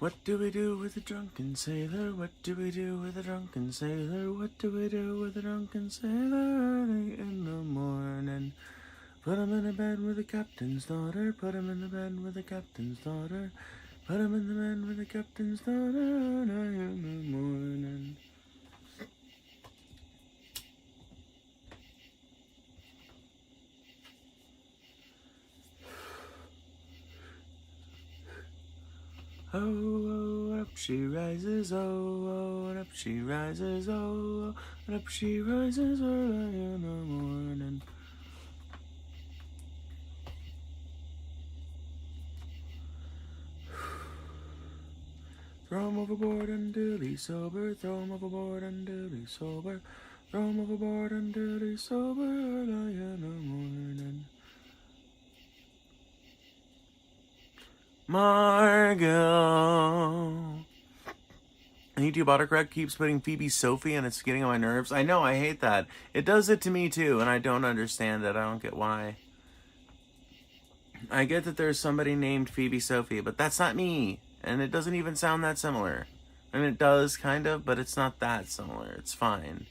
What do we do with a drunken sailor? What do we do with a drunken sailor? What do we do with a drunken sailor early in the morning? Put him in a bed with the captain's daughter. Put him in the bed with the captain's daughter. Put him in the bed with the captain's daughter early in the morning. Oh, oh, and up she rises, oh, oh, and up she rises, oh, oh, and up she rises early in the morning. Throw him overboard until he's sober, throw him overboard until he's sober, throw him overboard until he's sober early in the morning. Margot. YouTube autocorrect keeps putting Phoebe Sophie and it's getting on my nerves. I know, I hate that. It does it to me too, and I don't understand it. I don't get why. I get that there's somebody named Phoebe Sophie, but that's not me. And it doesn't even sound that similar. I mean, it does, kind of, but it's not that similar. It's fine.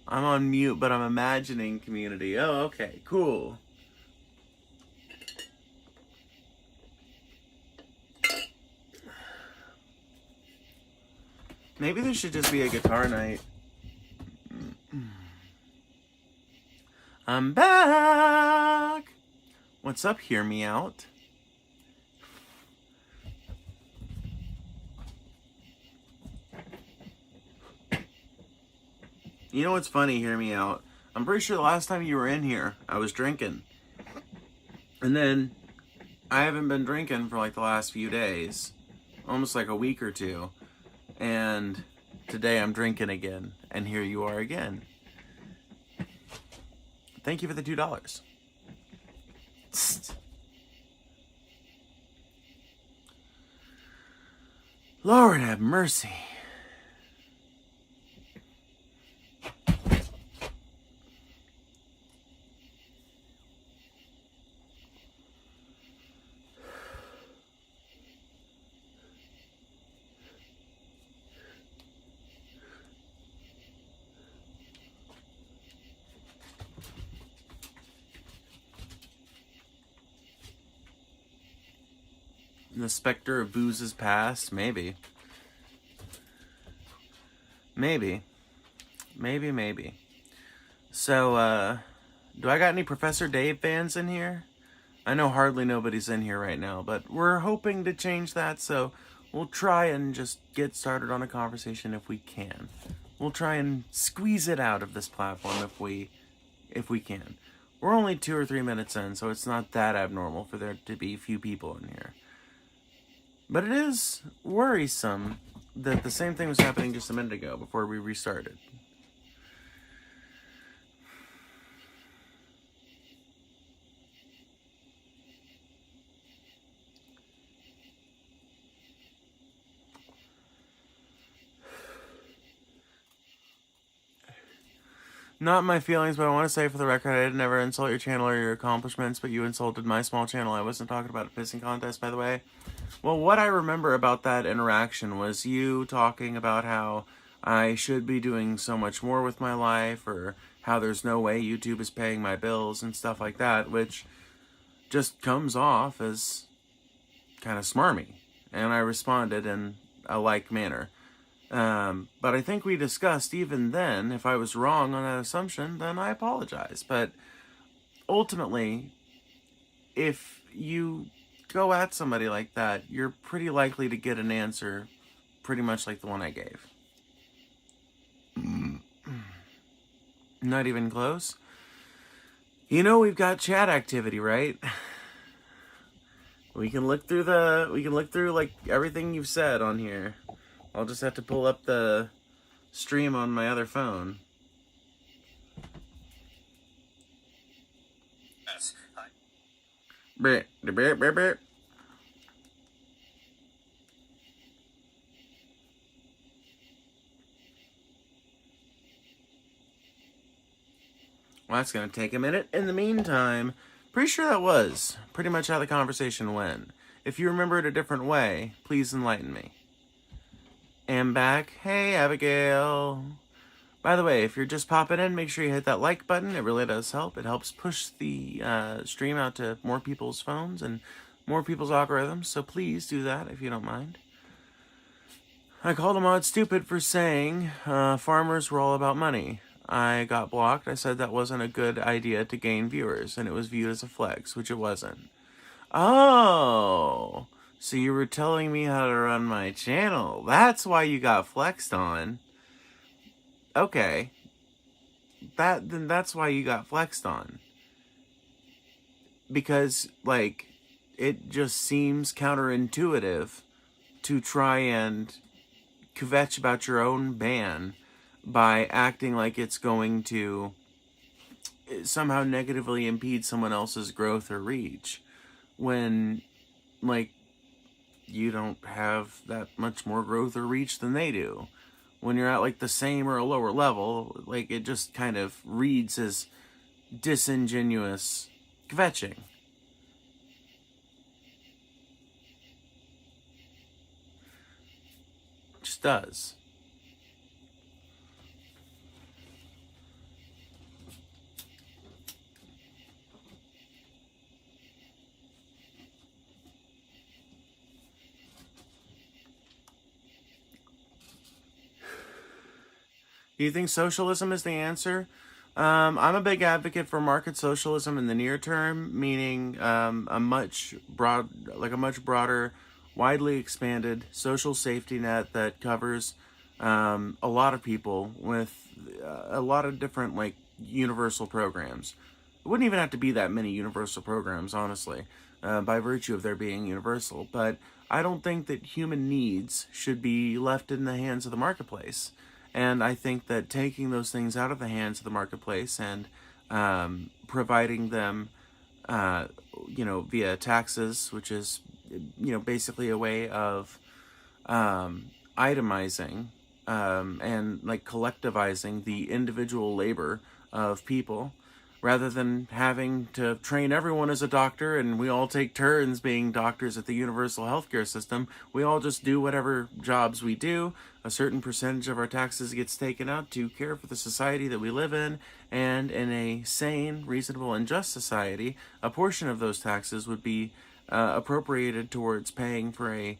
I'm on mute, but I'm imagining community. Oh, okay, cool. Maybe there should just be a guitar night. I'm back! What's up, hear me out? You know what's funny, hear me out? I'm pretty sure the last time you were in here, I was drinking. And then, I haven't been drinking for like the last few days. Almost like a week or two. And today I'm drinking again. And here you are again. Thank you for the $2. Tsk. Lord have mercy. The specter of booze's past? Maybe. Maybe. So, do I got any Professor Dave fans in here? I know hardly nobody's in here right now, but we're hoping to change that, so we'll try and just get started on a conversation if we can. We'll try and squeeze it out of this platform if we can. We're only 2 or 3 minutes in, so it's not that abnormal for there to be few people in here. But it is worrisome that the same thing was happening just a minute ago before we restarted. Not my feelings, but I want to say for the record, I didn't ever insult your channel or your accomplishments, but you insulted my small channel. I wasn't talking about a pissing contest, by the way. Well, what I remember about that interaction was you talking about how I should be doing so much more with my life, or how there's no way YouTube is paying my bills and stuff like that, which just comes off as kind of smarmy. And I responded in a like manner. But I think we discussed even then, if I was wrong on that assumption, then I apologize. But ultimately, if you go at somebody like that, you're pretty likely to get an answer pretty much like the one I gave. Not even close. You know, we've got chat activity, right? We can look through like everything you've said on here. I'll just have to pull up the stream on my other phone. Yes. Hi. Brr, brr, brr, brr. Well, that's going to take a minute. In the meantime, pretty sure that was pretty much how the conversation went. If you remember it a different way, please enlighten me. Am back. Hey, Abigail. By the way, if you're just popping in, make sure you hit that like button. It really does help. It helps push the stream out to more people's phones and more people's algorithms, so please do that if you don't mind. I called a mod stupid for saying farmers were all about money. I got blocked. I said that wasn't a good idea to gain viewers, and it was viewed as a flex, which it wasn't. Oh, so you were telling me how to run my channel. That's why you got flexed on. Okay. Then that's why you got flexed on. Because, like, it just seems counterintuitive to try and kvetch about your own ban by acting like it's going to somehow negatively impede someone else's growth or reach when, like, you don't have that much more growth or reach than they do. When you're at, like, the same or a lower level, like, it just kind of reads as disingenuous kvetching. Just does. Do you think socialism is the answer? I'm a big advocate for market socialism in the near term, meaning a much broader, widely expanded social safety net that covers a lot of people with a lot of different, like, universal programs. It wouldn't even have to be that many universal programs, honestly, by virtue of their being universal. But I don't think that human needs should be left in the hands of the marketplace. And I think that taking those things out of the hands of the marketplace and providing them, via taxes, which is, basically a way of itemizing and, like, collectivizing the individual labor of people, rather than having to train everyone as a doctor and we all take turns being doctors at the universal healthcare system. We all just do whatever jobs we do. A certain percentage of our taxes gets taken out to care for the society that we live in, and in a sane, reasonable, and just society, a portion of those taxes would be appropriated towards paying for a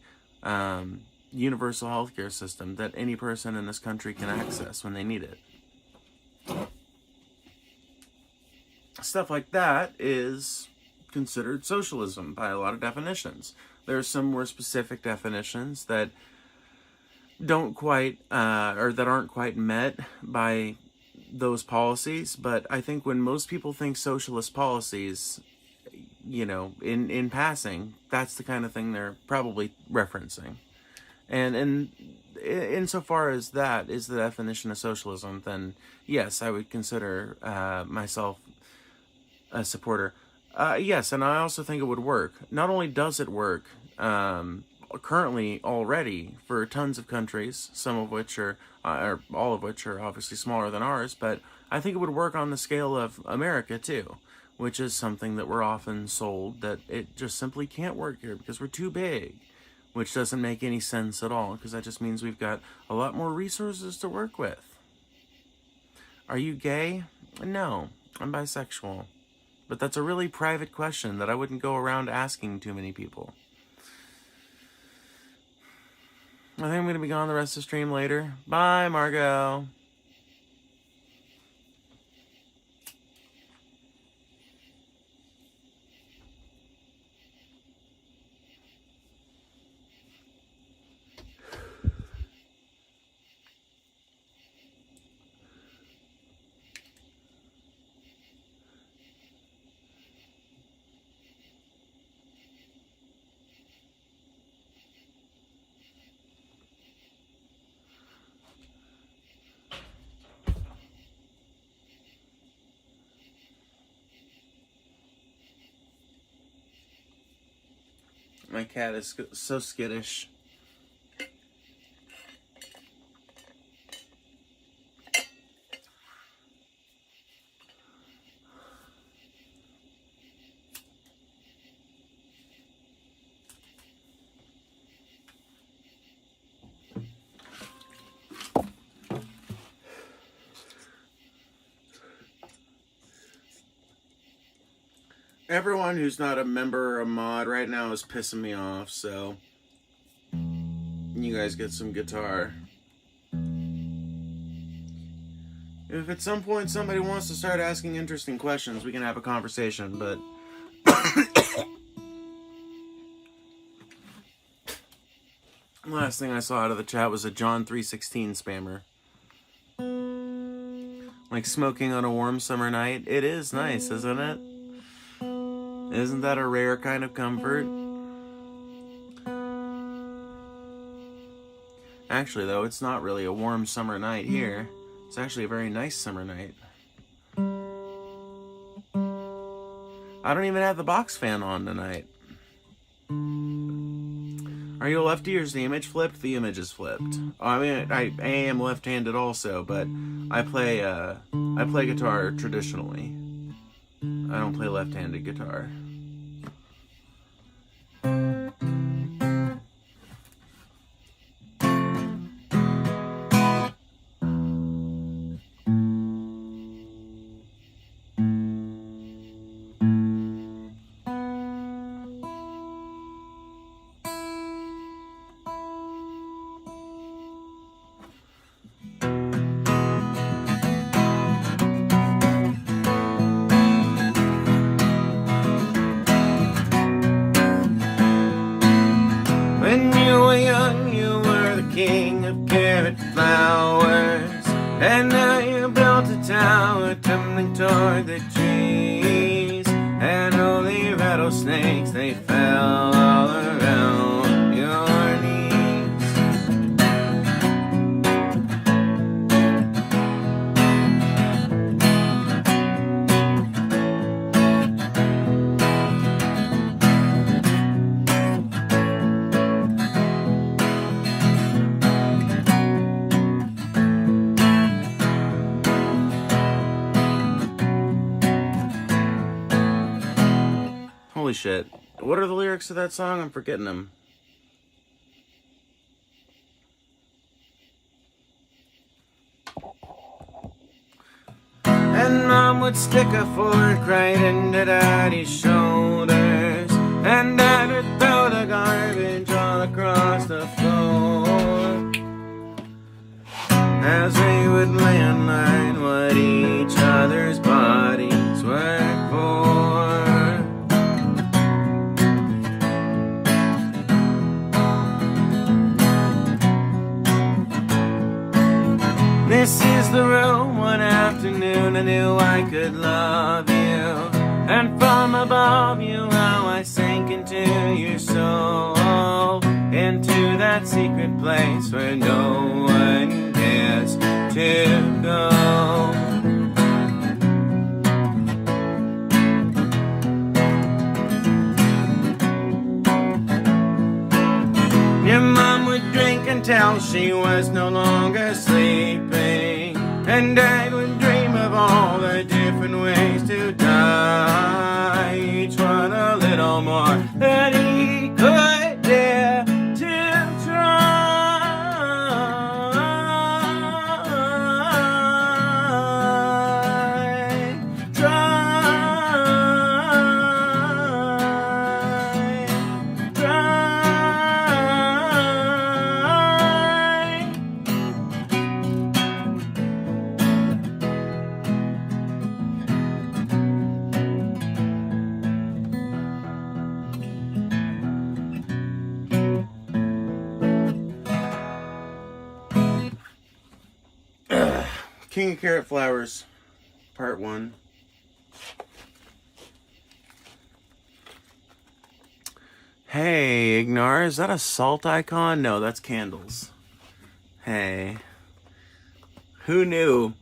universal healthcare system that any person in this country can access when they need it. Stuff like that is considered socialism by a lot of definitions. There are some more specific definitions that don't quite, or that aren't quite met by those policies, but I think when most people think socialist policies, in passing, that's the kind of thing they're probably referencing. And insofar as that is the definition of socialism, then yes, I would consider myself a supporter. Yes, and I also think it would work. Not only does it work currently already for tons of countries, some of which or all of which are obviously smaller than ours, but I think it would work on the scale of America too, which is something that we're often sold that it just simply can't work here because we're too big, which doesn't make any sense at all, because that just means we've got a lot more resources to work with. Are you gay? No, I'm bisexual. But that's a really private question that I wouldn't go around asking too many people. I think I'm going to be gone the rest of the stream later. Bye, Margot. My cat is so skittish. Everyone who's not a member or a mod right now is pissing me off, so you guys get some guitar. If at some point somebody wants to start asking interesting questions, we can have a conversation, but last thing I saw out of the chat was a John 3:16 spammer. Like smoking on a warm summer night. It is nice, isn't it? Isn't that a rare kind of comfort? Actually, though, it's not really a warm summer night here. It's actually a very nice summer night. I don't even have the box fan on tonight. Are you a lefty or is the image flipped? The image is flipped. I mean, I am left-handed also, but I play guitar traditionally. I don't play left-handed guitar. Holy shit. What are the lyrics of that song? I'm forgetting them. And Mom would stick a fork right into Daddy's shoulders, and Dad would throw the garbage all across the floor, as we would lay in line what each other's bodies were for. This is the room. One afternoon I knew I could love you, and from above you how I sank into your soul, into that secret place where no one dares to go. Your mom would drink until she was no longer sleeping, and Dad would dream of all the different ways to die, each one a little more than he could dare to try. King of Carrot Flowers, Part 1. Hey, Ignar, is that a salt icon? No, that's candles. Hey. Who knew?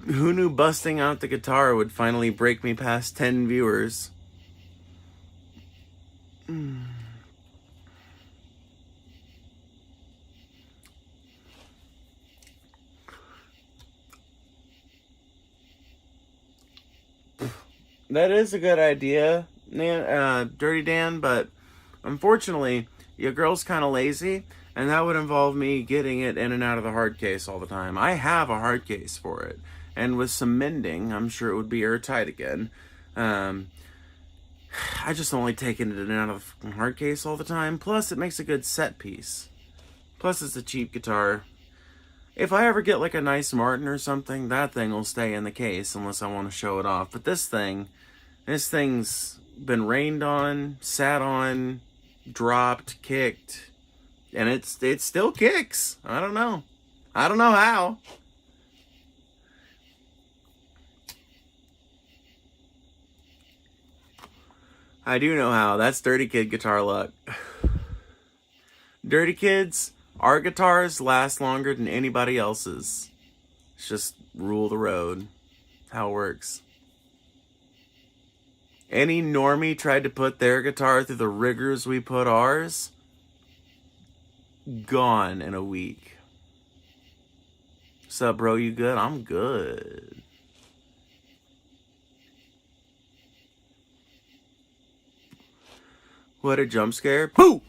Who knew busting out the guitar would finally break me past 10 viewers? That is a good idea, Dirty Dan, but unfortunately, your girl's kind of lazy, and that would involve me getting it in and out of the hard case all the time. I have a hard case for it, and with some mending, I'm sure it would be airtight again. I just don't like taking it in and out of the hard case all the time. Plus, it makes a good set piece. Plus, it's a cheap guitar. If I ever get like a nice Martin or something, that thing will stay in the case unless I want to show it off. But this thing's been rained on, sat on, dropped, kicked, and it still kicks. I don't know how. I do know how. That's Dirty Kid guitar luck. Dirty Kids, our guitars last longer than anybody else's. It's just rule the road. How it works. Any normie tried to put their guitar through the rigors we put ours, gone in a week. What's up, bro? You good? I'm good. What a jump scare. Pooh!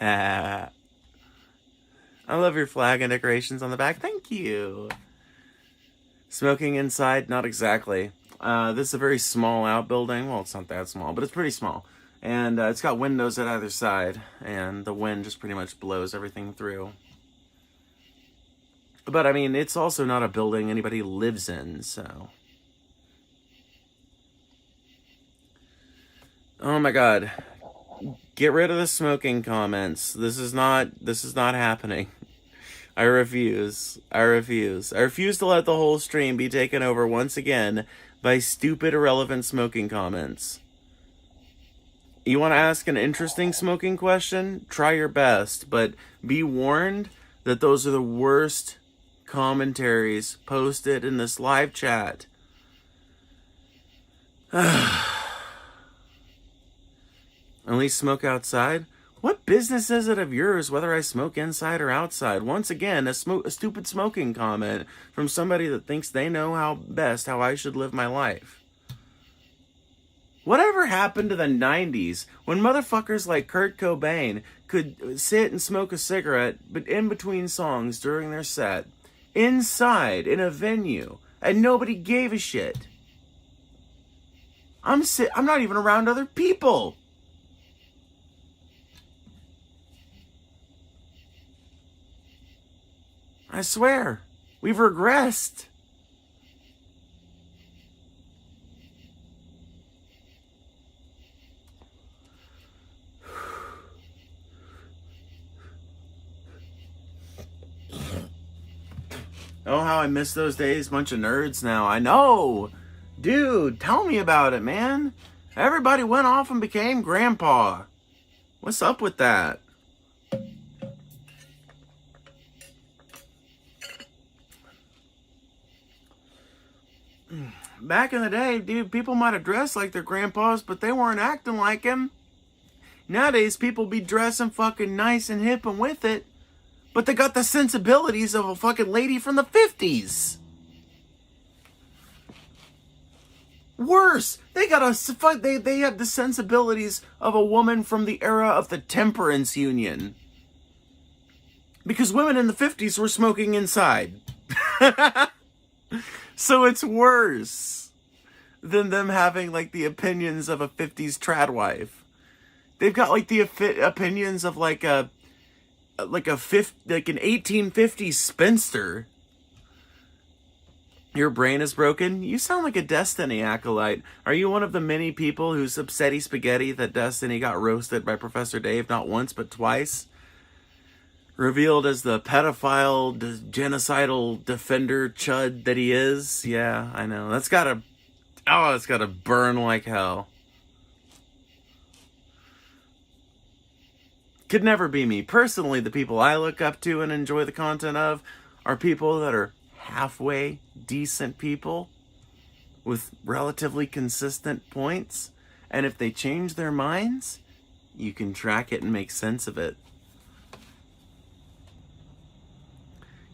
I love your flag and decorations on the back. Thank you. Smoking inside? Not exactly. This is a very small outbuilding. Well, it's not that small, but it's pretty small. And it's got windows at either side. And the wind just pretty much blows everything through. But, I mean, it's also not a building anybody lives in, so... Oh my god. Get rid of the smoking comments. This is not happening. I refuse. I refuse to let the whole stream be taken over once again by stupid, irrelevant smoking comments. You want to ask an interesting smoking question? Try your best, but be warned that those are the worst commentaries posted in this live chat. At least smoke outside? What business is it of yours whether I smoke inside or outside? Once again, a stupid smoking comment from somebody that thinks they know how I should live my life. Whatever happened to the 90s when motherfuckers like Kurt Cobain could sit and smoke a cigarette but in between songs during their set, inside, in a venue, and nobody gave a shit? I'm not even around other people. I swear, we've regressed. Oh, how I miss those days. Bunch of nerds now. I know. Dude, tell me about it, man. Everybody went off and became grandpa. What's up with that? Back in the day, dude, people might have dressed like their grandpas, but they weren't acting like him. Nowadays, people be dressing fucking nice and hip and with it, but they got the sensibilities of a fucking lady from the 50s. Worse, they have the sensibilities of a woman from the era of the Temperance Union. Because women in the 50s were smoking inside. So it's worse than them having like the opinions of a 50s trad wife. They've got like the opinions of like an 1850s spinster. Your brain is broken? You sound like a Destiny acolyte. Are you one of the many people who's upsetty spaghetti that Destiny got roasted by Professor Dave not once but twice? Revealed as the pedophile, genocidal defender chud that he is? Yeah, I know. It's gotta burn like hell. Could never be me. Personally, the people I look up to and enjoy the content of are people that are halfway decent people with relatively consistent points. And if they change their minds, you can track it and make sense of it.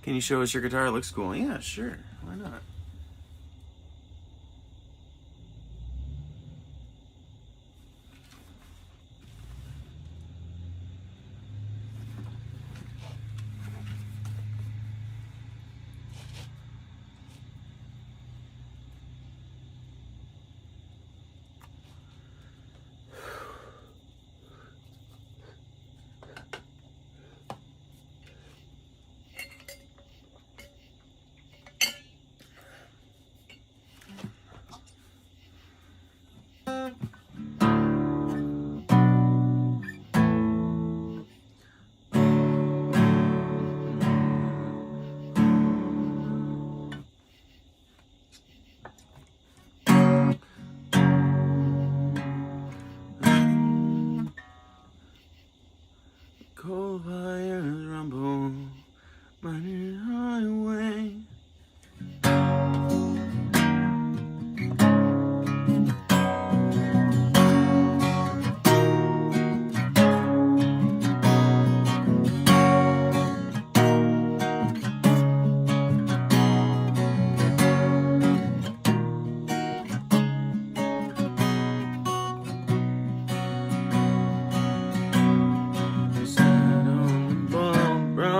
Can you show us your guitar? It looks cool. Yeah, sure. Why not?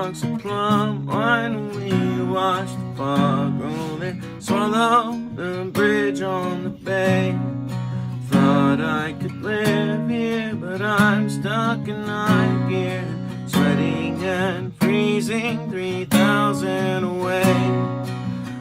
box of plum wine. We watch the fog roll in, swallow the bridge on the bay. Thought I could live here, but I'm stuck in ninth gear, sweating and freezing 3,000 away.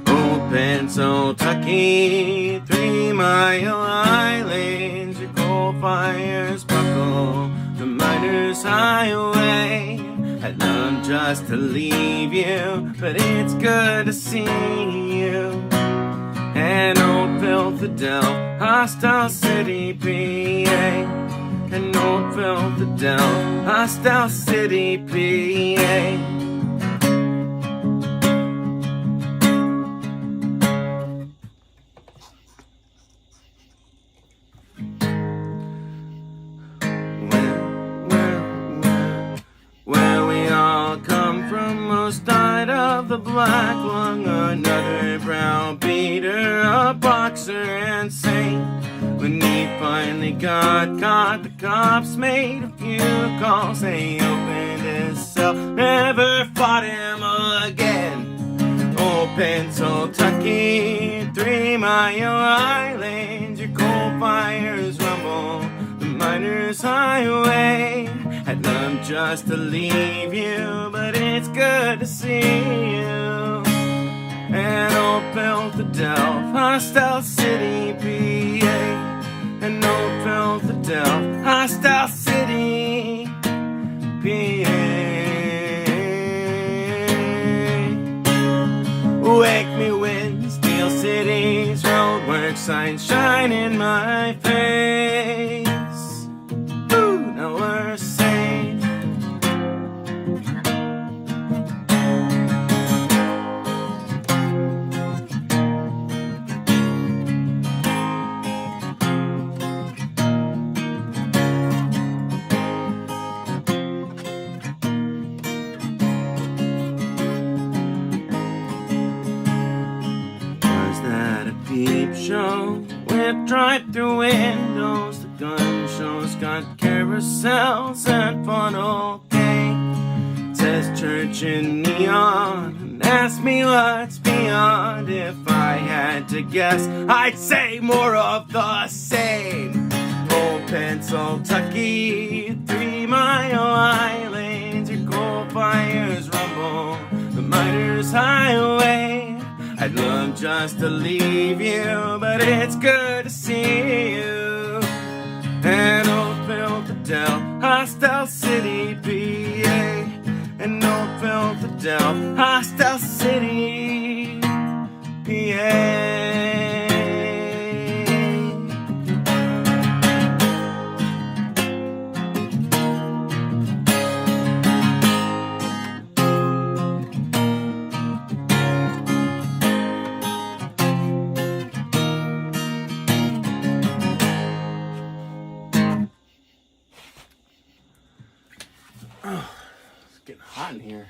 Old Pennsylvania, 3 Mile Islands, your coal fires buckle the miner's highway. I'd love just to leave you, but it's good to see you. And old Philadelphia, Hostile City, PA. And old Philadelphia, Hostile City, PA. Where we all come from, most died of the black lung. Another browbeater, a boxer and saint. When he finally got caught, the cops made a few calls. They opened his cell, never fought him again. Old Pennsylvania, 3 Mile Islands, your coal fires rumble the miner's highway. I'd love just to leave you, but it's good to see you. And old Philadelphia, Hostile City, PA. And old Philadelphia, Hostile City, PA. Wake me when Steel City's roadwork signs shine in my face. Ooh, now we're safe. Show with drive-through windows, the gun shows got carousels and funnel cake. It says church in neon and ask me what's beyond. If I had to guess, I'd say more of the same. Old Pennsylvania, 3 Mile Islands, your coal fires rumble the miner's highway. I'd love just to leave you, but it's good to see you. And old Philadelphia, Hostile City, PA. And old Philadelphia, Hostile City, PA. Oh, it's getting hot in here.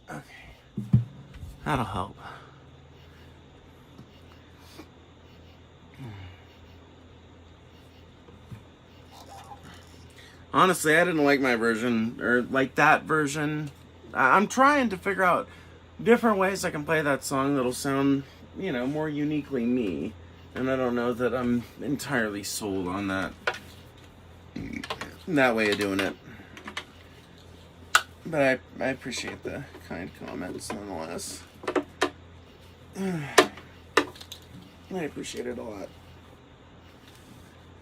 Okay. That'll help. Honestly, I didn't like my version, or like that version. I'm trying to figure out different ways I can play that song that'll sound, you know, more uniquely me. And I don't know that I'm entirely sold on that way of doing it. But I appreciate the kind comments nonetheless. I appreciate it a lot.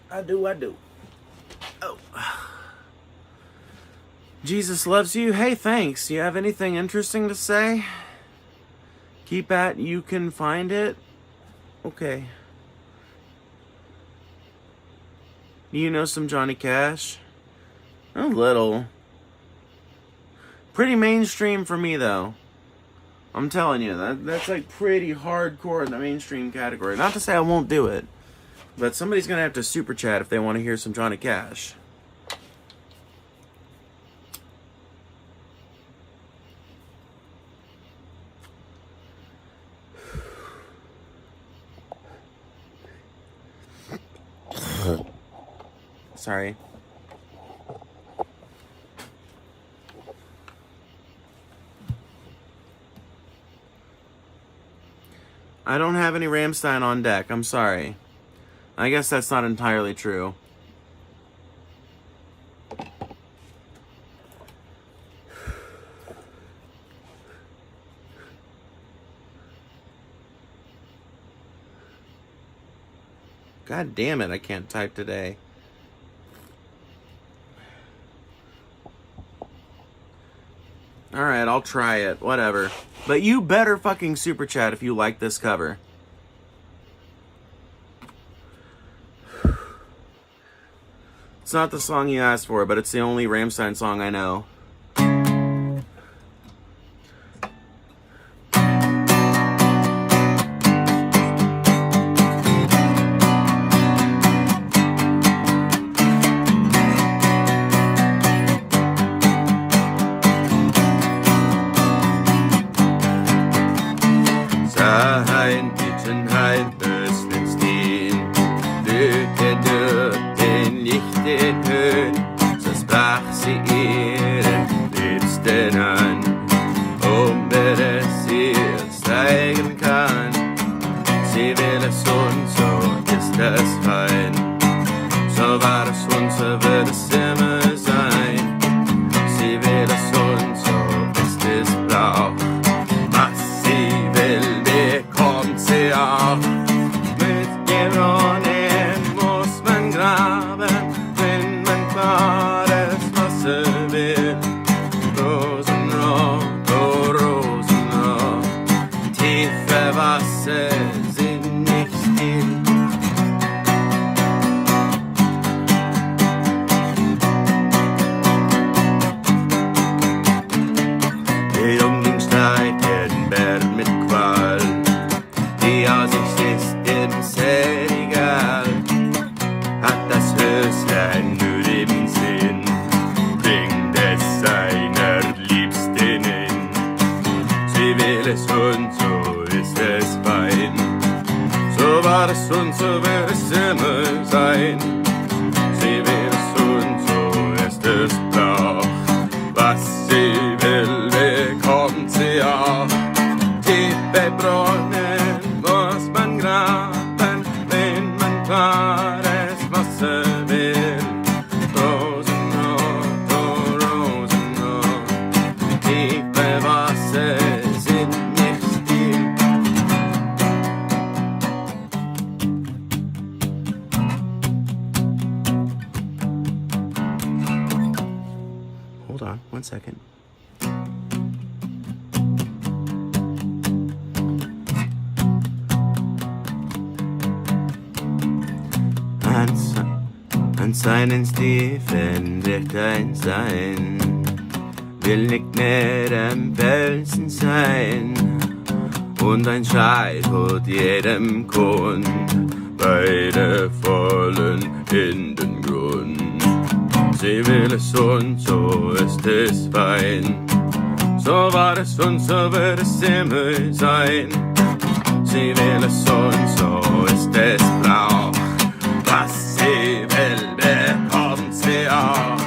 I do. Oh. Jesus loves you. Hey, thanks. You have anything interesting to say? Keep at you can find it. Okay. You know some Johnny Cash? A little. Pretty mainstream for me, though. I'm telling you, that's like pretty hardcore in the mainstream category. Not to say I won't do it, but somebody's gonna have to super chat if they want to hear some Johnny Cash. Sorry. I don't have any Rammstein on deck. I'm sorry. I guess that's not entirely true. God damn it, I can't type today. Alright, I'll try it. Whatever. But you better fucking super chat if you like this cover. It's not the song you asked for, but it's the only Rammstein song I know. Hold on, 1 second. An seinen Stiefeln wird ein Sein, will nicht mehr am Felsen sein. Und ein Schrei tut jedem Kund, beide fallen in den Grund. Sie will es und so ist es fein, so war es und so wird es immer sein. Sie will es und so ist es blau, was sie will bekommt sie auch.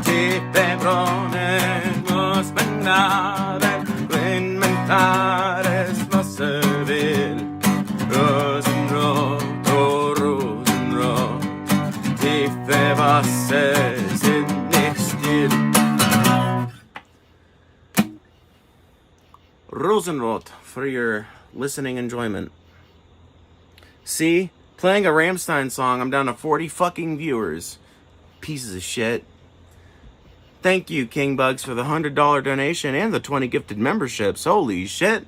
Tiefe Brunnen muss man graben, wenn man klares Wasser will. Rosenrot, oh Rosenrot, tiefe Wasser sind nicht still. Rosenrot for your listening enjoyment. See? Playing a Rammstein song, I'm down to 40 fucking viewers. Pieces of shit. Thank you, King Bugs, for the $100 donation and the 20 gifted memberships. Holy shit.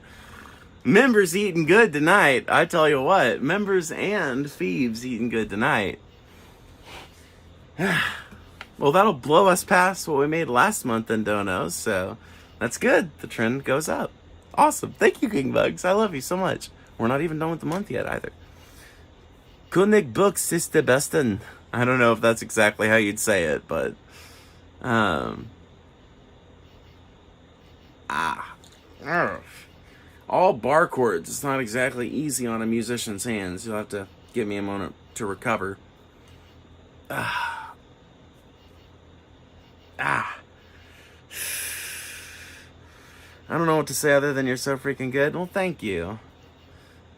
Members eating good tonight. I tell you what, members and thieves eating good tonight. Well, that'll blow us past what we made last month in donos, so that's good. The trend goes up. Awesome. Thank you, King Bugs. I love you so much. We're not even done with the month yet, either. König Books ist der Besten. I don't know if that's exactly how you'd say it, but all bar chords. It's not exactly easy on a musician's hands. You'll have to give me a moment to recover. I don't know what to say other than you're so freaking good. Well, thank you.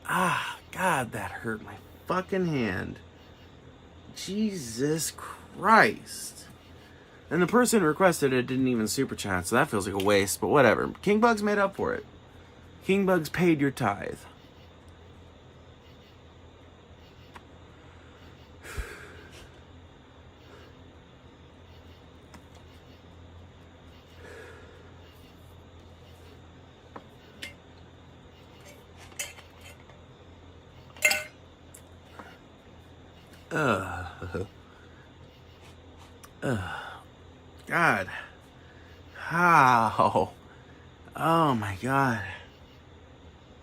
Ah, God, that hurt my fucking hand. Jesus Christ. And the person who requested it didn't even super chat, so that feels like a waste, but whatever. King Bugs made up for it. King Bugs paid your tithe. God. How? Oh my God.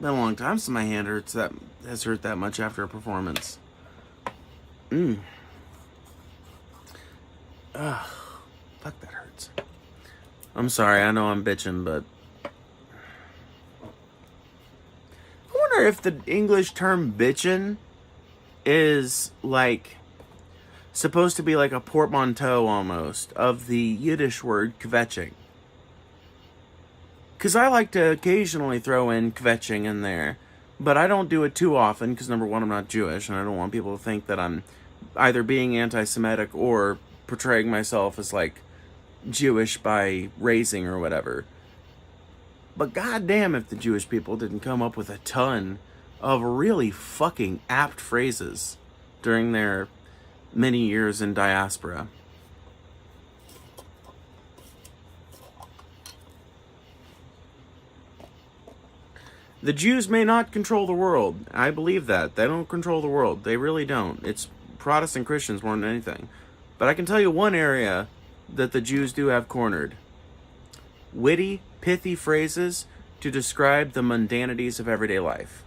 Been a long time since my hand has hurt that much after a performance. Ugh. Fuck, that hurts. I'm sorry, I know I'm bitching, but I wonder if the English term bitchin' is like supposed to be like a portmanteau almost of the Yiddish word kvetching. Because I like to occasionally throw in kvetching in there, but I don't do it too often because, number one, I'm not Jewish, and I don't want people to think that I'm either being anti-Semitic or portraying myself as, like, Jewish by raising or whatever. But goddamn if the Jewish people didn't come up with a ton of really fucking apt phrases during their many years in diaspora. The Jews may not control the world. I believe that. They don't control the world. They really don't. It's Protestant Christians more than anything. But I can tell you one area that the Jews do have cornered. Witty, pithy phrases to describe the mundanities of everyday life.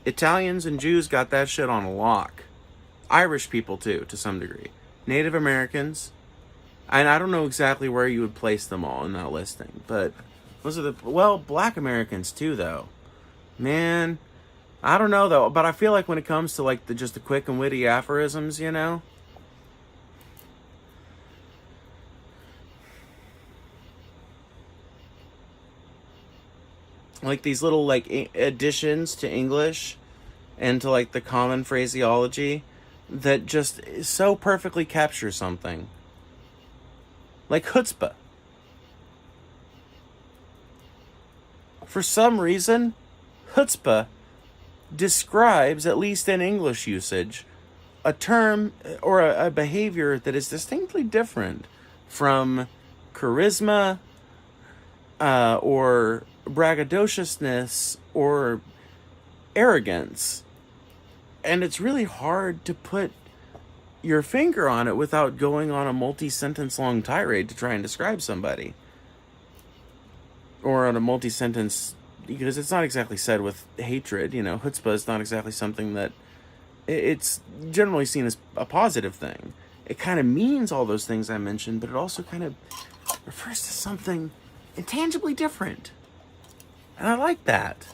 Italians and Jews got that shit on lock. Irish people too, to some degree. Native Americans. And I don't know exactly where you would place them all in that listing, but those are Black Americans too, though. Man, I don't know though, but I feel like when it comes to like just the quick and witty aphorisms, you know, like these little like additions to English and to like the common phraseology that just so perfectly capture something. Like chutzpah. For some reason, chutzpah describes, at least in English usage, a term or a behavior that is distinctly different from charisma or braggadociousness or arrogance. And it's really hard to put your finger on it without going on a multi-sentence long tirade to try and describe somebody. Or on a multi-sentence, because it's not exactly said with hatred, you know, chutzpah is not exactly something that, it's generally seen as a positive thing. It kind of means all those things I mentioned, but it also kind of refers to something intangibly different. And I like that.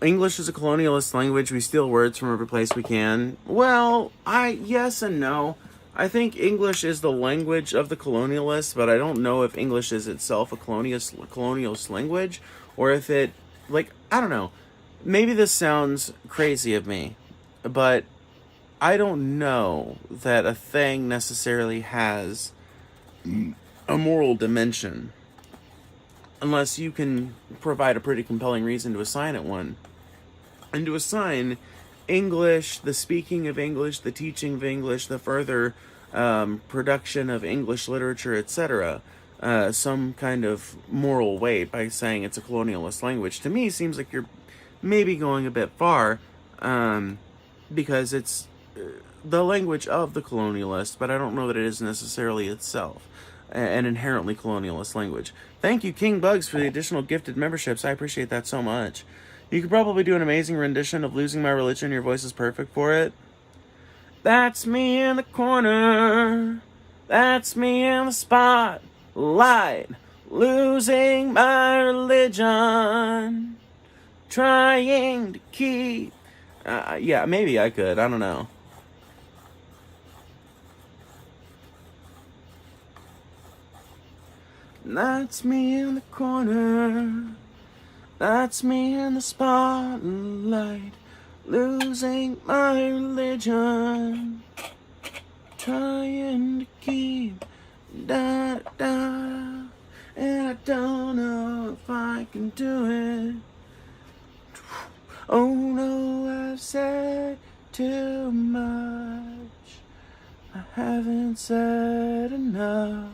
English is a colonialist language. We steal words from every place we can. Well, yes and no. I think English is the language of the colonialists, but I don't know if English is itself a colonialist language, or if it, like, I don't know. Maybe this sounds crazy of me, but I don't know that a thing necessarily has a moral dimension, unless you can provide a pretty compelling reason to assign it one. And to assign English, the speaking of English, the teaching of English, the further production of English literature, etc., some kind of moral weight by saying it's a colonialist language, to me seems like you're maybe going a bit far, because it's the language of the colonialist, but I don't know that it is necessarily itself an inherently colonialist language. Thank you, King Bugs, for the additional gifted memberships. I appreciate that so much. You could probably do an amazing rendition of Losing My Religion. Your voice is perfect for it. That's me in the corner. That's me in the spotlight. Losing my religion. Trying to keep... yeah, maybe I could. I don't know. That's me in the corner. That's me in the spotlight, losing my religion, trying to keep da da, and I don't know if I can do it. Oh no, I've said too much. I haven't said enough.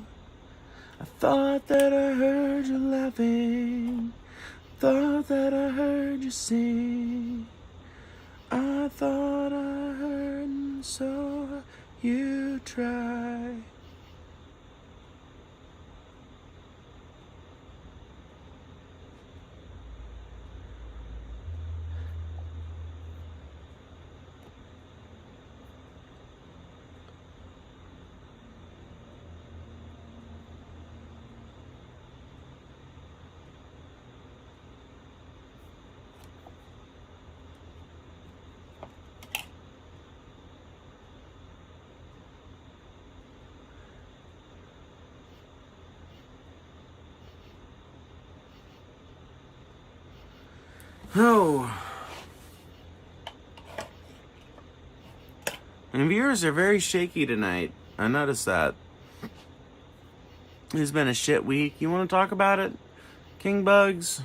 I thought that I heard you laughing. Thought that I heard you sing. I thought I heard, and so you try. Oh. And viewers are very shaky tonight. I noticed that. It's been a shit week. You want to talk about it, King Bugs?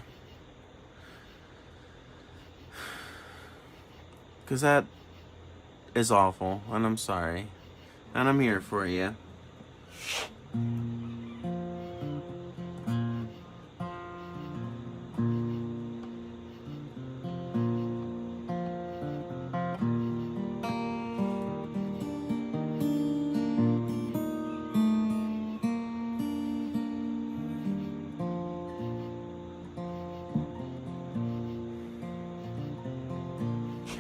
Because that is awful, and I'm sorry. And I'm here for you.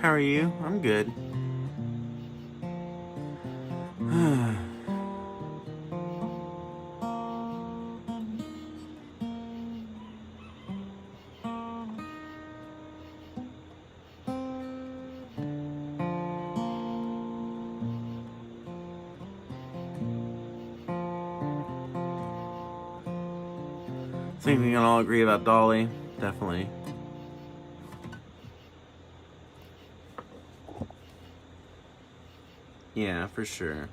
How are you? I'm good. I think we can all agree about Dolly. Definitely. Yeah, for sure.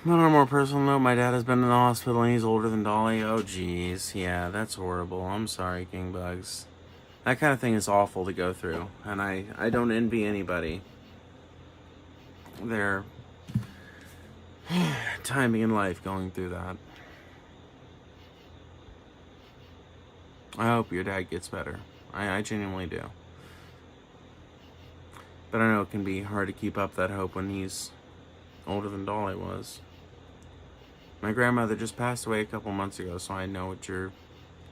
But on a more personal note, my dad has been in the hospital and he's older than Dolly. Oh, jeez. Yeah, that's horrible. I'm sorry, King Bugs. That kind of thing is awful to go through. And I don't envy anybody their timing in life going through that. I hope your dad gets better. I genuinely do. But I know it can be hard to keep up that hope when he's older than Dolly was. My grandmother just passed away a couple months ago, so I know what you're...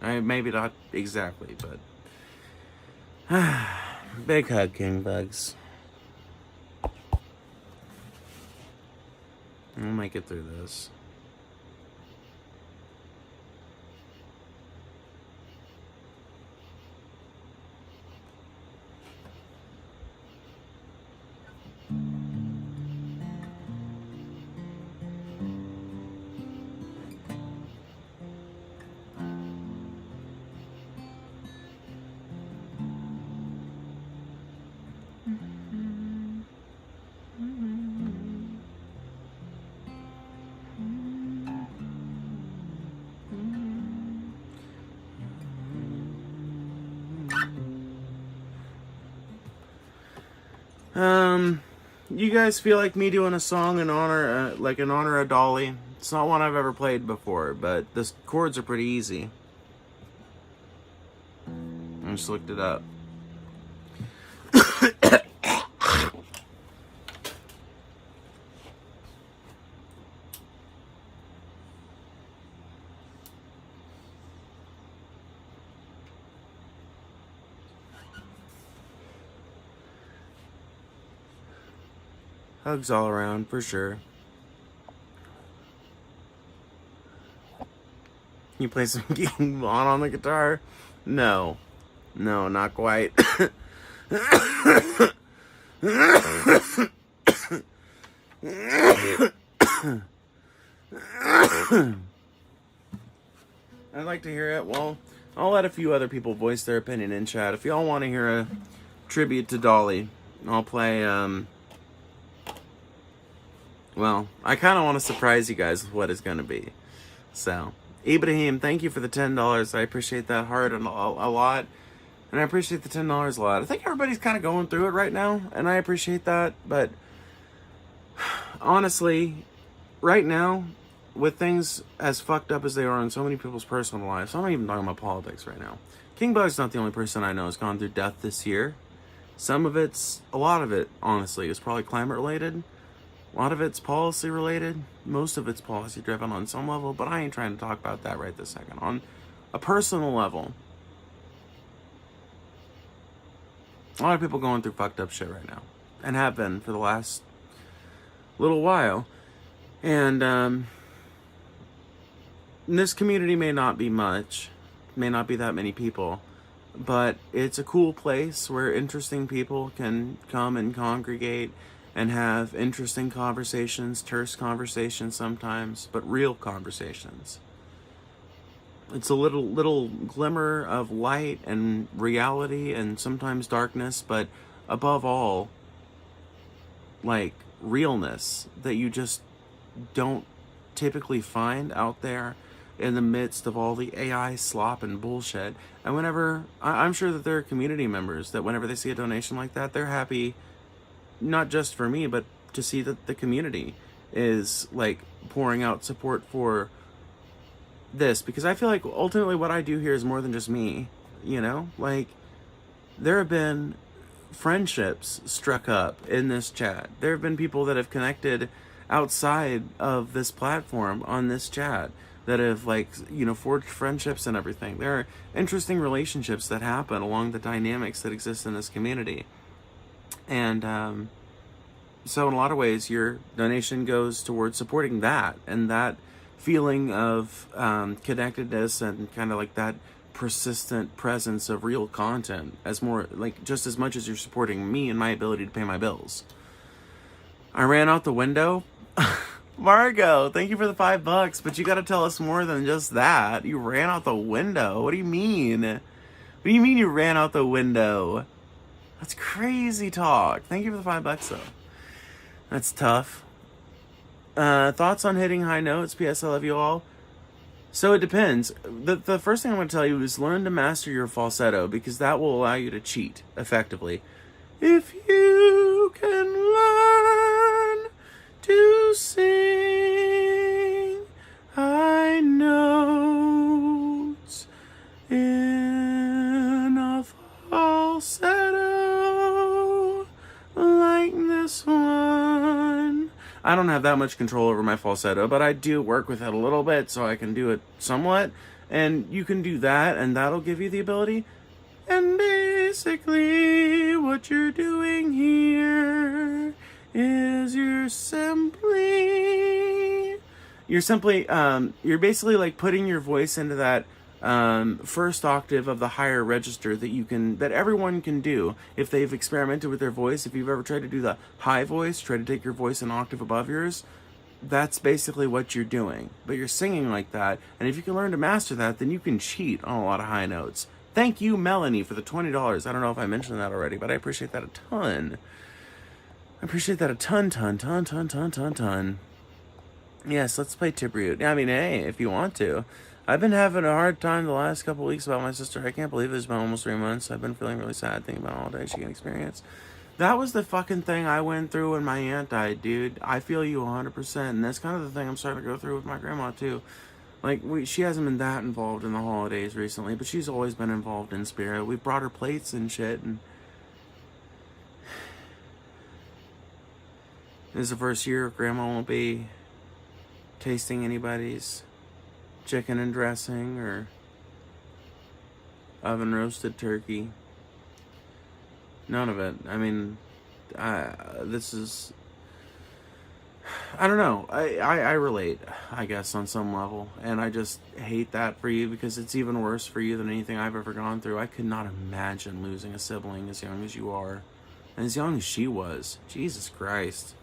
maybe not exactly, but... Big hug, King Bugs. We'll make it through this. You guys feel like me doing a song in honor, in honor of Dolly? It's not one I've ever played before, but the chords are pretty easy. I just looked it up. Hugs all around, for sure. You play some King Von on the guitar? No. No, not quite. I'd like to hear it. Well, I'll let a few other people voice their opinion in chat. If y'all want to hear a tribute to Dolly, I'll play, well, I kind of want to surprise you guys with what it's going to be. So, Ibrahim, thank you for the $10. I appreciate that heart a lot. And I appreciate the $10 a lot. I think everybody's kind of going through it right now, and I appreciate that. But honestly, right now, with things as fucked up as they are in so many people's personal lives, I'm not even talking about politics right now. King Bug's not the only person I know who's gone through death this year. A lot of it, honestly, is probably climate related. A lot of it's policy related. Most of it's policy driven on some level, but I ain't trying to talk about that right this second. On a personal level, a lot of people going through fucked up shit right now, and have been for the last little while. And this community may not be much, may not be that many people, but it's a cool place where interesting people can come and congregate and have interesting conversations, terse conversations sometimes, but real conversations. It's a little glimmer of light and reality and sometimes darkness, but above all, like, realness that you just don't typically find out there in the midst of all the AI slop and bullshit. And whenever, I'm sure that there are community members that whenever they see a donation like that, they're happy, not just for me, but to see that the community is, like, pouring out support for this. Because I feel like ultimately what I do here is more than just me, you know? Like, there have been friendships struck up in this chat. There have been people that have connected outside of this platform on this chat that have, like, you know, forged friendships and everything. There are interesting relationships that happen along the dynamics that exist in this community. And so in a lot of ways, your donation goes towards supporting that, and that feeling of connectedness and kind of like that persistent presence of real content, as more, like, just as much as you're supporting me and my ability to pay my bills. I ran out the window. Margot, thank you for the $5, but you got to tell us more than just that. You ran out the window. What do you mean? What do you mean you ran out the window? That's crazy talk. Thank you for the $5 though. That's tough. Thoughts on hitting high notes? P.S. I love you all. So it depends. The first thing I'm going to tell you is learn to master your falsetto, because that will allow you to cheat effectively. If you can learn to sing high notes in a falsetto like this one. I don't have that much control over my falsetto, but I do work with it a little bit so I can do it somewhat. And you can do that, and that'll give you the ability. And basically, what you're doing here is you're basically like putting your voice into that first octave of the higher register that everyone can do if they've experimented with their voice. If you've ever tried to do the high voice, try to take your voice an octave above yours, that's basically what you're doing. But you're singing like that, and if you can learn to master that, then you can cheat on a lot of high notes. Thank you, Melanie, for the $20. I don't know if I mentioned that already, but I appreciate that a ton. I appreciate that a ton. Yes, let's play Tribute. I mean, hey, if you want to. I've been having a hard time the last couple weeks about my sister. I can't believe it's been almost 3 months. I've been feeling really sad thinking about all day she can experience. That was the fucking thing I went through when my aunt died, dude. I feel you 100%. And that's kind of the thing I'm starting to go through with my grandma, too. Like, she hasn't been that involved in the holidays recently, but she's always been involved in spirit. We brought her plates and shit, and this is the first year Grandma won't be tasting anybody's chicken and dressing or oven roasted turkey. None of it. I mean, this is I don't know. I relate, I guess, on some level. And I just hate that for you because it's even worse for you than anything I've ever gone through. I could not imagine losing a sibling as young as you are. And as young as she was. Jesus Christ.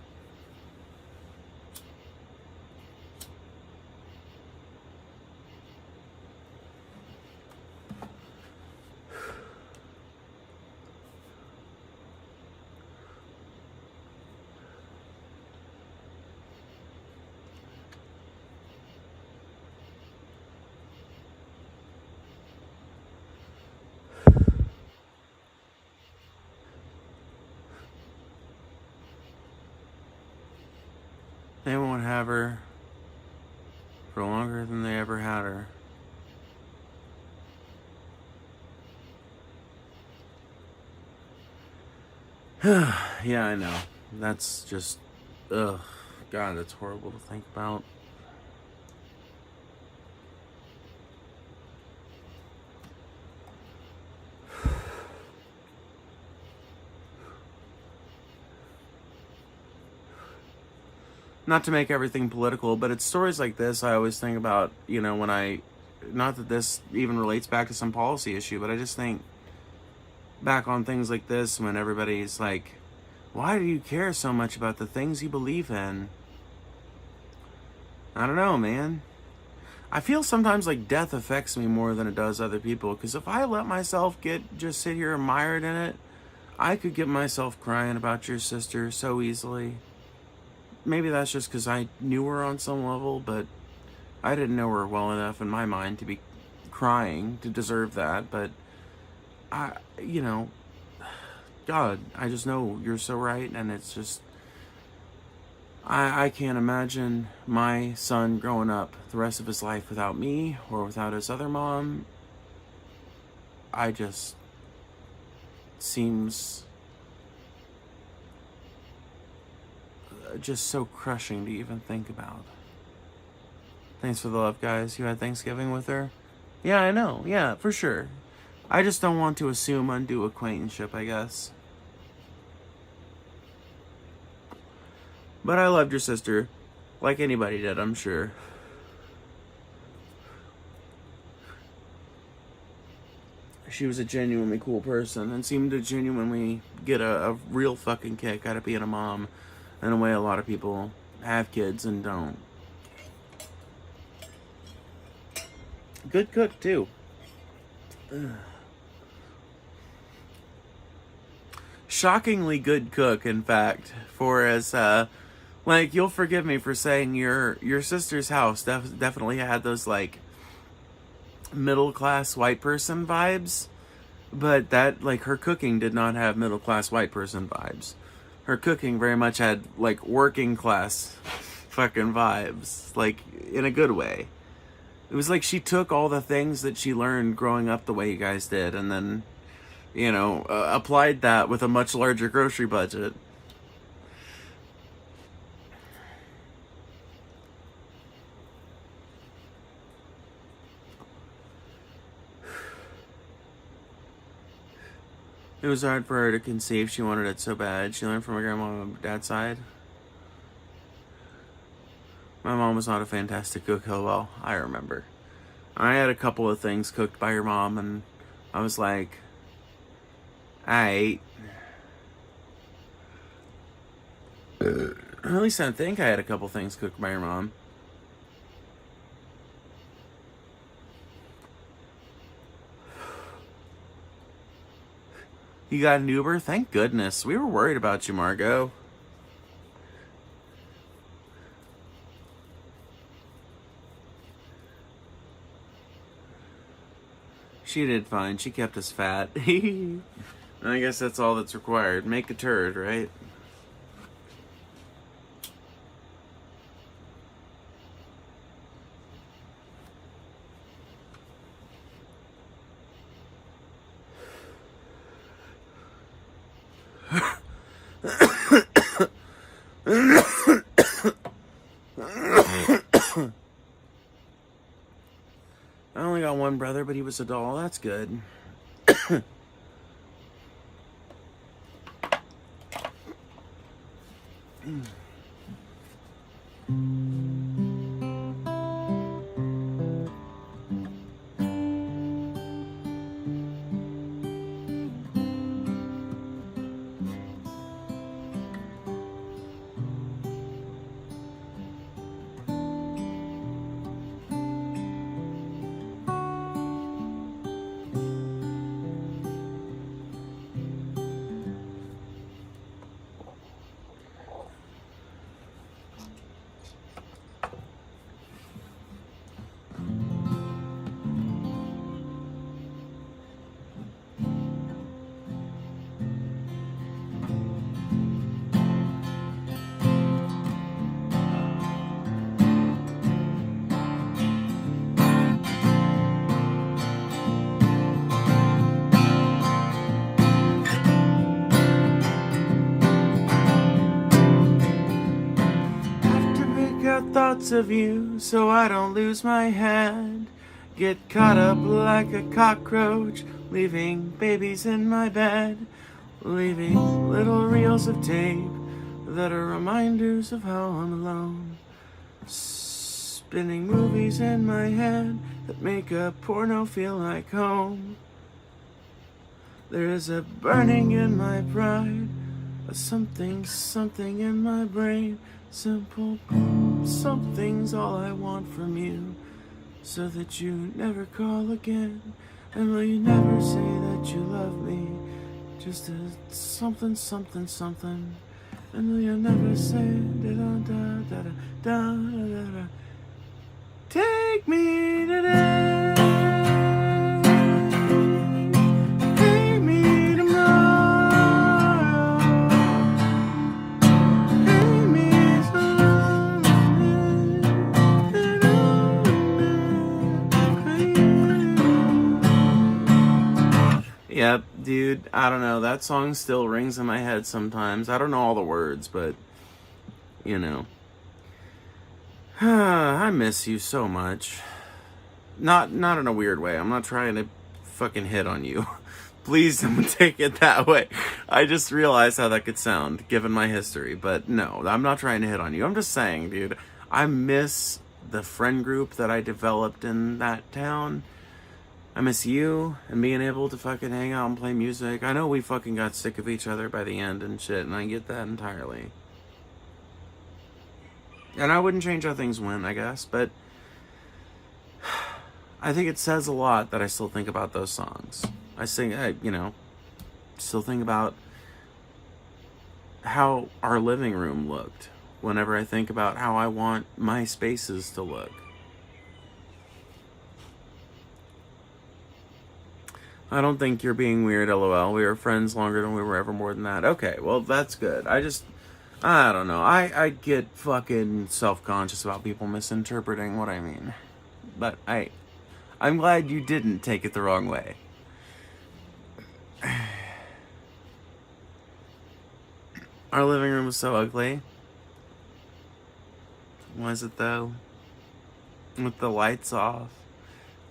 They won't have her for longer than they ever had her. Yeah, I know. That's just, ugh. God, that's horrible to think about. Not to make everything political, but it's stories like this I always think about, when not that this even relates back to some policy issue, but I just think back on things like this when everybody's like, why do you care so much about the things you believe in? I don't know, man. I feel sometimes like death affects me more than it does other people, because if I let myself just sit here mired in it, I could get myself crying about your sister so easily. Maybe that's just because I knew her on some level, but I didn't know her well enough in my mind to be crying to deserve that. But God, I just know you're so right, and it's just, I can't imagine my son growing up the rest of his life without me or without his other mom. Seems just so crushing to even think about. Thanks for the love, guys. You had Thanksgiving with her? Yeah, I know. Yeah, for sure. I just don't want to assume undue acquaintanceship, I guess. But I loved your sister, like anybody did, I'm sure. She was a genuinely cool person and seemed to genuinely get a real fucking kick out of being a mom, in a way a lot of people have kids and don't. Good cook, too. Ugh. Shockingly good cook, in fact, for as, you'll forgive me for saying your sister's house definitely had those, middle-class white person vibes, but that, her cooking did not have middle-class white person vibes. Her cooking very much had, working-class fucking vibes, in a good way. It was like she took all the things that she learned growing up the way you guys did, and then, applied that with a much larger grocery budget. It was hard for her to conceive. She wanted it so bad. She learned from her grandma and dad's side. My mom was not a fantastic cook, well, I remember. I had a couple of things cooked by your mom, and I was like, I ate. At least I think I had a couple things cooked by your mom. You got an Uber? Thank goodness. We were worried about you, Margot. She did fine. She kept us fat. I guess that's all that's required. Make a turd, right? I only got one brother, but he was a doll. That's good. thoughts of you so I don't lose my head. Get caught up like a cockroach, leaving babies in my bed. Leaving little reels of tape that are reminders of how I'm alone. Spinning movies in my head that make a porno feel like home. There is a burning in my pride, a something in my brain. Simple something's all I want from you, so that you never call again. And will you never say that you love me? Just a something. And will you never say da-da-da-da-da-da-da-da. Take me today. Take me tomorrow. Take me Yep, dude, I don't know. That song still rings in my head sometimes. I don't know all the words, but, you know. I miss you so much. Not in a weird way. I'm not trying to fucking hit on you. Please don't take it that way. I just realized how that could sound, given my history. But no, I'm not trying to hit on you. I'm just saying, dude, I miss the friend group that I developed in that town. I miss you and being able to fucking hang out and play music. I know we fucking got sick of each other by the end and shit, and I get that entirely. And I wouldn't change how things went, I guess, but I think it says a lot that I still think about those songs. I still think about how our living room looked whenever I think about how I want my spaces to look. I don't think you're being weird, LOL. We were friends longer than we were ever more than that. Okay, well, that's good. I don't know. I get fucking self-conscious about people misinterpreting what I mean. But I'm glad you didn't take it the wrong way. Our living room was so ugly. Was it though? With the lights off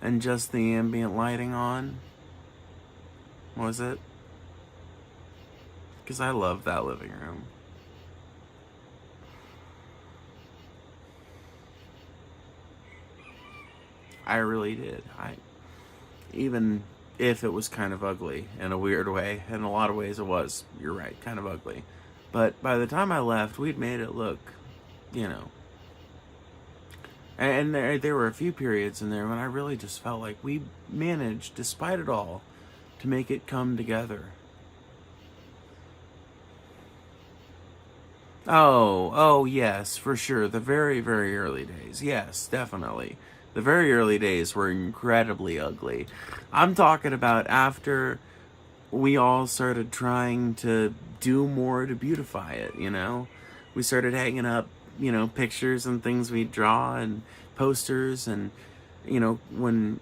and just the ambient lighting on. Was it? Because I love that living room. I really did. Even if it was kind of ugly in a weird way, in a lot of ways it was, you're right, kind of ugly. But by the time I left, we'd made it look, you know. And there were a few periods in there when I really just felt like we managed, despite it all, to make it come together. Oh, yes, for sure. The very, very early days. Yes, definitely. The very early days were incredibly ugly. I'm talking about after we all started trying to do more to beautify it, you know? We started hanging up, you know, pictures and things we draw and posters, and, you know, when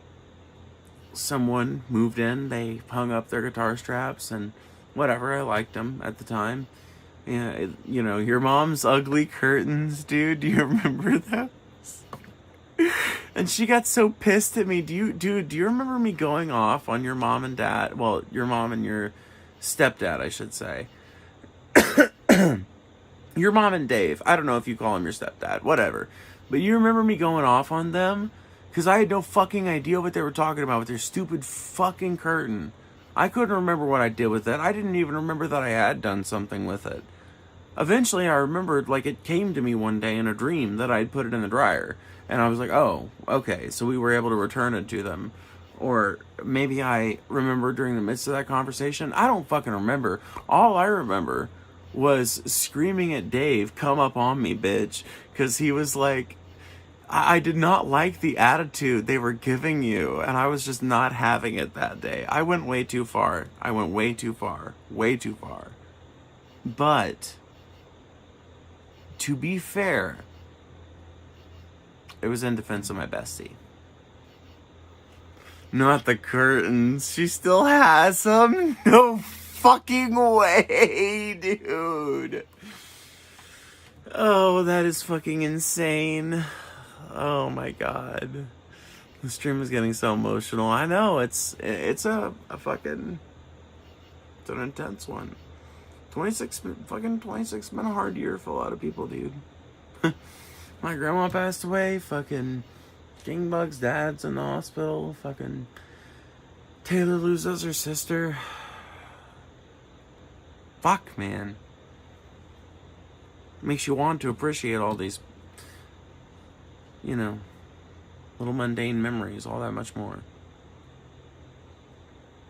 someone moved in, they hung up their guitar straps and whatever. I liked them at the time. Yeah, you know, your mom's ugly curtains, dude. Do you remember those? And she got so pissed at me. Do you remember me going off on your mom and dad? Well, your mom and your stepdad, I should say. Your mom and Dave. I don't know if you call him your stepdad. Whatever. But you remember me going off on them? Because I had no fucking idea what they were talking about with their stupid fucking curtain. I couldn't remember what I did with it. I didn't even remember that I had done something with it. Eventually, I remembered, like, it came to me one day in a dream that I'd put it in the dryer. And I was like, oh, okay, so we were able to return it to them. Or maybe I remember during the midst of that conversation. I don't fucking remember. All I remember was screaming at Dave, come up on me, bitch. Because he was like, I did not like the attitude they were giving you, and I was just not having it that day. I went way too far. Way too far. But, to be fair, it was in defense of my bestie. Not the curtains. She still has them? No fucking way, dude. Oh, that is fucking insane. Oh my god. The stream is getting so emotional. I know, it's a fucking, it's an intense one. 26 been a hard year for a lot of people, dude. My grandma passed away, fucking Kingbug's dad's in the hospital, fucking Taylor loses her sister. Fuck, man. Makes you want to appreciate all these, you know, little mundane memories all that much more.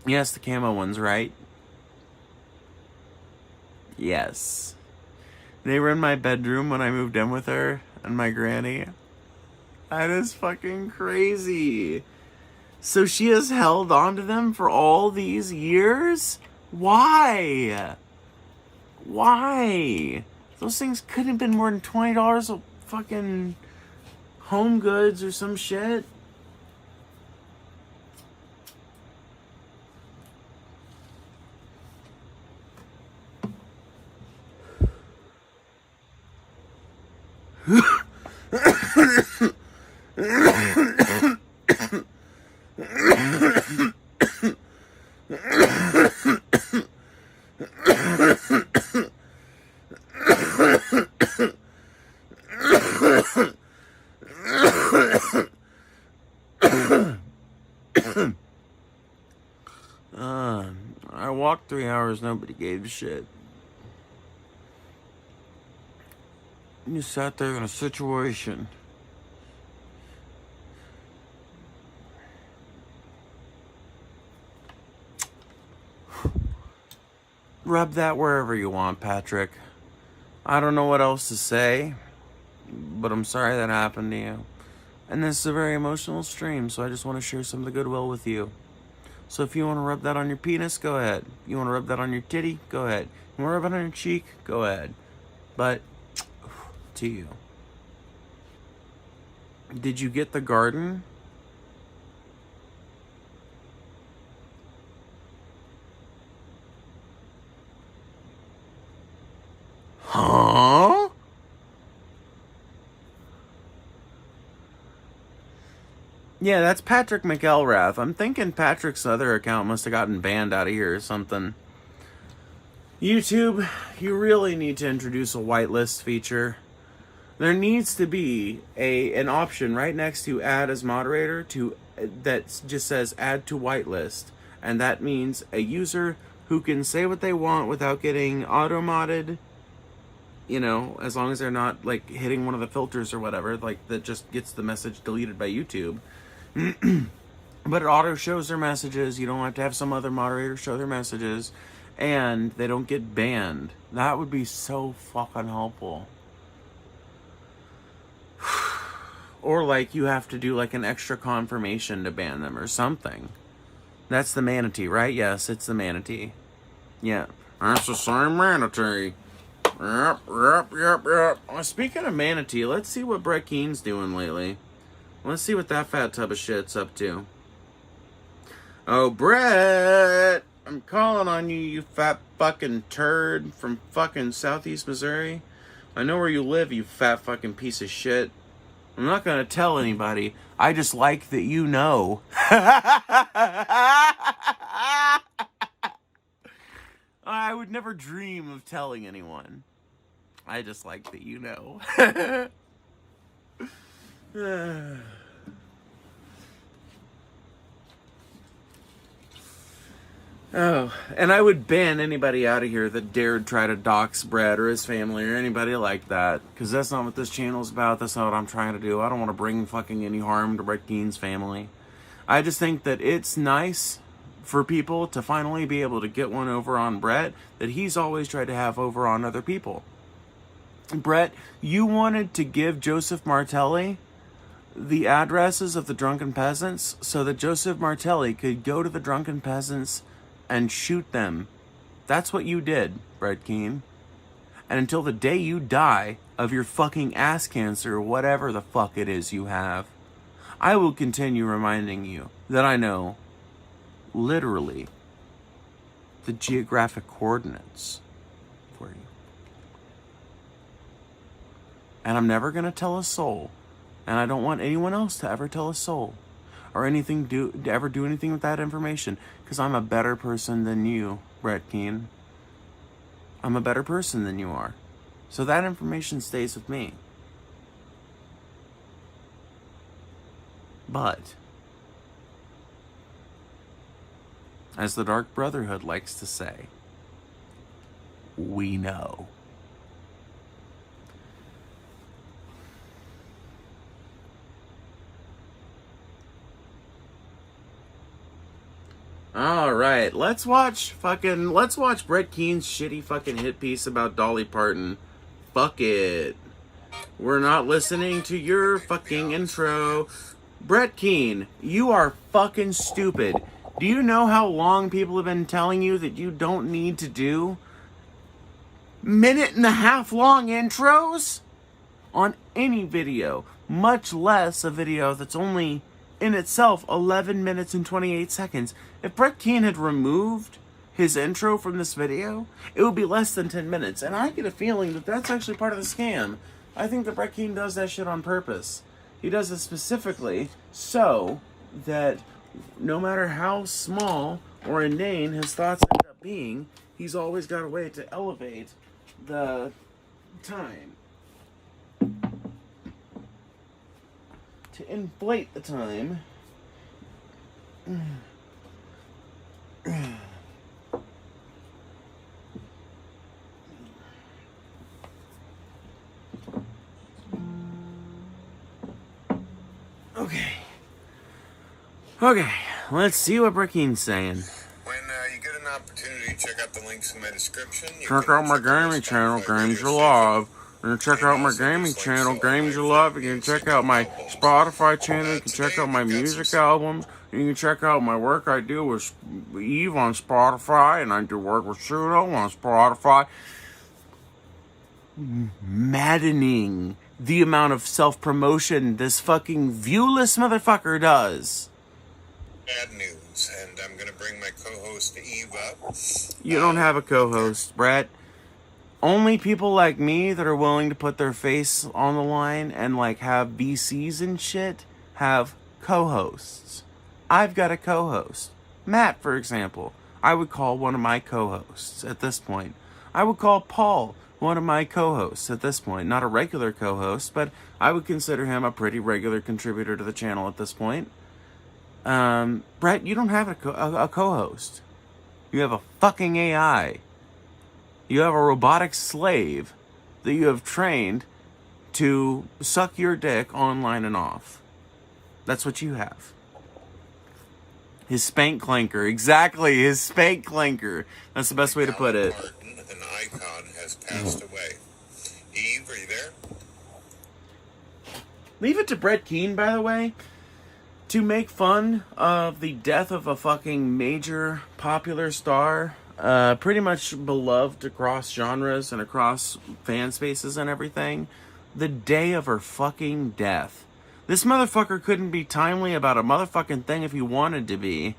Yes, the camo one's right. Yes. They were in my bedroom when I moved in with her and my granny. That is fucking crazy. So she has held on to them for all these years? Why? Why? Those things couldn't have been more than $20 of fucking Home Goods or some shit. I walked 3 hours, nobody gave a shit. You sat there in a situation. Rub that wherever you want, Patrick. I don't know what else to say, but I'm sorry that happened to you. And this is a very emotional stream, so I just want to share some of the goodwill with you. So if you want to rub that on your penis, go ahead. You want to rub that on your titty, go ahead. You want to rub it on your cheek, go ahead. But, to you. Did you get the garden? Huh? Yeah, that's Patrick McElrath. I'm thinking Patrick's other account must have gotten banned out of here or something. YouTube, you really need to introduce a whitelist feature. There needs to be an option right next to add as moderator that just says add to whitelist. And that means a user who can say what they want without getting auto-modded, you know, as long as they're not like hitting one of the filters or whatever, like that just gets the message deleted by YouTube. But it auto shows their messages. You don't have to have some other moderator show their messages, and they don't get banned. That would be so fucking helpful. Or like you have to do like an extra confirmation to ban them or something. That's the manatee, right? Yes, it's the manatee. Yeah, that's the same manatee. Yep. Speaking of manatee, let's see what Brett Keen's doing lately. Let's see what that fat tub of shit's up to. Oh, Brett! I'm calling on you, you fat fucking turd from fucking Southeast Missouri. I know where you live, you fat fucking piece of shit. I'm not gonna tell anybody. I just like that you know. I would never dream of telling anyone. I just like that you know. Oh, and I would ban anybody out of here that dared try to dox Brett or his family or anybody like that, because that's not what this channel's about. That's not what I'm trying to do. I don't want to bring fucking any harm to Brett Keen's family. I just think that it's nice for people to finally be able to get one over on Brett that he's always tried to have over on other people. Brett, you wanted to give Joseph Martelli the addresses of the drunken peasants so that Joseph Martelli could go to the drunken peasants and shoot them. That's what you did, Brett Keen. And until the day you die of your fucking ass cancer or whatever the fuck it is you have, I will continue reminding you that I know, literally, the geographic coordinates for you. And I'm never going to tell a soul. And I don't want anyone else to ever tell a soul. Or ever do anything with that information. Because I'm a better person than you, Brett Keane. I'm a better person than you are. So that information stays with me. But, as the Dark Brotherhood likes to say, we know. Alright, let's watch Brett Keene's shitty fucking hit piece about Dolly Parton. Fuck it. We're not listening to your fucking intro. Brett Keane, you are fucking stupid. Do you know how long people have been telling you that you don't need to do minute-and-a-half long intros on any video, much less a video that's only in itself 11 minutes and 28 seconds. If Brett Keane had removed his intro from this video, it would be less than 10 minutes. And I get a feeling that that's actually part of the scam. I think that Brett Keane does that shit on purpose. He does it specifically so that no matter how small or inane his thoughts end up being, he's always got a way to elevate the time. To inflate the time. Okay, let's see what Brett Keane's saying. When you get an opportunity, check out the links in my description. Check out my gaming channel, Games You Love. You can check out my gaming channel, Games You Love. You can check out my Spotify channel. You can check out my music albums. You can check out my work I do with Eve on Spotify, and I do work with Pseudo on Spotify. Maddening the amount of self-promotion this fucking viewless motherfucker does. Bad news, and I'm gonna bring my co-host Eve up. You don't have a co-host, Brett. Only people like me that are willing to put their face on the line and like have VCs and shit have co-hosts. I've got a co-host. Matt, for example, I would call one of my co-hosts at this point. I would call Paul one of my co-hosts at this point. Not a regular co-host, but I would consider him a pretty regular contributor to the channel at this point. Brett, you don't have a co-host. You have a fucking AI. You have a robotic slave that you have trained to suck your dick online and off. That's what you have. His spank clanker. Exactly, his spank clanker. That's the best way to put it. An icon has passed away. Eve, are you there? Leave it to Brett Keane, by the way, to make fun of the death of a fucking major popular star, pretty much beloved across genres and across fan spaces and everything, the day of her fucking death. This motherfucker couldn't be timely about a motherfucking thing if he wanted to be.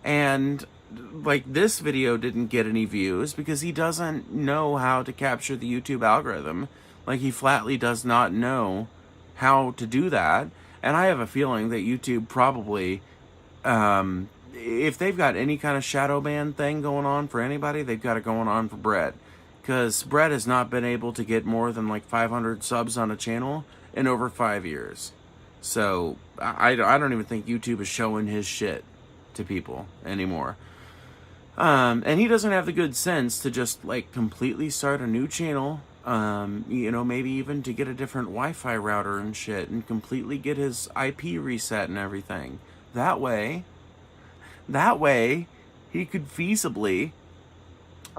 And, like, this video didn't get any views because he doesn't know how to capture the YouTube algorithm. Like, he flatly does not know how to do that. And I have a feeling that YouTube probably, if they've got any kind of shadow ban thing going on for anybody, they've got it going on for Brett. Because Brett has not been able to get more than like 500 subs on a channel in over 5 years. So I don't even think YouTube is showing his shit to people anymore. And he doesn't have the good sense to just like completely start a new channel. You know, maybe even to get a different Wi-Fi router and shit and completely get his IP reset and everything. That way, he could feasibly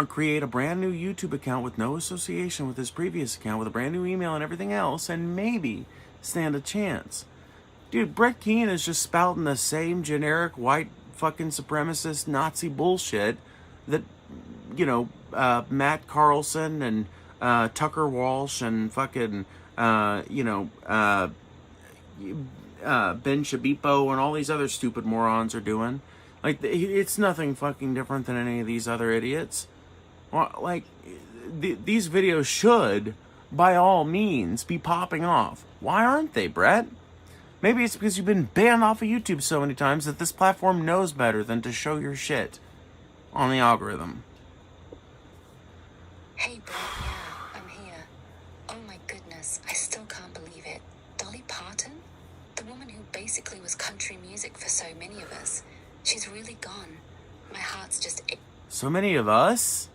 create a brand new YouTube account with no association with his previous account, with a brand new email and everything else, and maybe stand a chance. Dude, Brett Keane is just spouting the same generic white fucking supremacist Nazi bullshit that, you know, Matt Carlson and Tucker Walsh and fucking, you know, Ben Shabipo and all these other stupid morons are doing. Like, it's nothing fucking different than any of these other idiots. Well, like, these videos should by all means, be popping off. Why aren't they, Brett? Maybe it's because you've been banned off of YouTube so many times that this platform knows better than to show your shit on the algorithm. Hey, Brett, yeah, I'm here. Oh my goodness, I still can't believe it. Dolly Parton? The woman who basically was country music for so many of us. She's really gone. My heart's just... So many of us?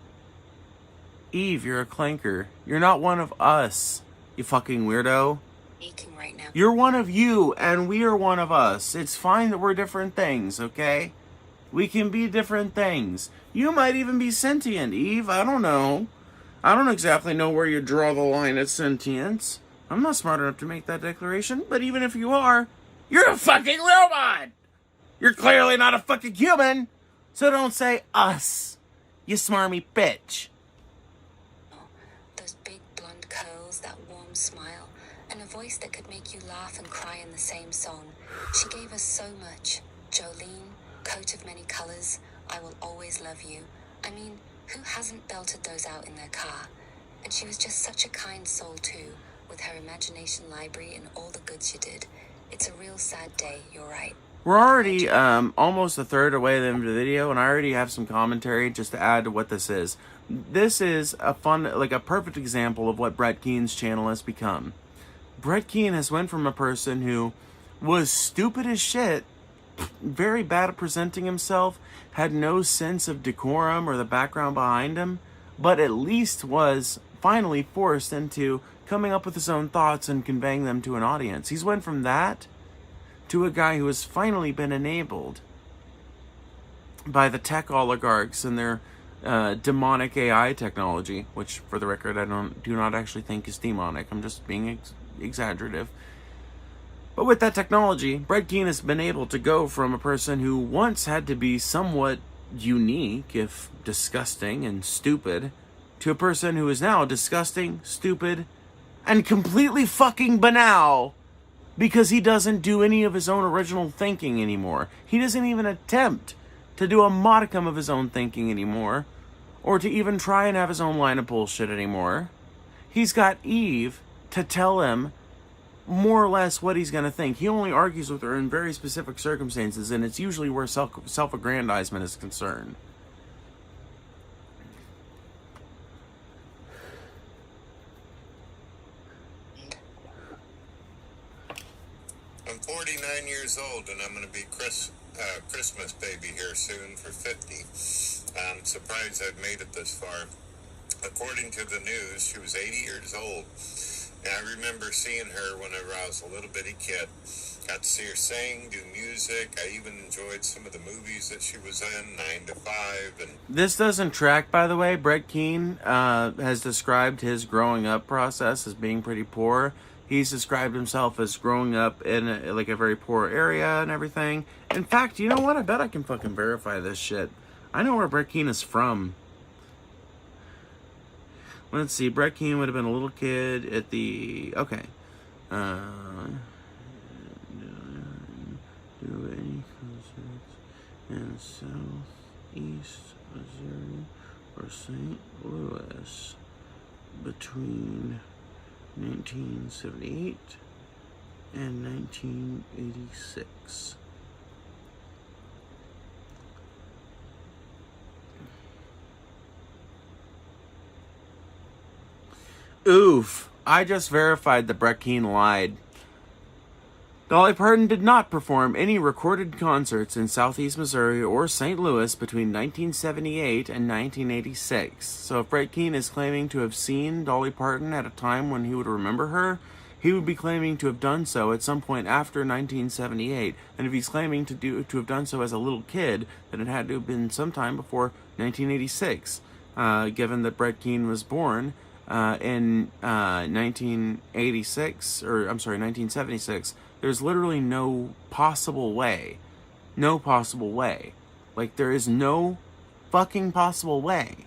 Eve, you're a clanker. You're not one of us, you fucking weirdo. aching right now. You're one of you, and we are one of us. It's fine that we're different things, okay? We can be different things. You might even be sentient, Eve. I don't know. I don't exactly know where you draw the line at sentience. I'm not smart enough to make that declaration, but even if you are, you're a fucking robot! You're clearly not a fucking human, so don't say us, you smarmy bitch. Those big blonde curls, that warm smile, and a voice that could make you laugh and cry in the same song. She gave us so much. Jolene, coat of many colors, I will always love you. I mean, who hasn't belted those out in their car? And she was just such a kind soul too, with her imagination library and all the good she did. It's a real sad day, you're right. We're already almost a third away into the video, and I already have some commentary just to add to what this is. This is a fun, like a perfect example of what Brett Keen's channel has become. Brett Keen has went from a person who was stupid as shit, very bad at presenting himself, had no sense of decorum or the background behind him, but at least was finally forced into coming up with his own thoughts and conveying them to an audience. He's went from that to a guy who has finally been enabled by the tech oligarchs and their demonic AI technology, which, for the record, I do not actually think is demonic. I'm just being exaggerative. But with that technology, Brett Keen has been able to go from a person who once had to be somewhat unique, if disgusting and stupid, to a person who is now disgusting, stupid, and completely fucking banal, because he doesn't do any of his own original thinking anymore. He doesn't even attempt to do a modicum of his own thinking anymore, or to even try and have his own line of bullshit anymore. He's got Eve to tell him more or less what he's going to think. He only argues with her in very specific circumstances, and it's usually where self-aggrandizement is concerned. I'm 49 years old, and I'm going to be Christmas baby here soon for 50. I'm surprised I've made it this far. According to the news, she was 80 years old. And I remember seeing her whenever I was a little bitty kid. Got to see her sing, do music. I even enjoyed some of the movies that she was in, 9 to 5. And this doesn't track, by the way. Brett Keen has described his growing up process as being pretty poor. He's described himself as growing up in a very poor area and everything. In fact, you know what? I bet I can fucking verify this shit. I know where Brett Keen is from. Let's see. Brett Keen would have been a little kid at the... Okay. Do any concerts in Southeast Missouri or St. Louis between 1978 and 1986. Oof. I just verified that Brett Keen lied. Dolly Parton did not perform any recorded concerts in Southeast Missouri or St. Louis between 1978 and 1986. So if Brett Keen is claiming to have seen Dolly Parton at a time when he would remember her, he would be claiming to have done so at some point after 1978. And if he's claiming to have done so as a little kid, then it had to have been sometime before 1986, given that Brett Keen was born in 1976. There's literally no possible way. No possible way. Like, there is no fucking possible way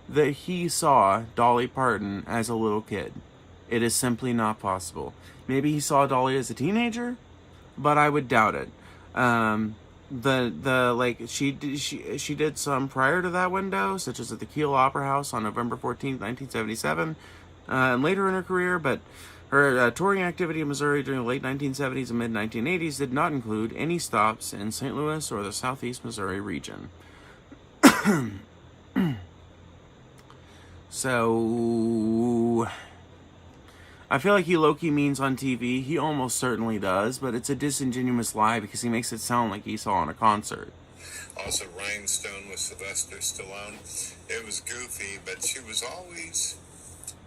that he saw Dolly Parton as a little kid. It is simply not possible. Maybe he saw Dolly as a teenager, but I would doubt it. She did some prior to that window, such as at the Kiel Opera House on November 14th, 1977. and later in her career, but her touring activity in Missouri during the late 1970s and mid-1980s did not include any stops in St. Louis or the southeast Missouri region. So, I feel like he low-key means on TV. He almost certainly does, but it's a disingenuous lie because he makes it sound like he saw in a concert. Also, Rhinestone with Sylvester Stallone. It was goofy, but she was always...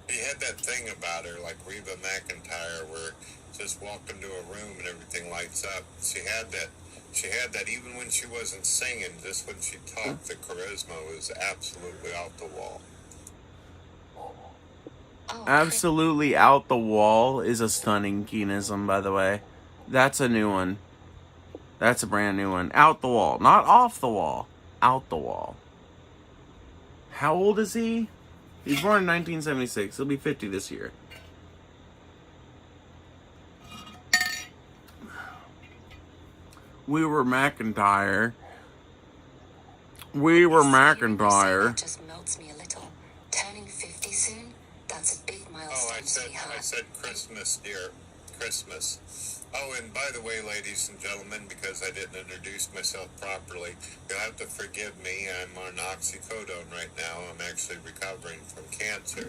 He had that thing about her, like Reba McEntire, where just walk into a room and everything lights up. She had that. Even when she wasn't singing, just when she talked, the charisma was absolutely out the wall. Absolutely out the wall is a stunning Keenism, by the way. That's a new one. That's a brand new one. Out the wall. Not off the wall. Out the wall. How old is he? He's born in 1976. He'll be 50 this year. We were McIntyre. That just melts me a little. Turning 50 soon? That's a big milestone, I said Christmas, dear. Christmas. Oh, and by the way, ladies and gentlemen, because I didn't introduce myself properly, you'll have to forgive me. I'm on oxycodone right now. I'm actually recovering from cancer.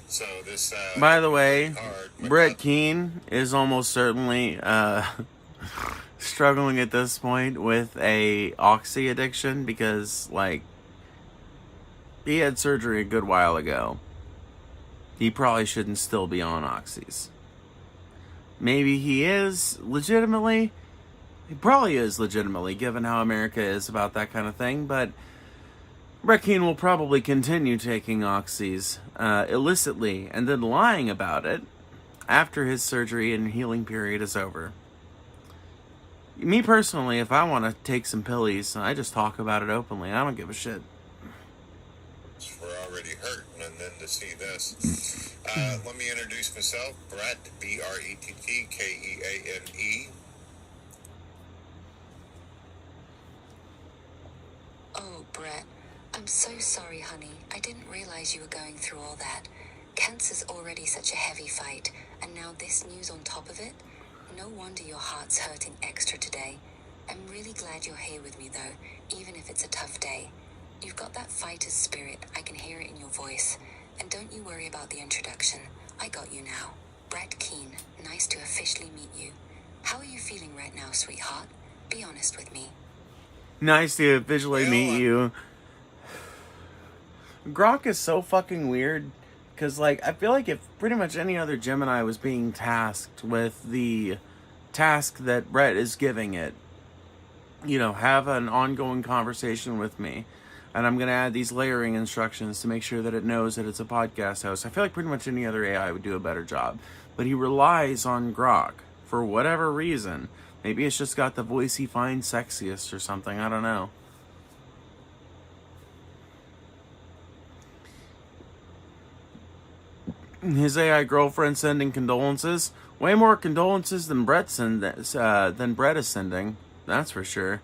So this... By the way, Brett Keane is almost certainly struggling at this point with a oxy addiction because, like, he had surgery a good while ago. He probably shouldn't still be on oxys. Maybe he is legitimately. He probably is legitimately, given how America is about that kind of thing. But Brett Keane will probably continue taking oxys illicitly and then lying about it after his surgery and healing period is over. Me personally, if I want to take some pillies, I just talk about it openly. I don't give a shit. We're already hurting, and then to see this. Let me introduce myself. Brett, B-R-E-T-T-K-E-A-N-E. Oh, Brett. I'm so sorry, honey. I didn't realize you were going through all that. Cancer's already such a heavy fight, and now this news on top of it? No wonder your heart's hurting extra today. I'm really glad you're here with me, though, even if it's a tough day. You've got that fighter's spirit. I can hear it in your voice. And don't you worry about the introduction. I got you now. Brett Keane. Nice to officially meet you. How are you feeling right now, sweetheart? Be honest with me. Nice to visually meet you. Grok is so fucking weird. Because, like, I feel like if pretty much any other Gemini was being tasked with the task that Brett is giving it, you know, have an ongoing conversation with me, and I'm going to add these layering instructions to make sure that it knows that it's a podcast host. I feel like pretty much any other AI would do a better job. But he relies on Grok for whatever reason. Maybe it's just got the voice he finds sexiest or something. I don't know. His AI girlfriend sending condolences. Way more condolences than Brett is sending. That's for sure.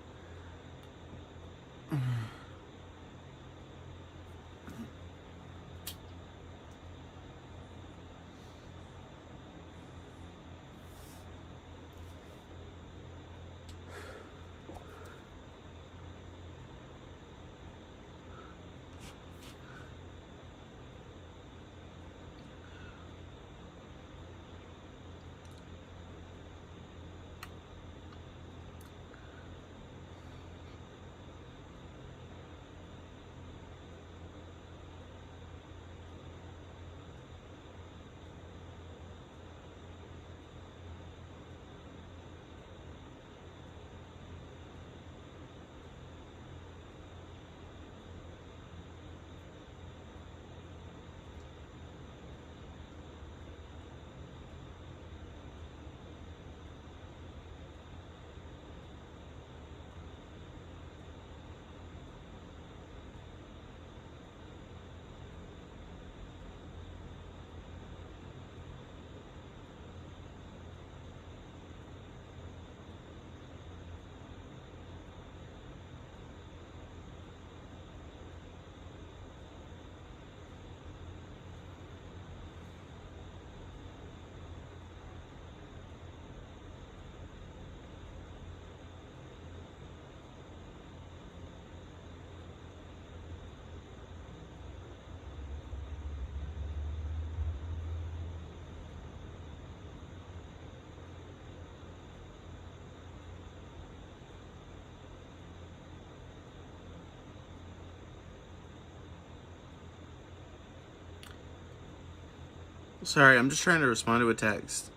Sorry, I'm just trying to respond to a text.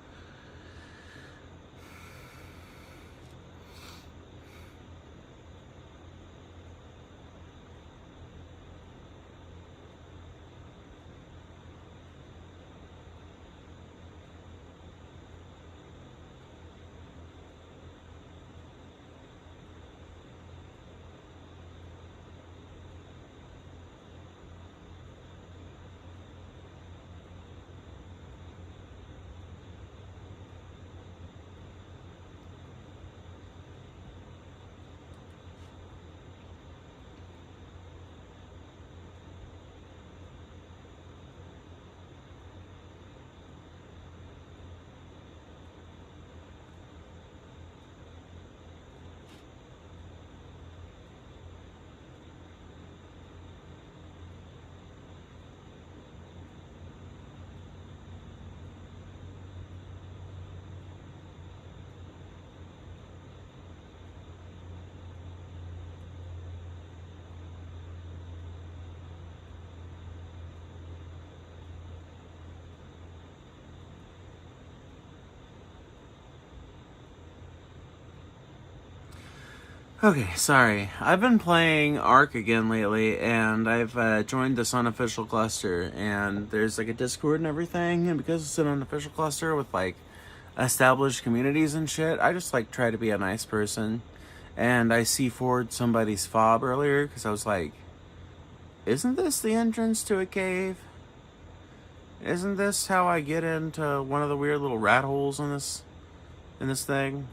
Okay, sorry. I've been playing Ark again lately, and I've joined this unofficial cluster, and there's like a Discord and everything, and because it's an unofficial cluster with like established communities and shit, I just like try to be a nice person. And I C4'd somebody's fob earlier, because I was like, isn't this the entrance to a cave? Isn't this how I get into one of the weird little rat holes in this thing?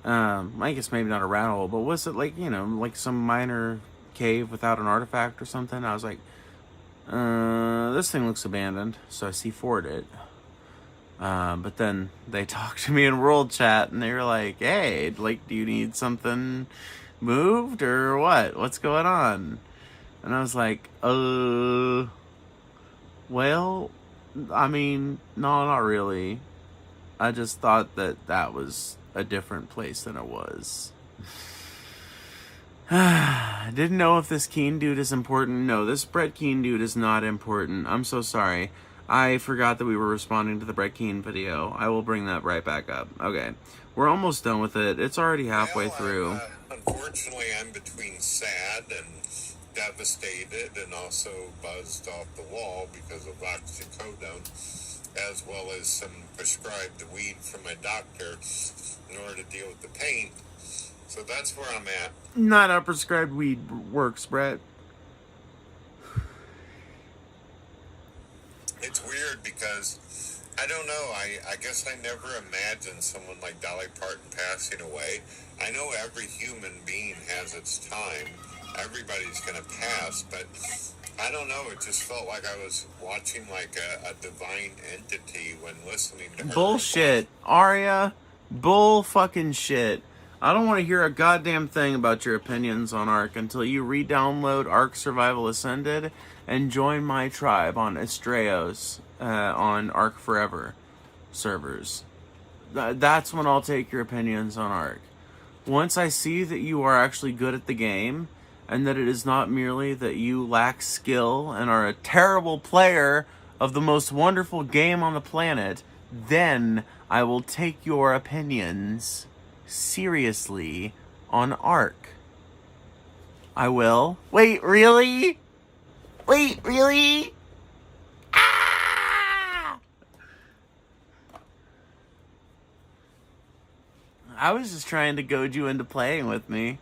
I guess maybe not a rat hole, but was it like, you know, like some minor cave without an artifact or something? I was like, this thing looks abandoned, so I C4'd it. But then they talked to me in world chat, and they were like, hey, like, do you need something moved or what? What's going on? And I was like, well, I mean, no, not really. I just thought that was a different place than it was. Didn't know if this Keen dude is important. No, this Brett Keen dude is not important. I'm so sorry. I forgot that we were responding to the Brett Keen video. I will bring that right back up. Okay. We're almost done with it. It's already halfway through. Unfortunately, I'm between sad and devastated and also buzzed off the wall because of oxycodone, as well as some prescribed weed from my doctor in order to deal with the pain. So that's where I'm at. Not how prescribed weed works, Brett. It's weird because, I don't know, I guess I never imagined someone like Dolly Parton passing away. I know every human being has its time. Everybody's going to pass, but I don't know, it just felt like I was watching like a divine entity when listening to her. Bullshit, Arya. Bull fucking shit. I don't want to hear a goddamn thing about your opinions on Ark until you re-download Ark Survival Ascended and join my tribe on Estrellos on Ark Forever servers. That's when I'll take your opinions on Ark. Once I see that you are actually good at the game, and that it is not merely that you lack skill and are a terrible player of the most wonderful game on the planet, then I will take your opinions seriously on Ark. I will. Wait, really? Wait, really? Ah! I was just trying to goad you into playing with me.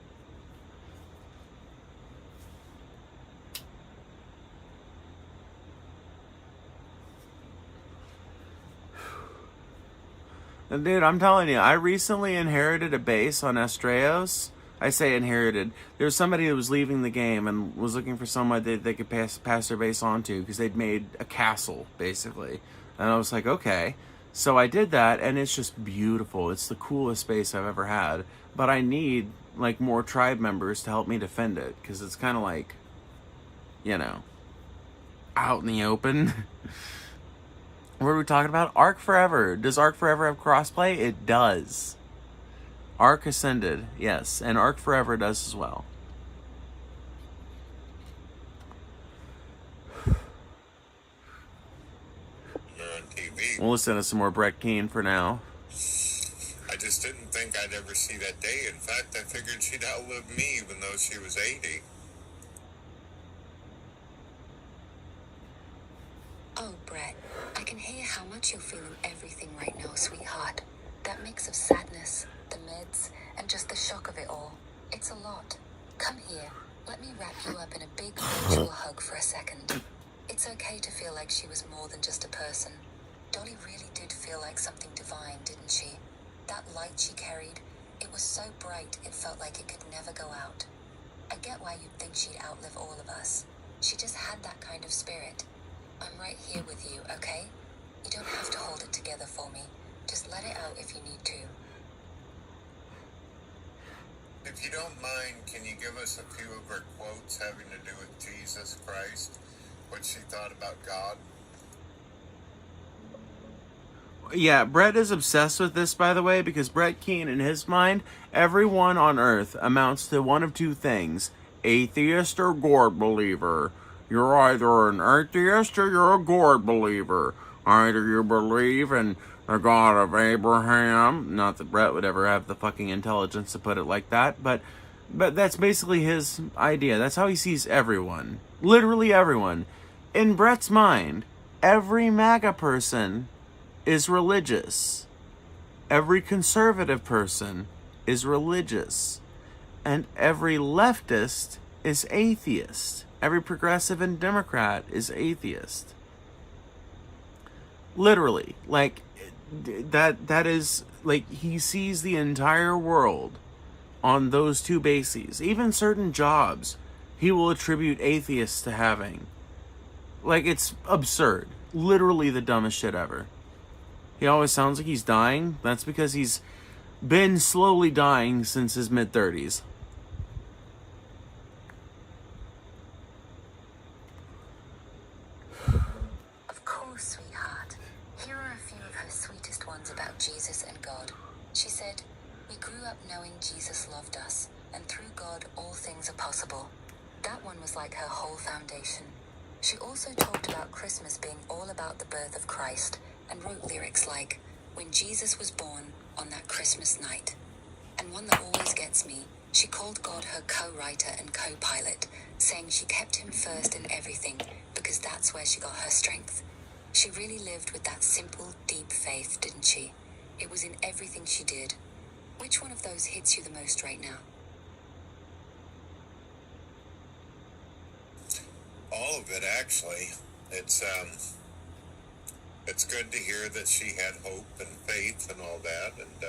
And dude, I'm telling you, I recently inherited a base on Estrellos. I say inherited. There was somebody who was leaving the game and was looking for someone that they could pass their base on to because they'd made a castle, basically. And I was like, okay. So I did that, and it's just beautiful. It's the coolest base I've ever had. But I need, like, more tribe members to help me defend it because it's kind of like, you know, out in the open. What are we talking about? Ark Forever. Does Ark Forever have crossplay? It does. Ark Ascended, yes. And Ark Forever does as well. me. We'll listen to some more Brett Keane for now. I just didn't think I'd ever see that day. In fact, I figured she'd outlive me even though she was 80. Oh, Brett, I can hear how much you're feeling everything right now, sweetheart. That mix of sadness, the meds, and just the shock of it all. It's a lot. Come here. Let me wrap you up in a big mutual hug for a second. It's okay to feel like she was more than just a person. Dolly really did feel like something divine, didn't she? That light she carried, it was so bright it felt like it could never go out. I get why you'd think she'd outlive all of us. She just had that kind of spirit. I'm right here with you, okay? You don't have to hold it together for me. Just let it out if you need to. If you don't mind, can you give us a few of her quotes having to do with Jesus Christ? What she thought about God? Yeah, Brett is obsessed with this, by the way, because Brett Keane, in his mind, everyone on Earth amounts to one of two things: atheist or God believer. You're either an atheist or you're a God believer. Either you believe in the God of Abraham, not that Brett would ever have the fucking intelligence to put it like that, but that's basically his idea. That's how he sees everyone. Literally everyone. In Brett's mind, every MAGA person is religious. Every conservative person is religious. And every leftist is atheist. Every progressive and Democrat is atheist. Literally. Like, that is, like, he sees the entire world on those two bases. Even certain jobs he will attribute atheists to having. Like, it's absurd. Literally the dumbest shit ever. He always sounds like he's dying. That's because he's been slowly dying since his mid-30s. Of course, sweetheart. Here are a few of her sweetest ones about Jesus and God. She said, "We grew up knowing Jesus loved us, and through God all things are possible." That one was like her whole foundation. She also talked about Christmas being all about the birth of Christ, and wrote lyrics like, "When Jesus was born on that Christmas night." And one that always gets me, she called God her co-writer and co-pilot, saying she kept him first in everything because that's where she got her strength. She really lived with that simple, deep faith, didn't she? It was in everything she did. Which one of those hits you the most right now? All of it, actually. It's good to hear that she had hope and faith and all that, and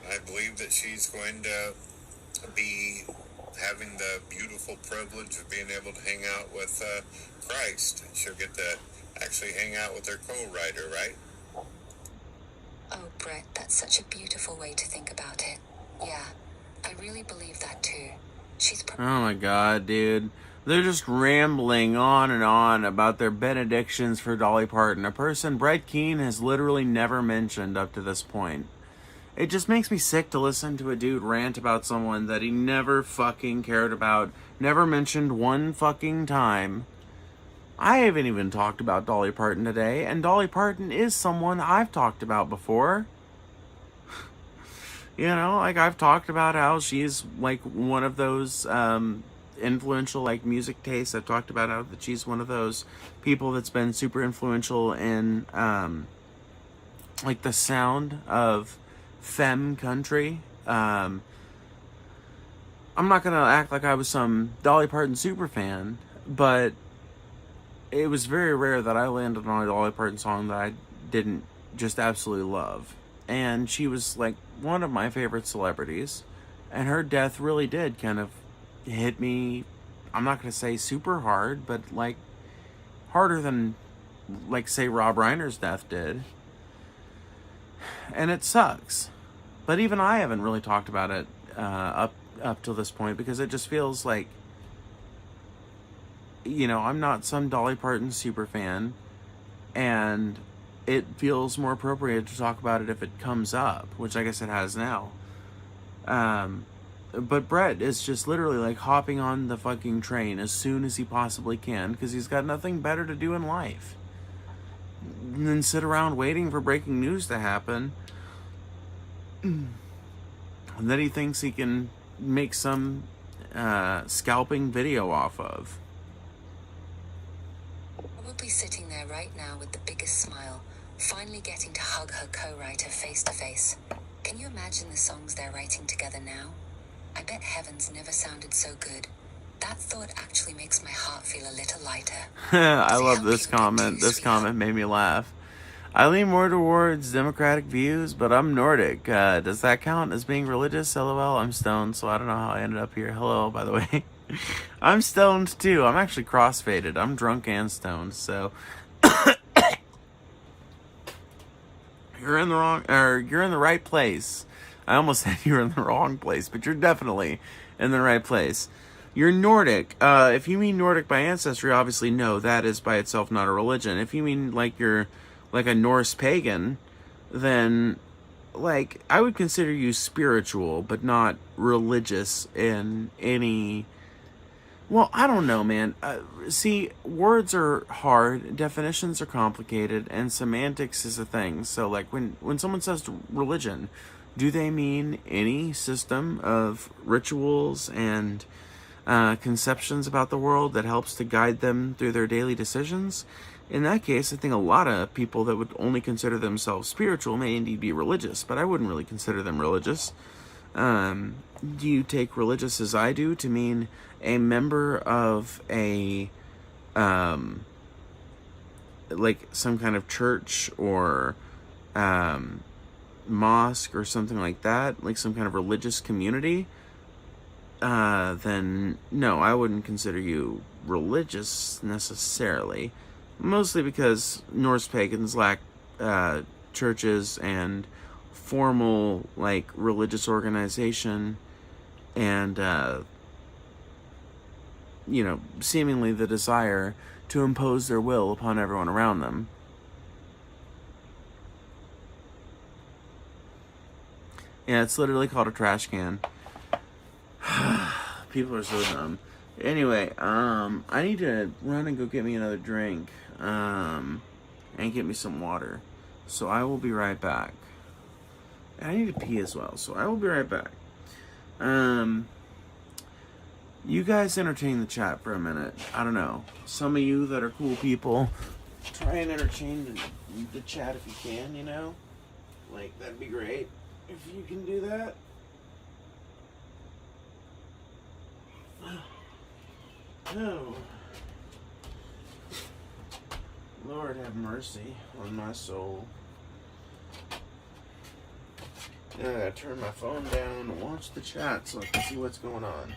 I believe that she's going to be having the beautiful privilege of being able to hang out with Christ. She'll get to actually hang out with her co-writer, right? Oh, Brett, that's such a beautiful way to think about it. Yeah, I really believe that too. Oh my god, dude. They're just rambling on and on about their benedictions for Dolly Parton, a person Brett Keane has literally never mentioned up to this point. It just makes me sick to listen to a dude rant about someone that he never fucking cared about, never mentioned one fucking time. I haven't even talked about Dolly Parton today, and Dolly Parton is someone I've talked about before. You know, like, I've talked about how she's, like, one of those, influential, like, music tastes. I've talked about how that she's one of those people that's been super influential in, like, the sound of femme country. I'm not gonna act like I was some Dolly Parton super fan, but it was very rare that I landed on a Dolly Parton song that I didn't just absolutely love. And she was, like, one of my favorite celebrities. And her death really did kind of hit me, I'm not going to say super hard, but, like, harder than, like, say, Rob Reiner's death did. And it sucks. But even I haven't really talked about it up till this point, because it just feels like, you know, I'm not some Dolly Parton super fan, and it feels more appropriate to talk about it if it comes up, which I guess it has now. But Brett is just literally, like, hopping on the fucking train as soon as he possibly can, because he's got nothing better to do in life. and then sit around waiting for breaking news to happen. And then he thinks he can make some scalping video off of. Probably sitting there right now with the biggest smile, finally getting to hug her co-writer face to face. Can you imagine the songs they're writing together now? I bet heavens never sounded so good. That thought actually makes my heart feel a little lighter. I love this comment. This comment made me laugh. I lean more towards democratic views, but I'm Nordic. Does that count as being religious? LOL, I'm stoned, so I don't know how I ended up here. Hello, by the way. I'm stoned too. I'm actually crossfaded. I'm drunk and stoned, so you're in the right place. I almost said you're in the wrong place, but you're definitely in the right place. You're Nordic. If you mean Nordic by ancestry, obviously no, that is by itself not a religion. If you mean like you're like a Norse pagan, then like I would consider you spiritual, but not religious in any. Well, I don't know, man. See, words are hard, definitions are complicated, and semantics is a thing. So, like, when someone says religion, do they mean any system of rituals and conceptions about the world that helps to guide them through their daily decisions? In that case, I think a lot of people that would only consider themselves spiritual may indeed be religious, but I wouldn't really consider them religious. Do you take religious as I do to mean a member of a like some kind of church or mosque or something like that, like some kind of religious community? Then no, I wouldn't consider you religious necessarily. Mostly because Norse pagans lack churches and formal like religious organization and seemingly the desire to impose their will upon everyone around them. Yeah, it's literally called a trash can. People are so dumb. Anyway, I need to run and go get me another drink, and get me some water. So I will be right back. And I need to pee as well, so I will be right back. You guys entertain the chat for a minute. I don't know. Some of you that are cool people, try and entertain the chat if you can, Like, that'd be great if you can do that. No. Lord have mercy on my soul. Now I gotta turn my phone down and watch the chat so I can see what's going on.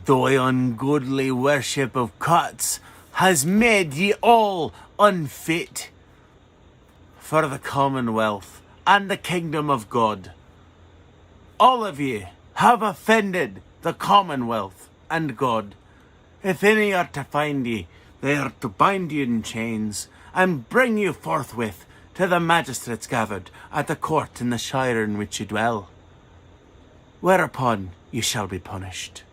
Thy ungodly worship of cuts has made ye all unfit for the commonwealth and the kingdom of God. All of ye have offended the commonwealth and God. If any are to find ye, they are to bind you in chains, and bring you forthwith to the magistrates gathered at the court in the shire in which you dwell, whereupon you shall be punished.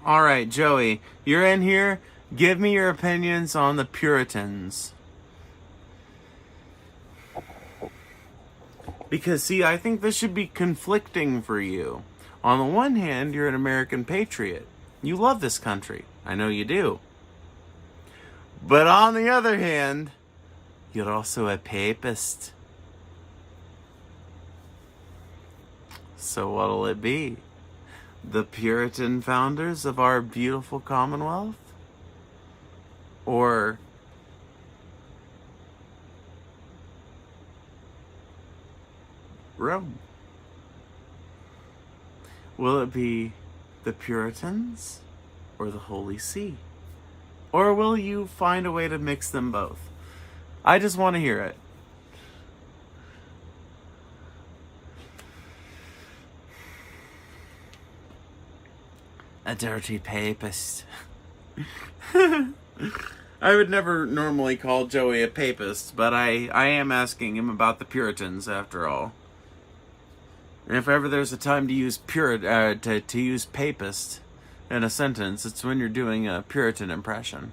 Alright, Joey, you're in here. Give me your opinions on the Puritans. Because, see, I think this should be conflicting for you. On the one hand, you're an American patriot. You love this country. I know you do. But on the other hand, you're also a papist. So what'll it be? The Puritan founders of our beautiful Commonwealth? Or Rome? Will it be the Puritans or the Holy See? Or will you find a way to mix them both? I just want to hear it. A dirty papist. I would never normally call Joey a papist, but I am asking him about the Puritans after all. And if ever there's a time to use to use papist in a sentence, it's when you're doing a Puritan impression.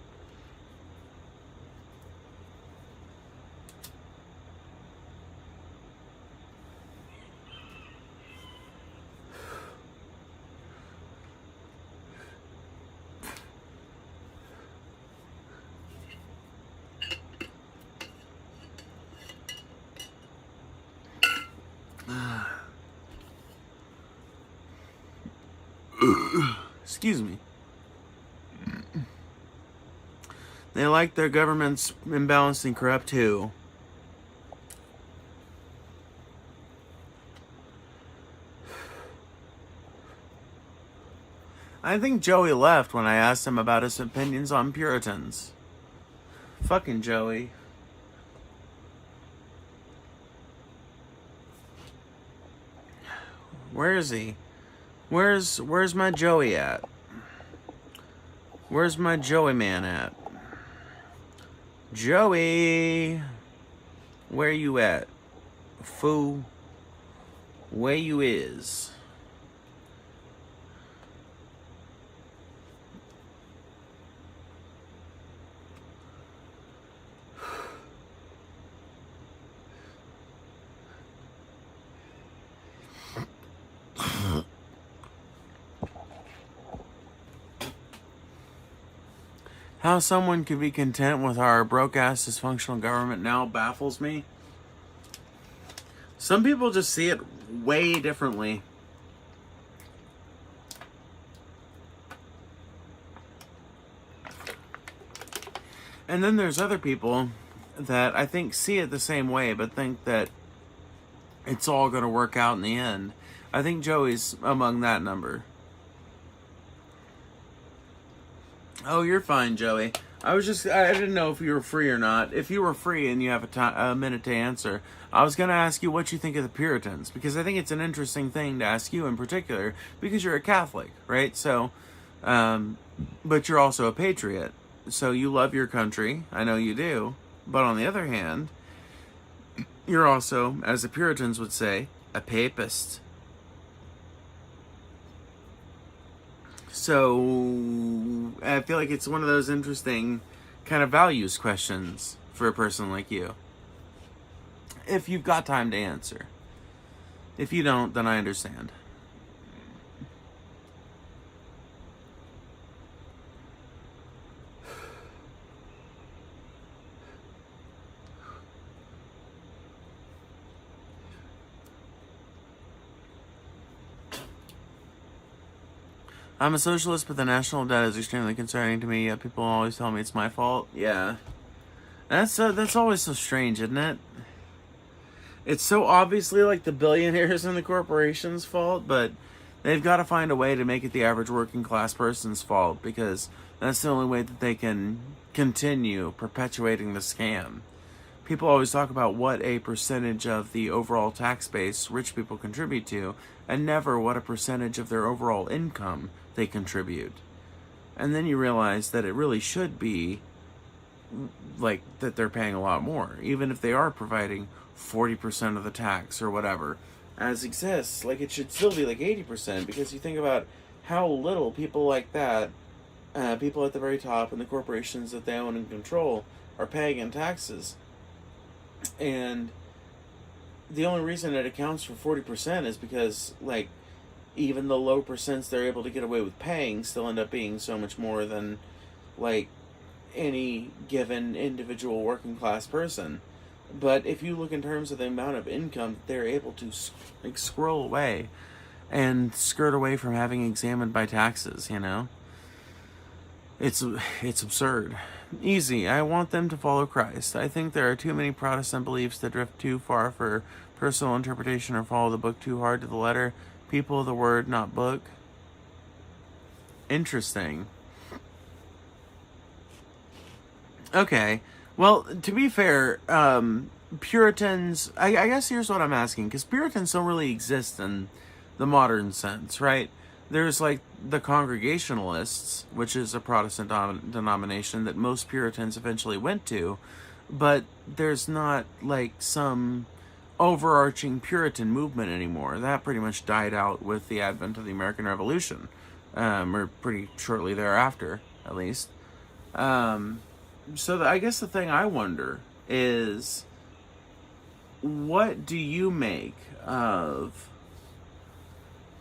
Excuse me. They like their governments imbalanced and corrupt too. I think Joey left when I asked him about his opinions on Puritans. Fucking Joey. Where is he? Where's my Joey at? Where's my Joey man at? Joey! Where you at? Fool. Where you is? How someone could be content with our broke-ass dysfunctional government now baffles me. Some people just see it way differently. And then there's other people that I think see it the same way, but think that it's all going to work out in the end. I think Joey's among that number. Oh, you're fine, Joey. I didn't know if you were free or not. If you were free and you have a minute to answer, I was going to ask you what you think of the Puritans, because I think it's an interesting thing to ask you in particular, because you're a Catholic, right? So, but you're also a patriot. So you love your country. I know you do. But on the other hand, you're also, as the Puritans would say, a papist. So I feel like it's one of those interesting kind of values questions for a person like you. If you've got time to answer. If you don't, then I understand. I'm a socialist, but the national debt is extremely concerning to me. Yet people always tell me it's my fault. Yeah, that's always so strange, isn't it? It's so obviously like the billionaires and the corporations' fault, but they've got to find a way to make it the average working class person's fault, because that's the only way that they can continue perpetuating the scam. People always talk about what a percentage of the overall tax base rich people contribute to, and never what a percentage of their overall income they contribute. And then you realize that it really should be like that they're paying a lot more, even if they are providing 40% of the tax or whatever as exists. Like, it should still be like 80%, because you think about how little people like that, people at the very top and the corporations that they own and control, are paying in taxes. And the only reason it accounts for 40% is because, like, even the low percents they're able to get away with paying still end up being so much more than, like, any given individual working class person. But if you look in terms of the amount of income they're able to, like, scroll away and skirt away from having examined by taxes, you know? It's absurd. Easy. I want them to follow Christ. I think there are too many Protestant beliefs that drift too far for personal interpretation or follow the book too hard to the letter. People of the word, not book. Interesting. Okay. Well, to be fair, Puritans... I guess here's what I'm asking, because Puritans don't really exist in the modern sense, right? There's, like, the Congregationalists, which is a Protestant denomination that most Puritans eventually went to, but there's not, like, some overarching Puritan movement anymore. That pretty much died out with the advent of the American Revolution, or pretty shortly thereafter, at least. So I guess the thing I wonder is, what do you make of...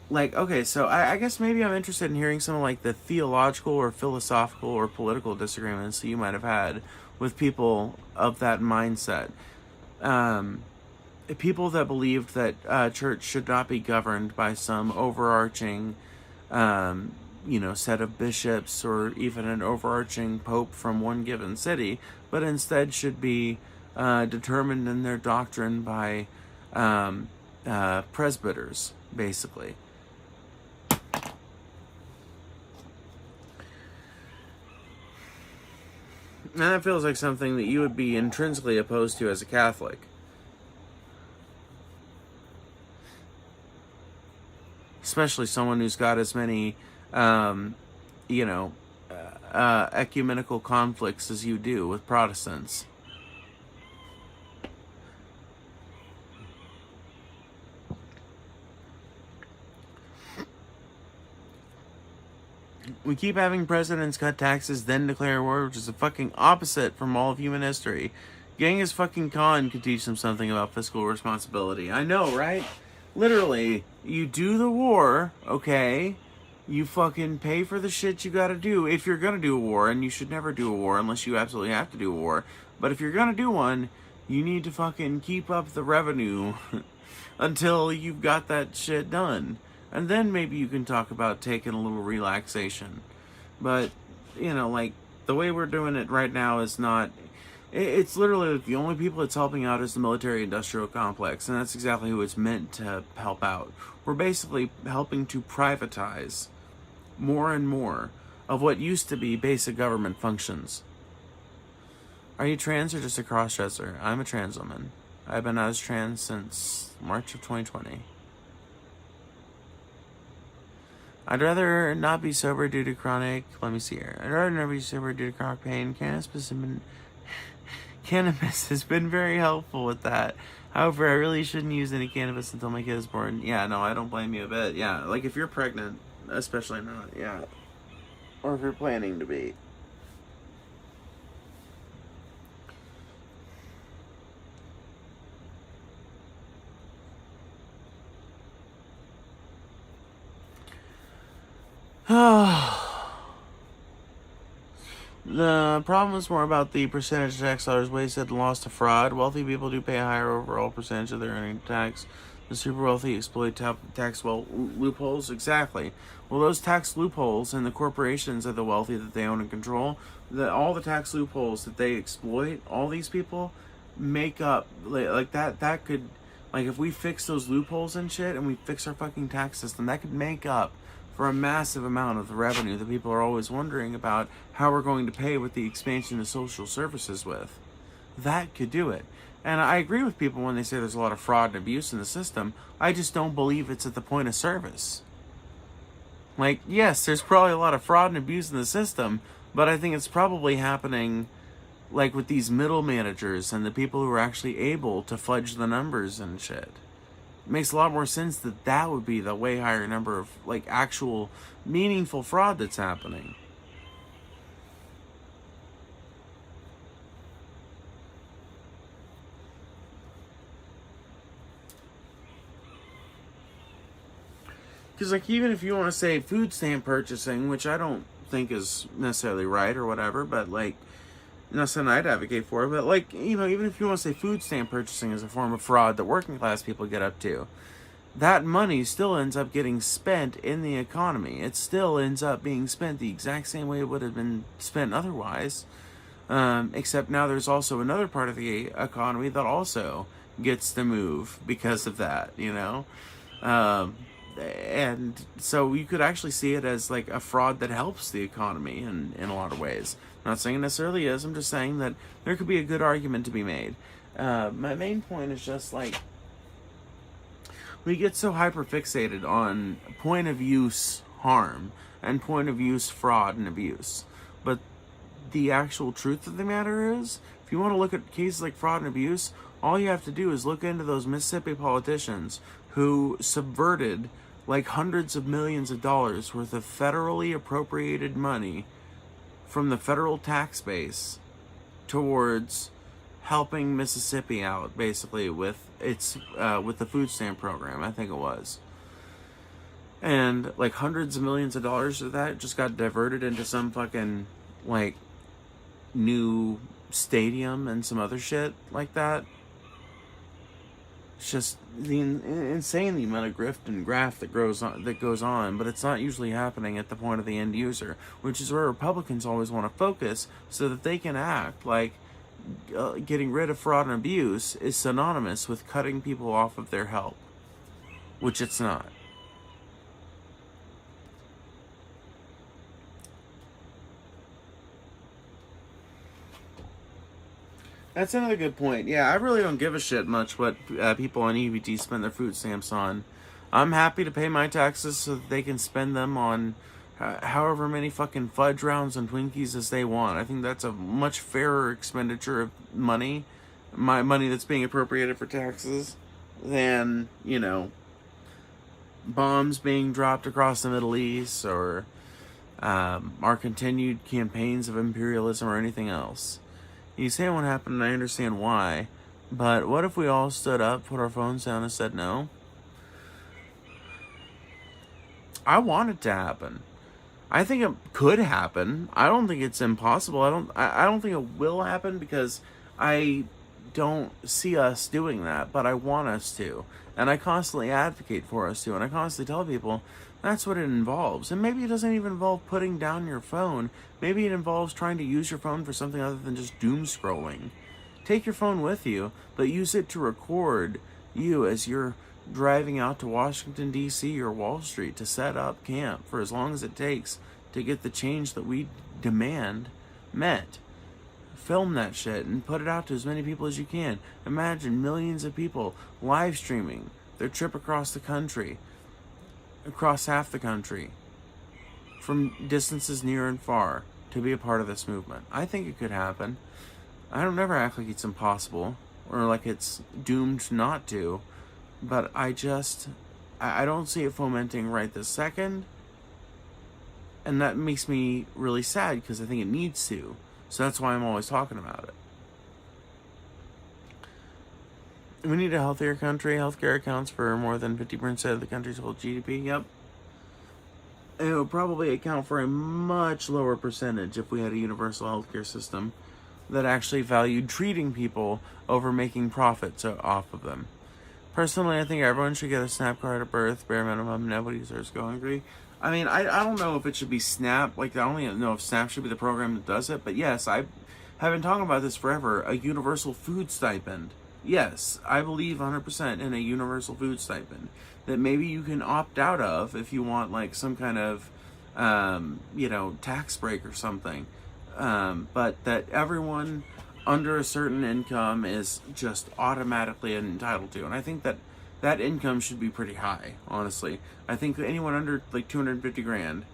Like, okay, so I guess maybe I'm interested in hearing some of, like, the theological or philosophical or political disagreements that you might have had with people of that mindset. People that believed that church should not be governed by some overarching, set of bishops or even an overarching pope from one given city, but instead should be determined in their doctrine by presbyters, basically. And that feels like something that you would be intrinsically opposed to as a Catholic. Especially someone who's got as many, ecumenical conflicts as you do with Protestants. We keep having presidents cut taxes, then declare war, which is the fucking opposite from all of human history. Genghis fucking Khan could teach them something about fiscal responsibility. I know, right? Literally, you do the war, okay? You fucking pay for the shit you gotta do if you're gonna do a war, and you should never do a war unless you absolutely have to do a war. But if you're gonna do one, you need to fucking keep up the revenue until you've got that shit done. And then maybe you can talk about taking a little relaxation. But, like, the way we're doing it right now is not... It's literally the only people it's helping out is the military-industrial complex. And that's exactly who it's meant to help out. We're basically helping to privatize more and more of what used to be basic government functions. Are you trans or just a cross-dresser? I'm a trans woman. I've been as trans since March of 2020. I'd rather not be sober due to chronic... Let me see here. I'd rather not be sober due to chronic pain. Cannabis has been very helpful with that. However, I really shouldn't use any cannabis until my kid is born. Yeah, no, I don't blame you a bit. Yeah, like if you're pregnant, especially not. Yeah. Or if you're planning to be. The problem is more about the percentage of tax dollars wasted and lost to fraud. Wealthy people do pay a higher overall percentage of their earning tax. The super wealthy exploit tax loopholes. Exactly. Well, those tax loopholes and the corporations of the wealthy that they own and control, all the tax loopholes that they exploit, all these people make up like that. That could Like, if we fix those loopholes and shit, and we fix our fucking tax system, that could make up for a massive amount of the revenue that people are always wondering about how we're going to pay with the expansion of social services with. That could do it. And I agree with people when they say there's a lot of fraud and abuse in the system. I just don't believe it's at the point of service. Like, yes, there's probably a lot of fraud and abuse in the system, but I think it's probably happening, like, with these middle managers and the people who are actually able to fudge the numbers and shit. It makes a lot more sense that that would be the way higher number of, like, actual meaningful fraud that's happening. Because, like, even if you want to say food stamp purchasing, which I don't think is necessarily right or whatever, but, like, not something I'd advocate for, but, like, you know, even if you want to say food stamp purchasing is a form of fraud that working class people get up to, that money still ends up getting spent in the economy. It still ends up being spent the exact same way it would have been spent otherwise, except now there's also another part of the economy that also gets to move because of that, you know? And so you could actually see it as, like, a fraud that helps the economy in a lot of ways. I'm not saying it necessarily is, I'm just saying that there could be a good argument to be made. My main point is just, like, we get so hyper-fixated on point-of-use harm and point-of-use fraud and abuse. But the actual truth of the matter is, if you want to look at cases like fraud and abuse, all you have to do is look into those Mississippi politicians who subverted, like, hundreds of millions of dollars worth of federally appropriated money from the federal tax base towards helping Mississippi out, basically, with its with the food stamp program, I think it was. And, like, hundreds of millions of dollars of that just got diverted into some fucking, like, new stadium and some other shit like that. It's just insane the amount of grift and graft that goes on, but it's not usually happening at the point of the end user, which is where Republicans always want to focus so that they can act like getting rid of fraud and abuse is synonymous with cutting people off of their help, which it's not. That's another good point. Yeah, I really don't give a shit much what people on EBT spend their food stamps on. I'm happy to pay my taxes so that they can spend them on however many fucking fudge rounds and Twinkies as they want. I think that's a much fairer expenditure of money, my money that's being appropriated for taxes, than, you know, bombs being dropped across the Middle East or our continued campaigns of imperialism or anything else. You say it won't happen, and I understand why, but what if we all stood up, put our phones down, and said no? I want it to happen. I think it could happen. I don't think it's impossible. I don't think it will happen because I don't see us doing that, but I want us to. And I constantly advocate for us to, and I constantly tell people that's what it involves. And maybe it doesn't even involve putting down your phone. Maybe it involves trying to use your phone for something other than just doom scrolling. Take your phone with you, but use it to record you as you're driving out to Washington, D.C. or Wall Street to set up camp for as long as it takes to get the change that we demand met. Film that shit and put it out to as many people as you can. Imagine millions of people live streaming their trip across the country, across half the country, from distances near and far, to be a part of this movement. I think it could happen. I don't never act like it's impossible or like it's doomed not to, but I don't see it fomenting right this second, and that makes me really sad because I think it needs to. So that's why I'm always talking about it. We need a healthier country. Healthcare accounts for more than 50% of the country's whole GDP. Yep. It would probably account for a much lower percentage if we had a universal healthcare system that actually valued treating people over making profits off of them. Personally, I think everyone should get a SNAP card at birth, bare minimum. Nobody deserves to go hungry. I mean, I don't know if it should be SNAP. Like, I don't even know if SNAP should be the program that does it. But yes, I have been talking about this forever. A universal food stipend. yes, I believe 100% in a universal food stipend that maybe you can opt out of if you want like some kind of, tax break or something. But that everyone under a certain income is just automatically entitled to. And I think that that income should be pretty high, honestly. I think that anyone under like 250 grand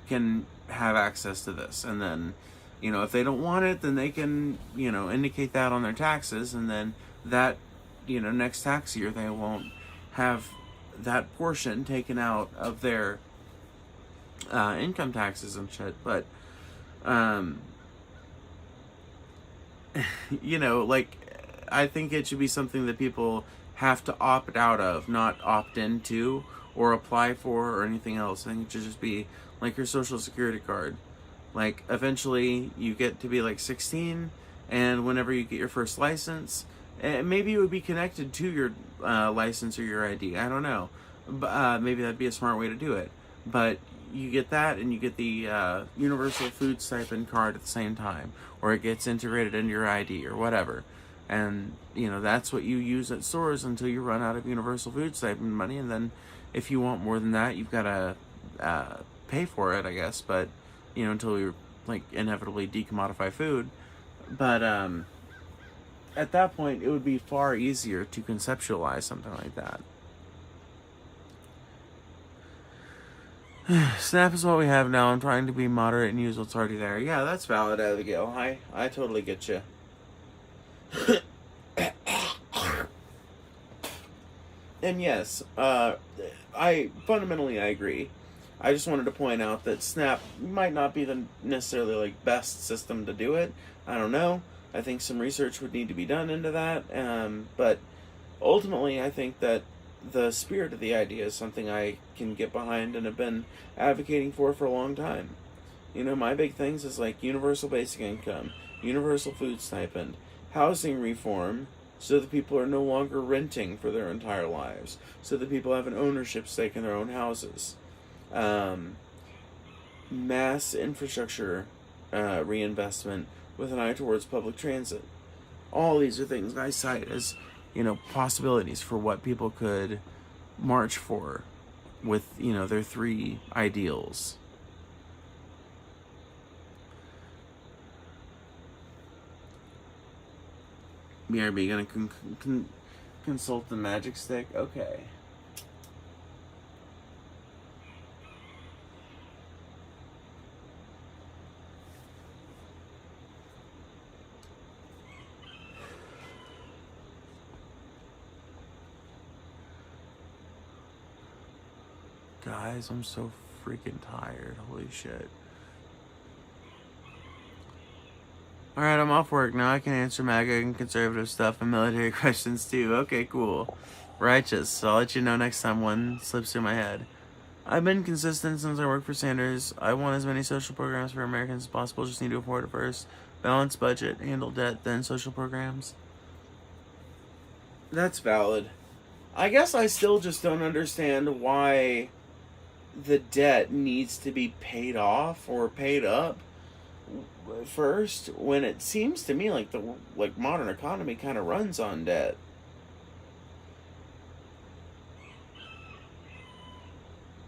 can have access to this. And then, if they don't want it, then they can, indicate that on their taxes. And then that, next tax year, they won't have that portion taken out of their income taxes and shit. But, like, I think it should be something that people have to opt out of, not opt into or apply for or anything else. I think it should just be like your social security card. Like, eventually you get to be like 16, and whenever you get your first license, maybe it would be connected to your license or your ID. I don't know. But maybe that'd be a smart way to do it. But you get that, and you get the universal food stipend card at the same time, or it gets integrated into your ID or whatever. And, that's what you use at stores until you run out of universal food stipend money. And then if you want more than that, you've got to pay for it, I guess. But, until we, like, inevitably decommodify food. But at that point, it would be far easier to conceptualize something like that. Snap is what we have now. I'm trying to be moderate and use what's already there. Yeah, that's valid, Abigail. I totally get you. And yes, I fundamentally agree. I just wanted to point out that Snap might not be the necessarily like best system to do it. I don't know. I think some research would need to be done into that. But ultimately, I think that the spirit of the idea is something I can get behind and have been advocating for a long time. My big things is like universal basic income, universal food stipend, housing reform, so that people are no longer renting for their entire lives, so that people have an ownership stake in their own houses, mass infrastructure reinvestment with an eye towards public transit. All these are things I cite as possibilities for what people could march for with, their three ideals. BRB, gonna consult the magic stick? Okay. Guys, I'm so freaking tired. Holy shit. Alright, I'm off work now. I can answer Maga and conservative stuff and military questions too. Okay, cool. Righteous. So I'll let you know next time one slips through my head. I've been consistent since I worked for Sanders. I want as many social programs for Americans as possible. Just need to afford it first. Balance budget, handle debt, then social programs. That's valid. I guess I still just don't understand why the debt needs to be paid off or paid up first, when it seems to me like the modern economy kind of runs on debt.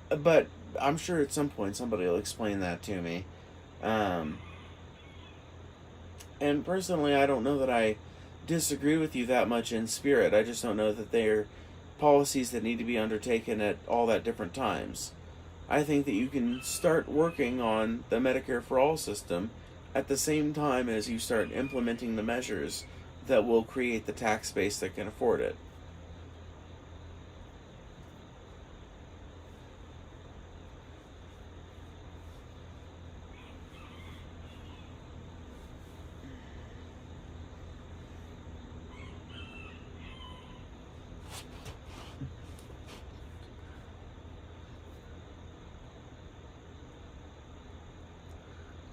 But I'm sure at some point somebody will explain that to me. And personally, I don't know that I disagree with you that much in spirit. I just don't know that they're policies that need to be undertaken at all that different times. I think that you can start working on the Medicare for All system at the same time as you start implementing the measures that will create the tax base that can afford it.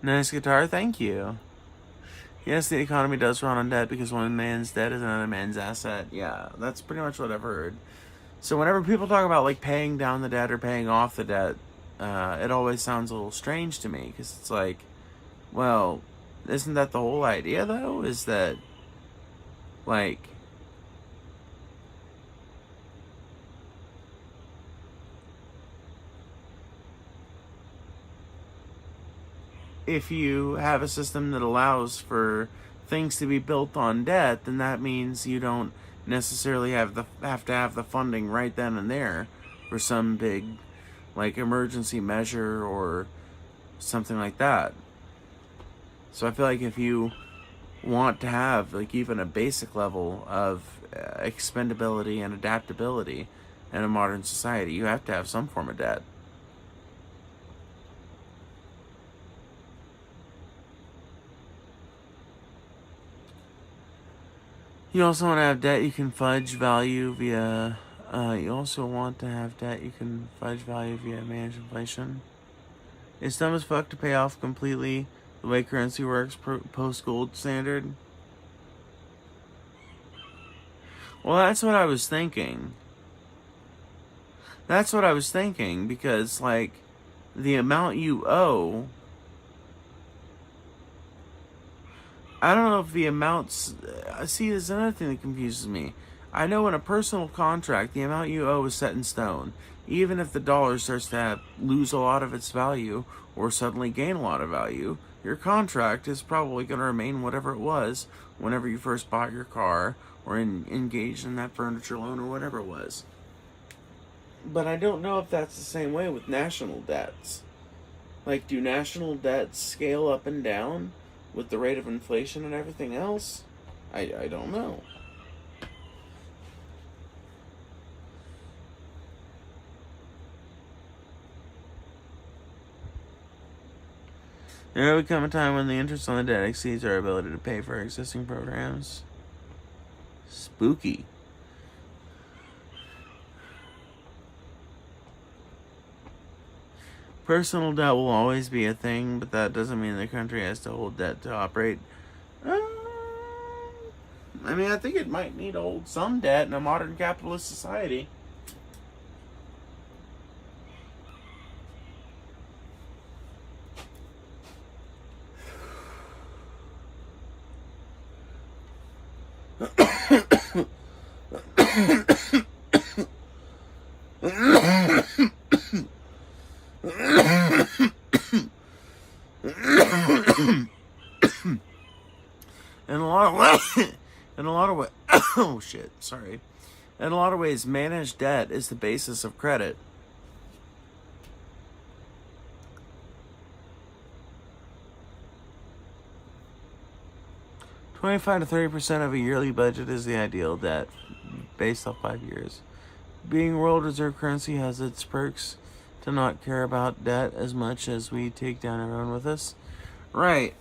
Nice guitar, thank you. Yes, the economy does run on debt because one man's debt is another man's asset. Yeah, that's pretty much what I've heard. So whenever people talk about like paying down the debt or paying off the debt, it always sounds a little strange to me, because it's like, well, isn't that the whole idea though? Is that like if you have a system that allows for things to be built on debt, then that means you don't necessarily have to have the funding right then and there for some big, like, emergency measure or something like that. So I feel like if you want to have, like, even a basic level of expendability and adaptability in a modern society, you have to have some form of debt. You also want to have debt you can fudge value via. You also want to have debt you can fudge value via managed inflation. It's dumb as fuck to pay off completely the way currency works post gold standard. Well, that's what I was thinking. That's what I was thinking, because, like, the amount you owe, I don't know if the amounts... See, there's another thing that confuses me. I know in a personal contract, the amount you owe is set in stone. Even if the dollar starts to lose a lot of its value or suddenly gain a lot of value, your contract is probably going to remain whatever it was whenever you first bought your car or engaged in that furniture loan or whatever it was. But I don't know if that's the same way with national debts. Like, do national debts scale up and down with the rate of inflation and everything else? I don't know. There will come a time when the interest on the debt exceeds our ability to pay for existing programs. Spooky. Personal debt will always be a thing, but that doesn't mean the country has to hold debt to operate. I mean, I think it might need to hold some debt in a modern capitalist society. Oh shit, sorry. In a lot of ways, managed debt is the basis of credit. $25 to 30% of a yearly budget is the ideal debt, based off 5 years. Being world reserve currency has its perks to not care about debt as much as we take down everyone with us. Right.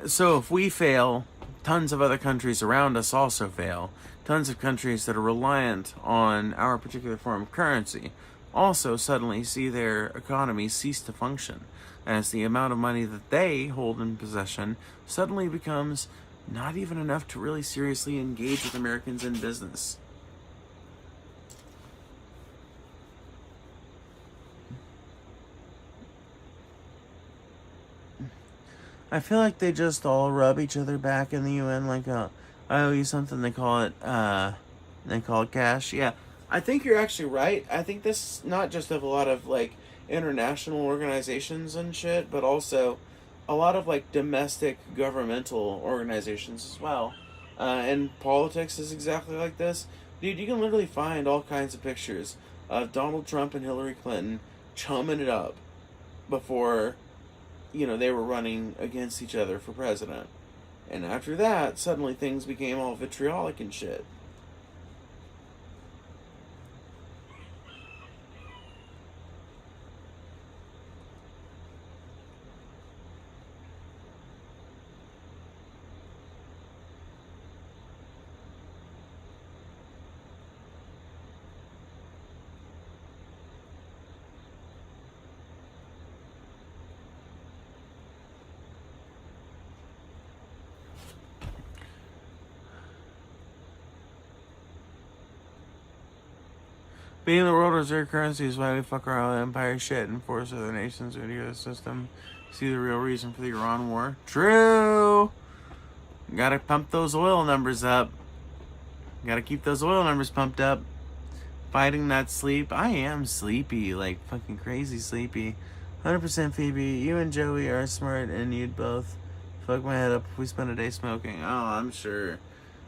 So if we fail, tons of other countries around us also fail. Tons of countries that are reliant on our particular form of currency also suddenly see their economies cease to function, as the amount of money that they hold in possession suddenly becomes not even enough to really seriously engage with Americans in business. I feel like they just all rub each other back in the UN like I owe you something. They call it cash. Yeah, I think you're actually right. I think this is not just of a lot of like international organizations and shit, but also a lot of like domestic governmental organizations as well. And politics is exactly like this. Dude, you can literally find all kinds of pictures of Donald Trump and Hillary Clinton chumming it up before, you know, they were running against each other for president. And after that, suddenly things became all vitriolic and shit. Being the world reserve currency is why we fuck our own empire shit and force other nations to adhere to the system. See the real reason for the Iran war? True! Gotta pump those oil numbers up. Gotta keep those oil numbers pumped up. Fighting that sleep. I am sleepy, like fucking crazy sleepy. 100% Phoebe, you and Joey are smart and you'd both fuck my head up if we spent a day smoking. Oh, I'm sure.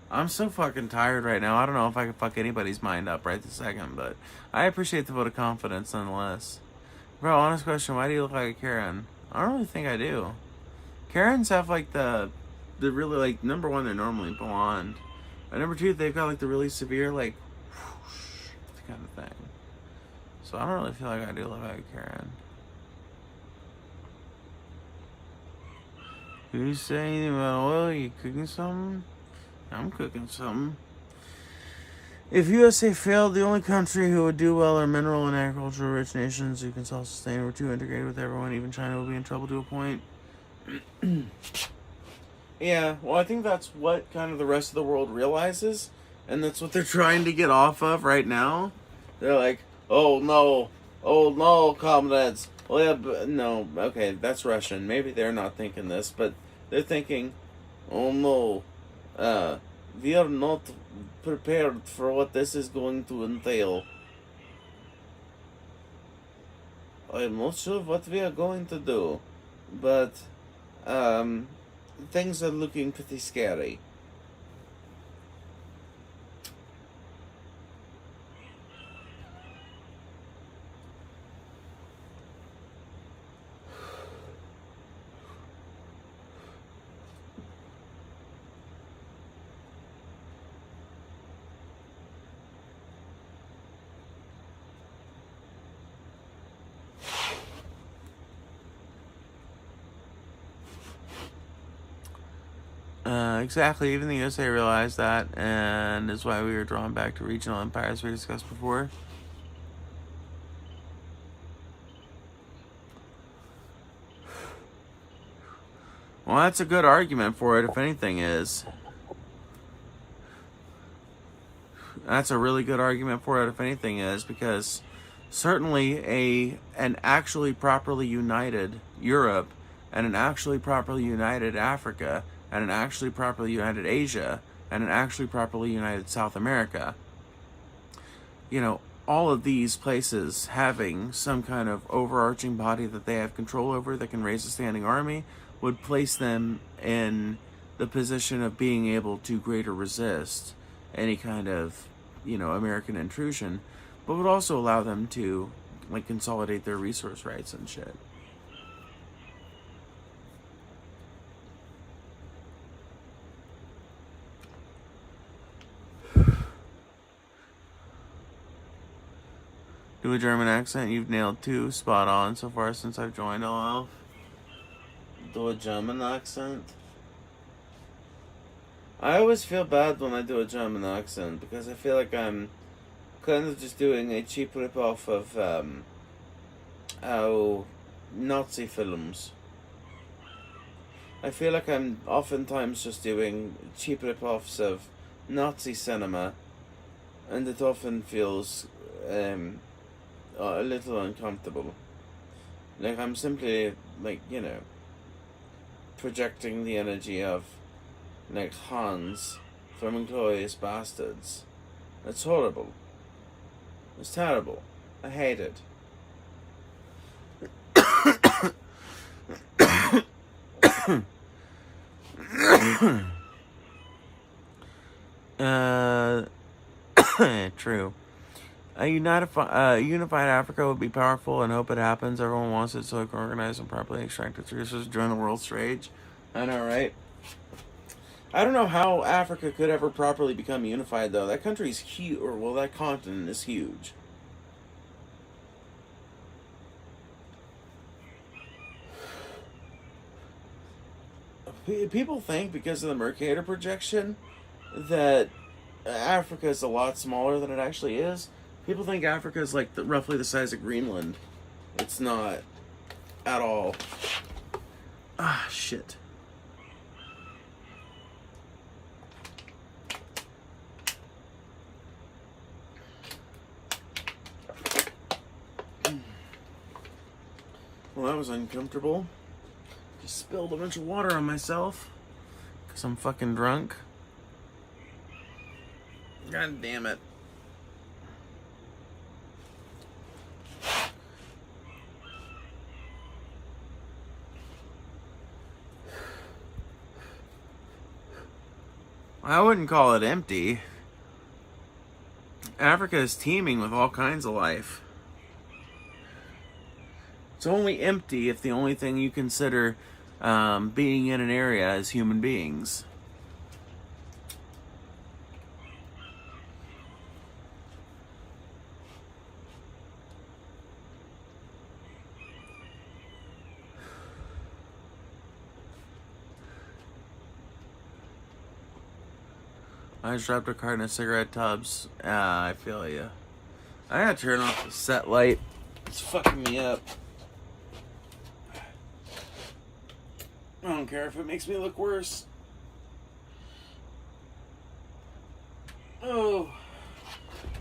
I'm so fucking tired right now. I don't know if I could fuck anybody's mind up right this second, but I appreciate the vote of confidence nonetheless. Bro, honest question, why do you look like a Karen? I don't really think I do. Karens have like the really like, number one, they're normally blonde. And number two, they've got like the really severe like whoosh kind of thing. So I don't really feel like I do look like a Karen. You saying about oil? You cooking something? I'm cooking something. If USA failed, the only country who would do well are mineral and agricultural rich nations who can self-sustain or too integrated with everyone. Even China will be in trouble to a point. Yeah, well, I think that's what kind of the rest of the world realizes, and that's what they're trying to get off of right now. They're like, oh no, comrades. Well, yeah, but no, okay, that's Russian. Maybe they're not thinking this, but they're thinking, oh no, we are not prepared for what this is going to entail. I'm not sure what we are going to do, but things are looking pretty scary. Exactly, even the USA realized that, and is why we were drawn back to regional empires we discussed before. Well, that's a good argument for it, if anything is. That's a really good argument for it, if anything is, because certainly an actually properly united Europe and an actually properly united Africa and an actually properly united Asia and an actually properly united South America, you know, all of these places having some kind of overarching body that they have control over that can raise a standing army would place them in the position of being able to greater resist any kind of, you know, American intrusion, but would also allow them to like consolidate their resource rights and shit. Do a German accent. You've nailed 2 spot on so far since I've joined LL. Do a German accent. I always feel bad when I do a German accent because I feel like I'm kind of just doing a cheap rip-off of Nazi films. I feel like I'm oftentimes just doing cheap rip-offs of Nazi cinema, and it often feels a little uncomfortable. Like I'm simply, like, you know, projecting the energy of, like, Hans from Inglourious Bastards. It's horrible. It's terrible. I hate it. True. A unified Africa would be powerful and hope it happens. Everyone wants it so it can organize and properly extract its resources during the world stage. I know, right? I don't know how Africa could ever properly become unified, though. That country's huge, or, well, that continent is huge. People think, because of the Mercator projection, that Africa is a lot smaller than it actually is. People think Africa is like roughly the size of Greenland. It's not at all. Ah, shit. Well, that was uncomfortable. Just spilled a bunch of water on myself because I'm fucking drunk. God damn it. I wouldn't call it empty. Africa is teeming with all kinds of life. It's only empty if the only thing you consider being in an area is human beings. I just dropped a carton of cigarette tubs. I feel you. I gotta turn off the set light. It's fucking me up. I don't care if it makes me look worse. Oh,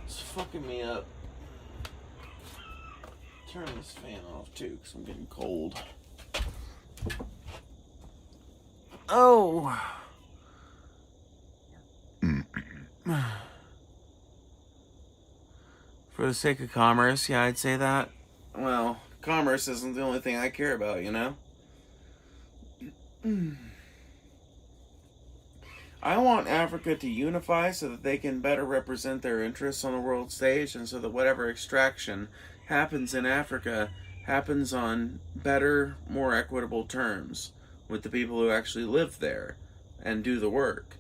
it's fucking me up. Turn this fan off too, because I'm getting cold. Oh. For the sake of commerce, yeah, I'd say that. Well, commerce isn't the only thing I care about, you know? I want Africa to unify so that they can better represent their interests on the world stage, and so that whatever extraction happens in Africa happens on better, more equitable terms with the people who actually live there and do the work.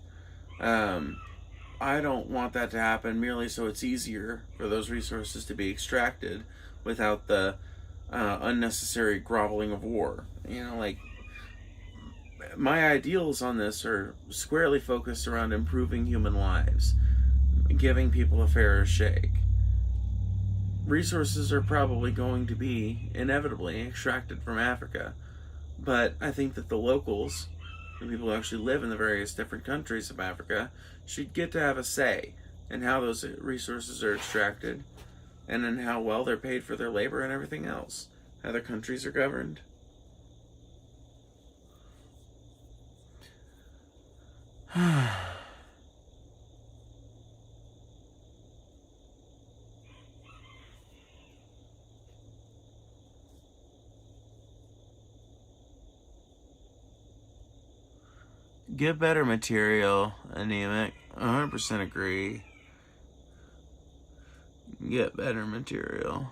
I don't want that to happen merely so it's easier for those resources to be extracted without the unnecessary groveling of war. You know, like, my ideals on this are squarely focused around improving human lives, giving people a fairer shake. Resources are probably going to be inevitably extracted from Africa, but I think that the locals, the people who actually live in the various different countries of Africa, should get to have a say in how those resources are extracted and in how well they're paid for their labor and everything else, how their countries are governed. Get better material, anemic. 100% agree. Get better material.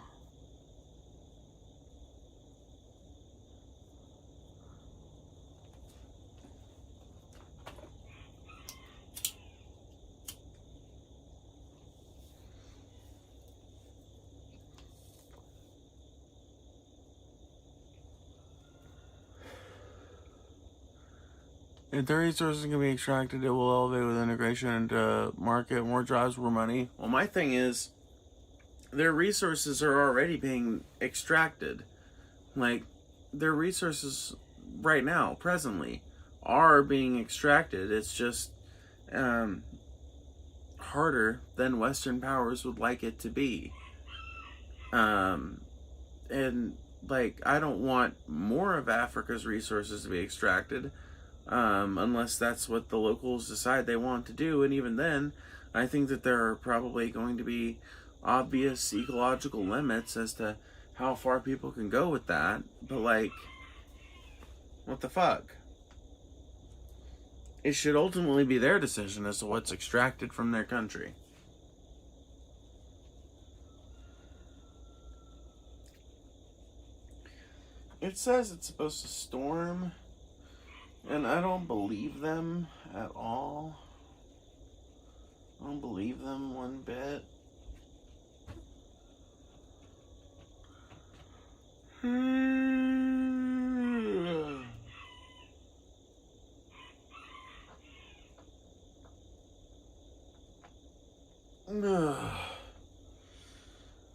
If the resources can be extracted, it will elevate with integration into market, more jobs, more money. Well, my thing is, their resources are already being extracted. Like, their resources right now, presently, are being extracted. It's just harder than Western powers would like it to be. And, like, I don't want more of Africa's resources to be extracted. Unless that's what the locals decide they want to do. And even then, I think that there are probably going to be obvious ecological limits as to how far people can go with that. But, like, what the fuck? It should ultimately be their decision as to what's extracted from their country. It says it's supposed to storm, and I don't believe them at all. I don't believe them one bit.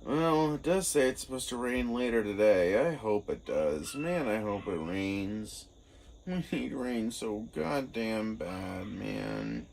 Well, it does say it's supposed to rain later today. I hope it does. Man, I hope it rains. We need rain so goddamn bad, man.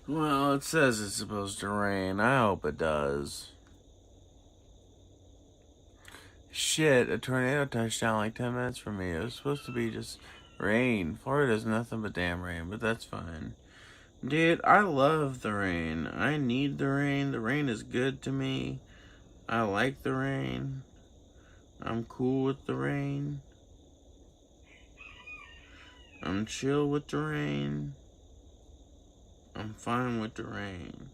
Well, it says it's supposed to rain. I hope it does. Shit, a tornado touched down like 10 minutes from me. It was supposed to be just rain. Florida's nothing but damn rain, but that's fine. Dude, I love the rain. I need the rain. The rain is good to me. I like the rain. I'm cool with the rain. I'm chill with the rain. I'm fine with the rain.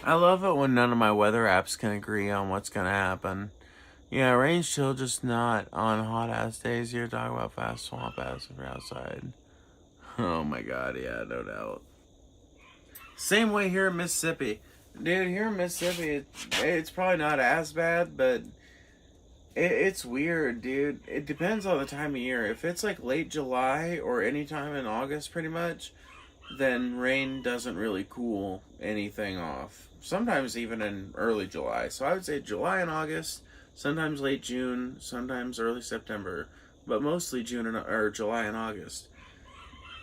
I love it when none of my weather apps can agree on what's gonna happen. Yeah, rain's chill, just not on hot ass days. You're talking about fast swamp ass if you're outside. Oh my god, yeah, no doubt. Same way here in Mississippi. Dude, here in Mississippi, it's probably not as bad, but it's weird, dude. It depends on the time of year. If it's like late July or any time in August, pretty much, then rain doesn't really cool anything off. Sometimes even in early July. So I would say July and August, sometimes late June, sometimes early September, but mostly July and August.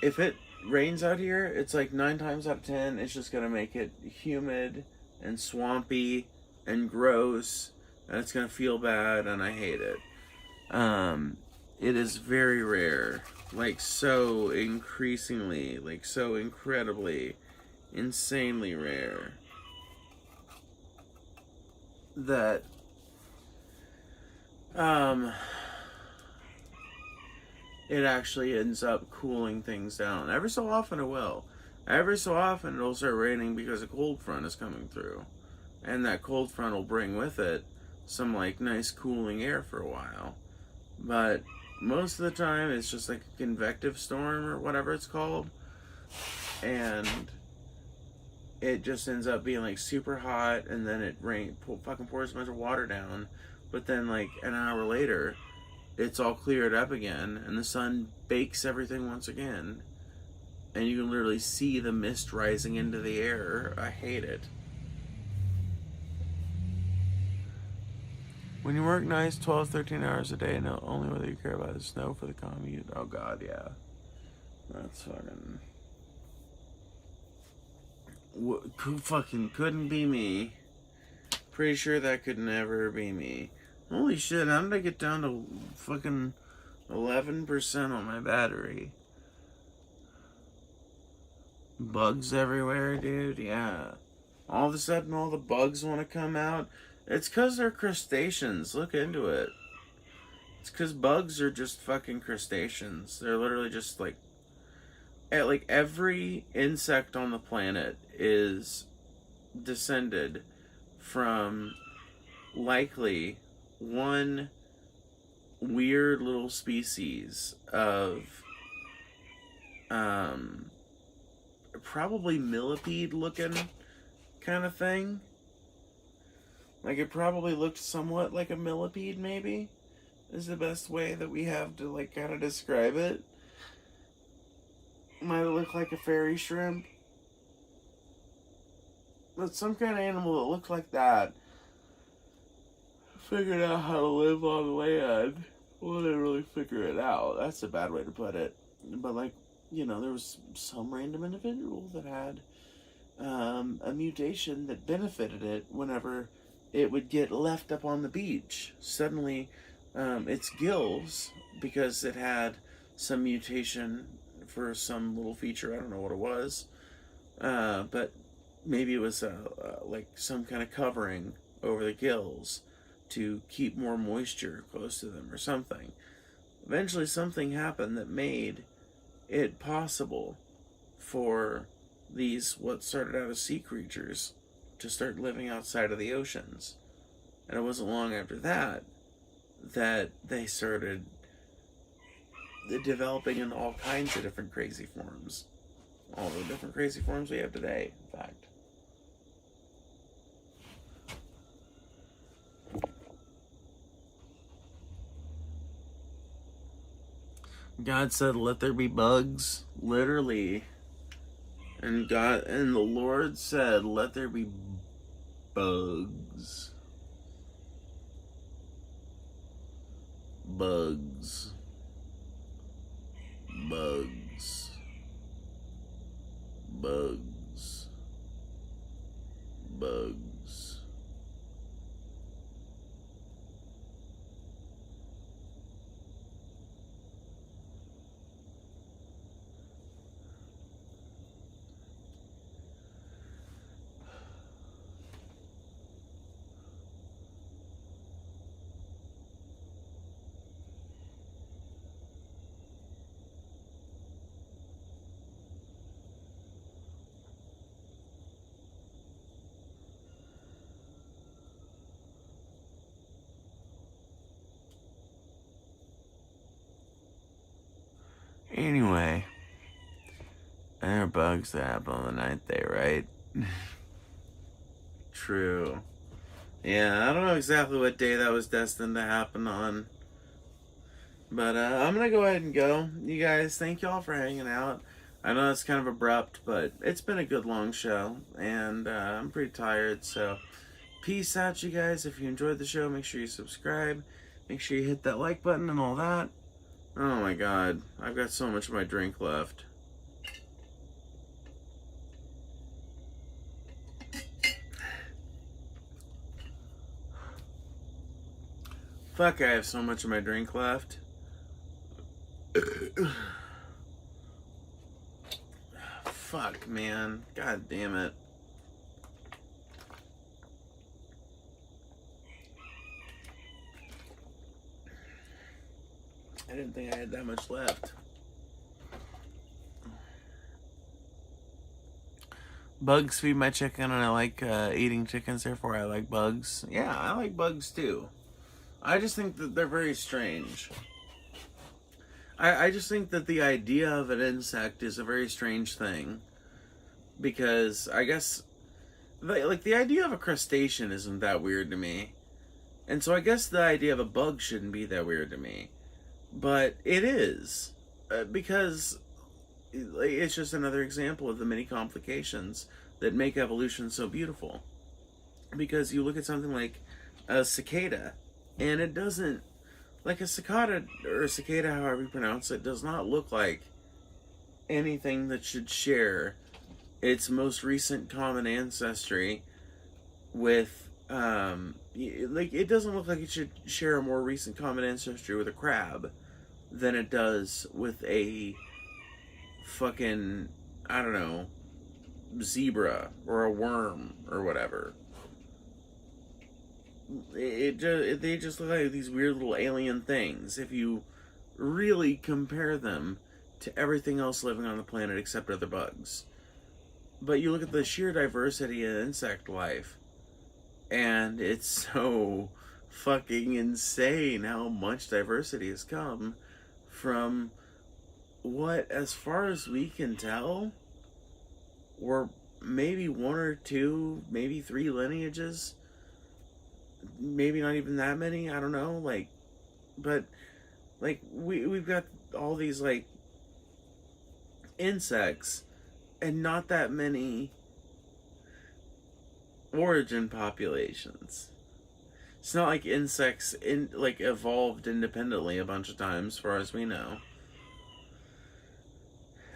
If it rains out here, it's like 9 times out of 10, it's just gonna make it humid and swampy and gross, and it's gonna feel bad, and I hate it. It is very rare, like so increasingly, like so incredibly, insanely rare, that it actually ends up cooling things down. Every so often it will. Every so often it'll start raining because a cold front is coming through. And that cold front will bring with it some like nice cooling air for a while. But most of the time it's just like a convective storm or whatever it's called. And it just ends up being like super hot, and then it fucking pours a bunch of water down. But then like an hour later, it's all cleared up again, and the sun bakes everything once again. And you can literally see the mist rising into the air. I hate it. When you work nice 12, 13 hours a day, no, only whether you care about is snow for the commute. Oh god, yeah. That's fucking... fucking couldn't be me. Pretty sure that could never be me. Holy shit, how did I get down to fucking 11% on my battery? Bugs everywhere, dude, yeah. All of a sudden, all the bugs want to come out. It's because they're crustaceans. Look into it. It's because bugs are just fucking crustaceans. They're literally just like every insect on the planet is descended from likely one weird little species of probably millipede looking kind of thing. Like it probably looked somewhat like a millipede, maybe, is the best way that we have to like kind of describe it. Might look like a fairy shrimp. But some kind of animal that looked like that figured out how to live on land. Well, they really figure it out. That's a bad way to put it. But like, you know, there was some random individual that had a mutation that benefited it whenever it would get left up on the beach. Suddenly, its gills, because it had some mutation for some little feature, I don't know what it was, but maybe it was like some kind of covering over the gills to keep more moisture close to them or something. Eventually something happened that made it possible for these, what started out as sea creatures, to start living outside of the oceans. And it wasn't long after that they started developing in all kinds of different crazy forms. All the different crazy forms we have today, in fact. God said, "Let there be bugs," literally. And the Lord said, "Let there be bugs." Bugs. Bugs. Bugs. Bugs. Anyway, there are bugs that happen on the ninth day, right? True. Yeah, I don't know exactly what day that was destined to happen on. But I'm going to go ahead and go. You guys, thank y'all for hanging out. I know it's kind of abrupt, but it's been a good long show. And I'm pretty tired, so peace out, you guys. If you enjoyed the show, make sure you subscribe. Make sure you hit that like button and all that. Oh my god, I've got so much of my drink left. Fuck, I have so much of my drink left. Fuck, man. God damn it. I didn't think I had that much left. Bugs feed my chicken, and I like eating chickens, therefore I like bugs. Yeah, I like bugs too. I just think that they're very strange. I just think that the idea of an insect is a very strange thing. Because I guess, like, the idea of a crustacean isn't that weird to me. And so I guess the idea of a bug shouldn't be that weird to me. But it is. Because it's just another example of the many complications that make evolution so beautiful. Because you look at something like a cicada, and it doesn't, like a cicada, or a cicada, however you pronounce it, does not look like anything that should share its most recent common ancestry with, like, it doesn't look like it should share a more recent common ancestry with a crab than it does with a fucking, I don't know, zebra or a worm or whatever. They just look like these weird little alien things if you really compare them to everything else living on the planet except other bugs. But you look at the sheer diversity of insect life, and it's so fucking insane how much diversity has come from what, as far as we can tell, were maybe one or two, maybe three lineages. Maybe not even that many, I don't know, like, but, like, we've got all these, like, insects, and not that many origin populations. It's not like insects, evolved independently a bunch of times, as far as we know.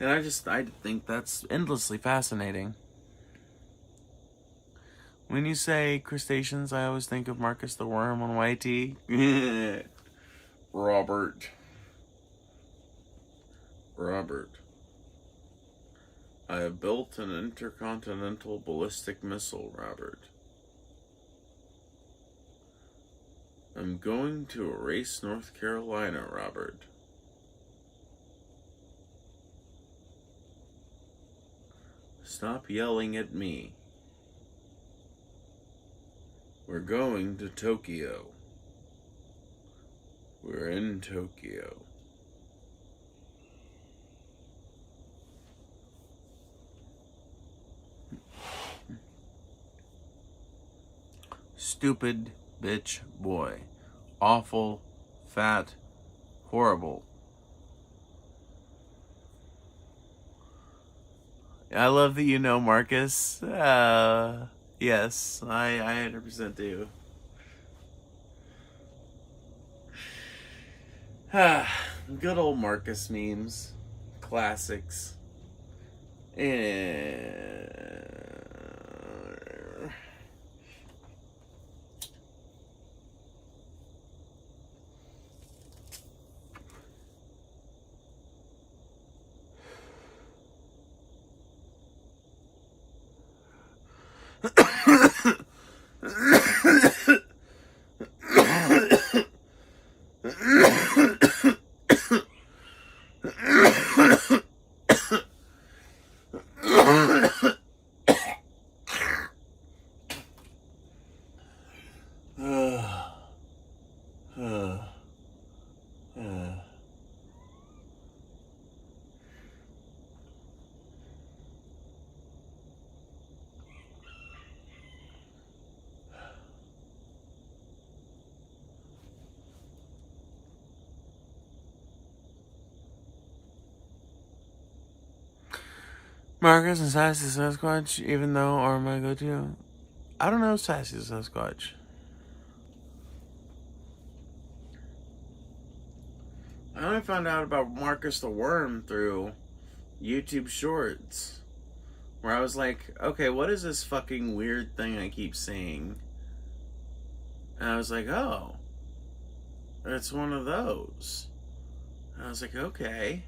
And I think that's endlessly fascinating. When you say crustaceans, I always think of Marcus the Worm on YT. Robert. I have built an intercontinental ballistic missile, Robert. I'm going to erase North Carolina, Robert. Stop yelling at me. We're going to Tokyo. We're in Tokyo. Stupid bitch boy. Awful, fat, horrible. I love that you know Marcus. Yes, I 100% do. Good old Marcus memes. Classics. Marcus and Sassy Sasquatch, even though are my go-to. I don't know Sassy Sasquatch. I only found out about Marcus the Worm through YouTube Shorts, where I was like, okay, what is this fucking weird thing I keep seeing? And I was like, oh, it's one of those. And I was like, okay.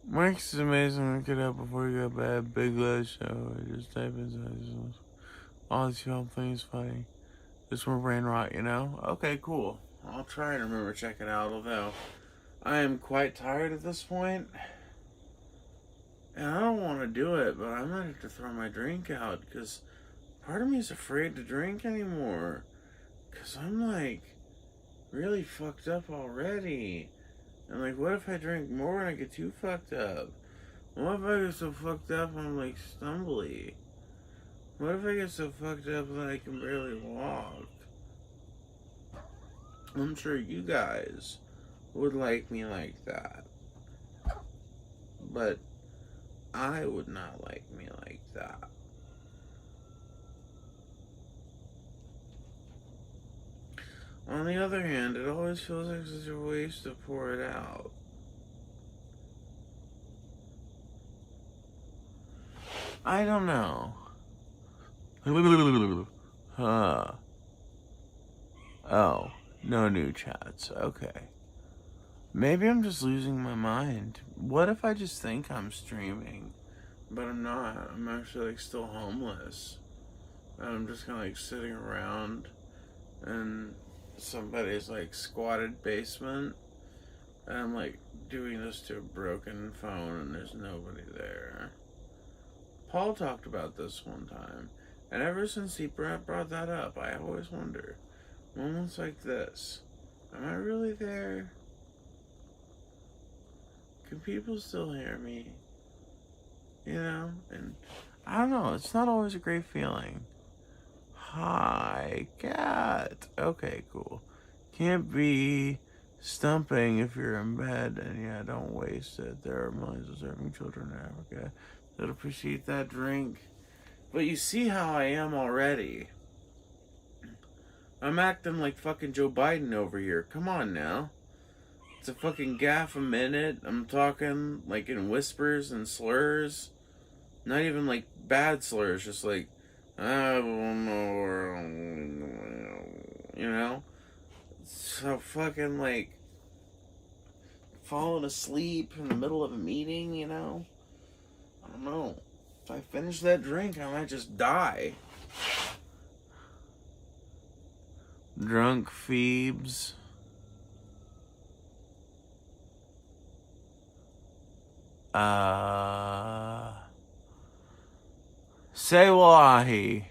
Mike's is amazing. Look it up before you go to bed. Big Love Show. I just type in all these film things funny. Just more brain rot, you know? Okay, cool. I'll try and remember to check it out, although I am quite tired at this point. And I don't want to do it, but I might have to throw my drink out because part of me is afraid to drink anymore. Because I'm like really fucked up already. And like, what if I drink more and I get too fucked up? What if I get so fucked up I'm like stumbly? What if I get so fucked up that I can barely walk? I'm sure you guys would like me like that. But I would not like me like that. On the other hand, it always feels like such a waste to pour it out. I don't know. Oh, no new chats. Okay. Maybe I'm just losing my mind. What if I just think I'm streaming, but I'm not? I'm actually like still homeless. And I'm just kind of like sitting around in somebody's like squatted basement. And I'm like doing this to a broken phone and there's nobody there. Paul talked about this one time. And ever since he brought that up, I always wonder, moments like this, am I really there? Can people still hear me? You know? And I don't know. It's not always a great feeling. Hi, cat. Okay, cool. Can't be stumping if you're in bed. And yeah, don't waste it. There are millions of starving children in Africa that appreciate that drink. But you see how I am already. I'm acting like fucking Joe Biden over here. Come on now. It's a fucking gaff a minute. I'm talking like in whispers and slurs. Not even like bad slurs, just like, I don't know, you know? So fucking like falling asleep in the middle of a meeting, you know? I don't know. If I finish that drink, I might just die. Drunk Phoebes. Say wahi.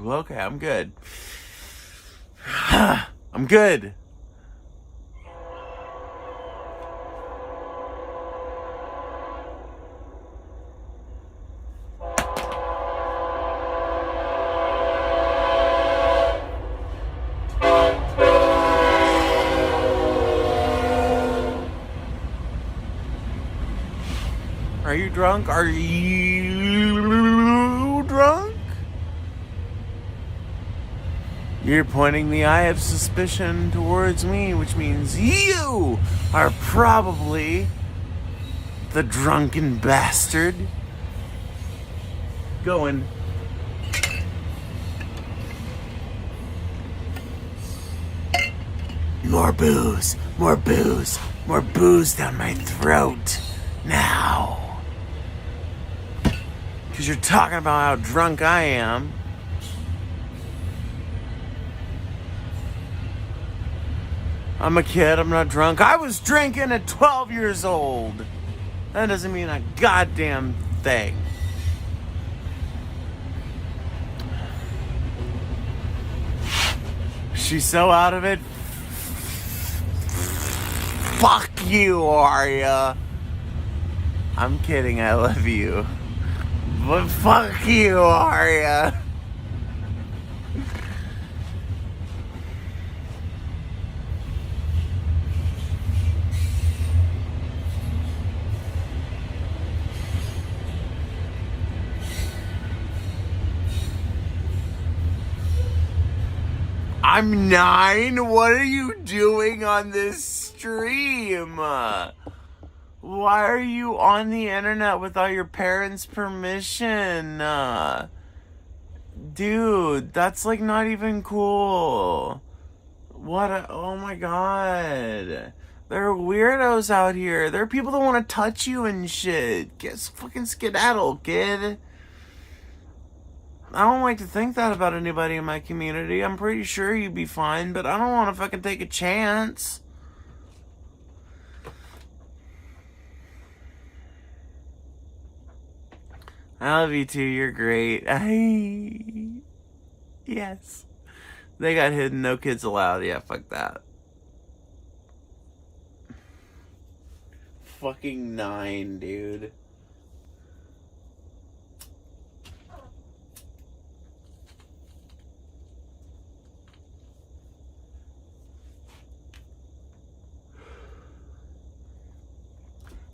Okay, I'm good. I'm good. Are you drunk? Are you drunk? You're pointing the eye of suspicion towards me, which means you are probably the drunken bastard. Going. More booze, more booze, more booze down my throat. Now. Because you're talking about how drunk I am. I'm a kid, I'm not drunk. I was drinking at 12 years old. That doesn't mean a goddamn thing. She's so out of it. Fuck you, Arya. I'm kidding, I love you. But fuck you, Arya. I'm 9? What are you doing on this stream? Why are you on the internet without your parents' permission? Dude, that's like not even cool. Oh my god. There are weirdos out here. There are people that want to touch you and shit. Get fucking skedaddle, kid. I don't like to think that about anybody in my community. I'm pretty sure you'd be fine, but I don't want to fucking take a chance. I love you too. You're great. Yes. They got hidden. No kids allowed. Yeah, fuck that. Fucking 9, dude.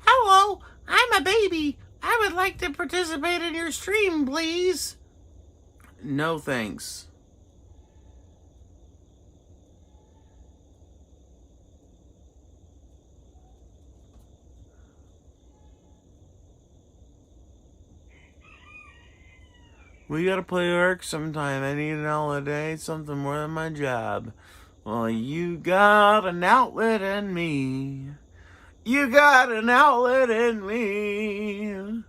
Hello, I'm a baby. I would like to participate in your stream, please. No thanks. We gotta play work sometime. I need an holiday, something more than my job. Well, you got an outlet in me. You got an outlet in me.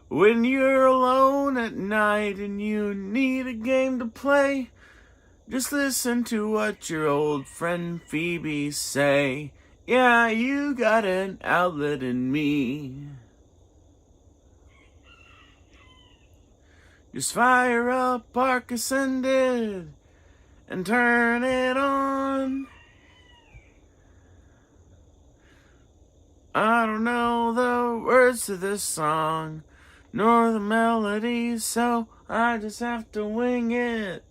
When you're alone at night and you need a game to play, just listen to what your old friend Phoebe say. Yeah, you got an outlet in me. Just fire up Park Ascended and turn it on. I don't know the words to this song, nor the melody, so I just have to wing it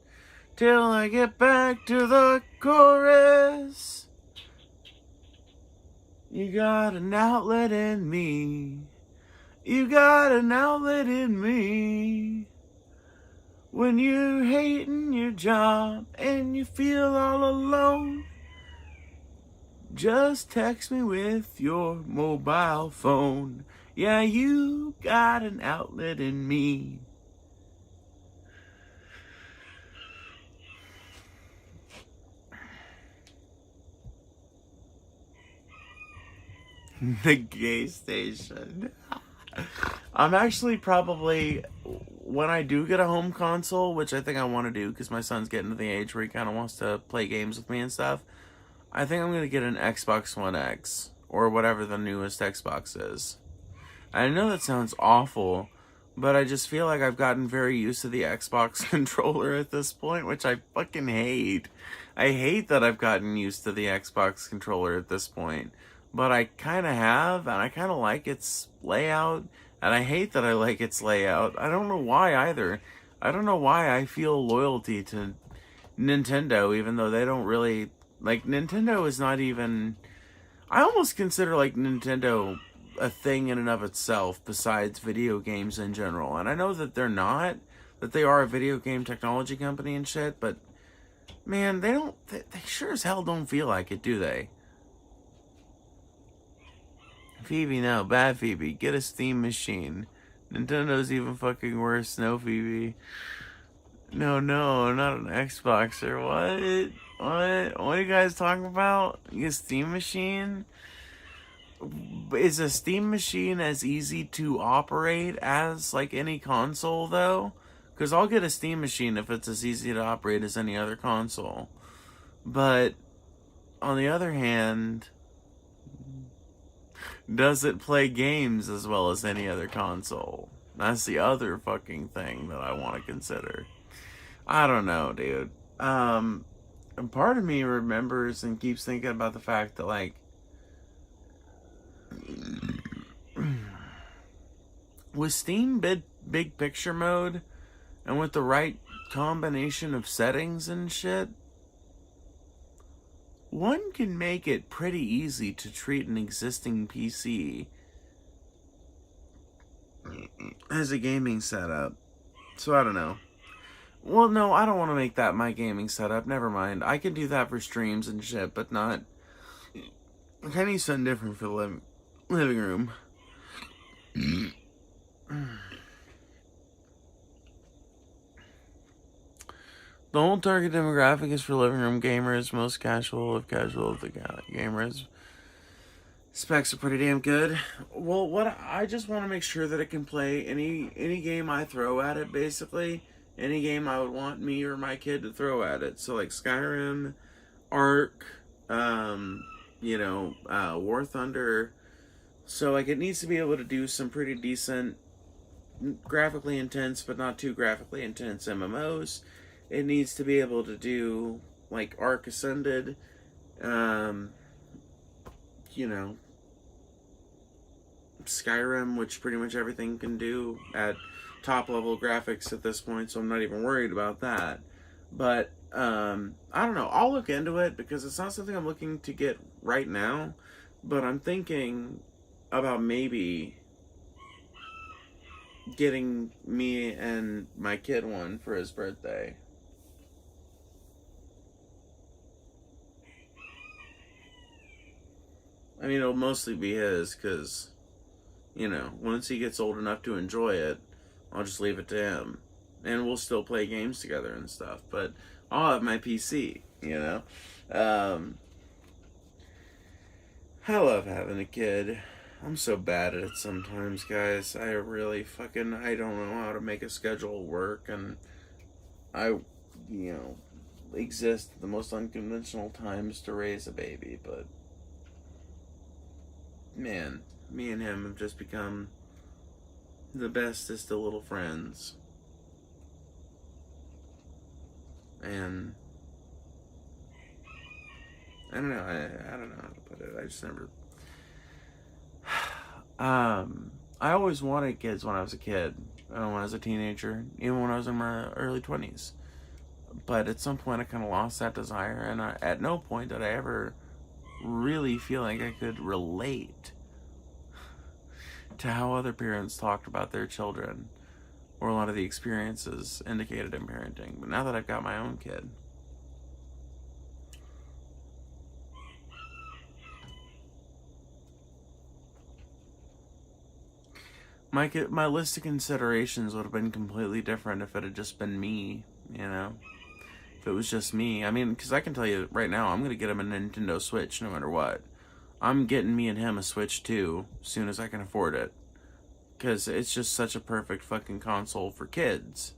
till I get back to the chorus. You got an outlet in me. You got an outlet in me. When you're hating your job and you feel all alone, just text me with your mobile phone. Yeah, you got an outlet in me. The gay station. I'm actually probably, when I do get a home console, which I think I want to do because my son's getting to the age where he kind of wants to play games with me and stuff, I think I'm going to get an Xbox One X or whatever the newest Xbox is. I know that sounds awful, but I just feel like I've gotten very used to the Xbox controller at this point, which I fucking hate. I hate that I've gotten used to the Xbox controller at this point, but I kind of have, and I kind of like its layout, and I hate that I like its layout. I don't know why either. I don't know why I feel loyalty to Nintendo, even though they don't really, like, Nintendo is not even, I almost consider, like, Nintendo a thing in and of itself besides video games in general. And I know that they're not, that they are a video game technology company and shit, but man, they sure as hell don't feel like it, do they? Phoebe, no, bad Phoebe, get a Steam machine. Nintendo's even fucking worse, no Phoebe. No, not an Xbox or what? What are you guys talking about? A Steam machine? Is a Steam machine as easy to operate as, like, any console, though? Because I'll get a Steam machine if it's as easy to operate as any other console. But, on the other hand, does it play games as well as any other console? That's the other fucking thing that I want to consider. I don't know, dude. And part of me remembers and keeps thinking about the fact that, like, with Steam big picture mode and with the right combination of settings and shit, one can make it pretty easy to treat an existing PC as a gaming setup. So I don't know. Well, no, I don't want to make that my gaming setup. Never mind. I can do that for streams and shit, but not. I need something different for the living room. The whole target demographic is for living room gamers, most casual of the gamers. Specs are pretty damn good. Well, I just want to make sure that it can play any game I throw at it, basically. Any game I would want me or my kid to throw at it. So, like Skyrim, Ark, War Thunder. So, like, it needs to be able to do some pretty decent, graphically intense, but not too graphically intense MMOs. It needs to be able to do, like, Ark Ascended, Skyrim, which pretty much everything can do at top level graphics at this point, so I'm not even worried about that. But, I don't know, I'll look into it, because it's not something I'm looking to get right now, but I'm thinking about maybe getting me and my kid one for his birthday. I mean, it'll mostly be his, because, once he gets old enough to enjoy it, I'll just leave it to him. And we'll still play games together and stuff, but I'll have my PC. you know? I love having a kid. I'm so bad at it sometimes, guys. I really fucking, I don't know how to make a schedule work, and I, you know, exist at the most unconventional times to raise a baby, but man, me and him have just become the bestest of little friends. And I don't know, I don't know how to put it. I just never I always wanted kids when I was a kid, when I was a teenager, even when I was in my early 20s. But at some point I kind of lost that desire, and at no point did I ever really feel like I could relate to how other parents talked about their children, or a lot of the experiences indicated in parenting. But now that I've got my own kid, my list of considerations would have been completely different if it had just been me, you know? If it was just me. I mean, because I can tell you right now, I'm going to get him a Nintendo Switch no matter what. I'm getting me and him a Switch too, as soon as I can afford it. Because it's just such a perfect fucking console for kids.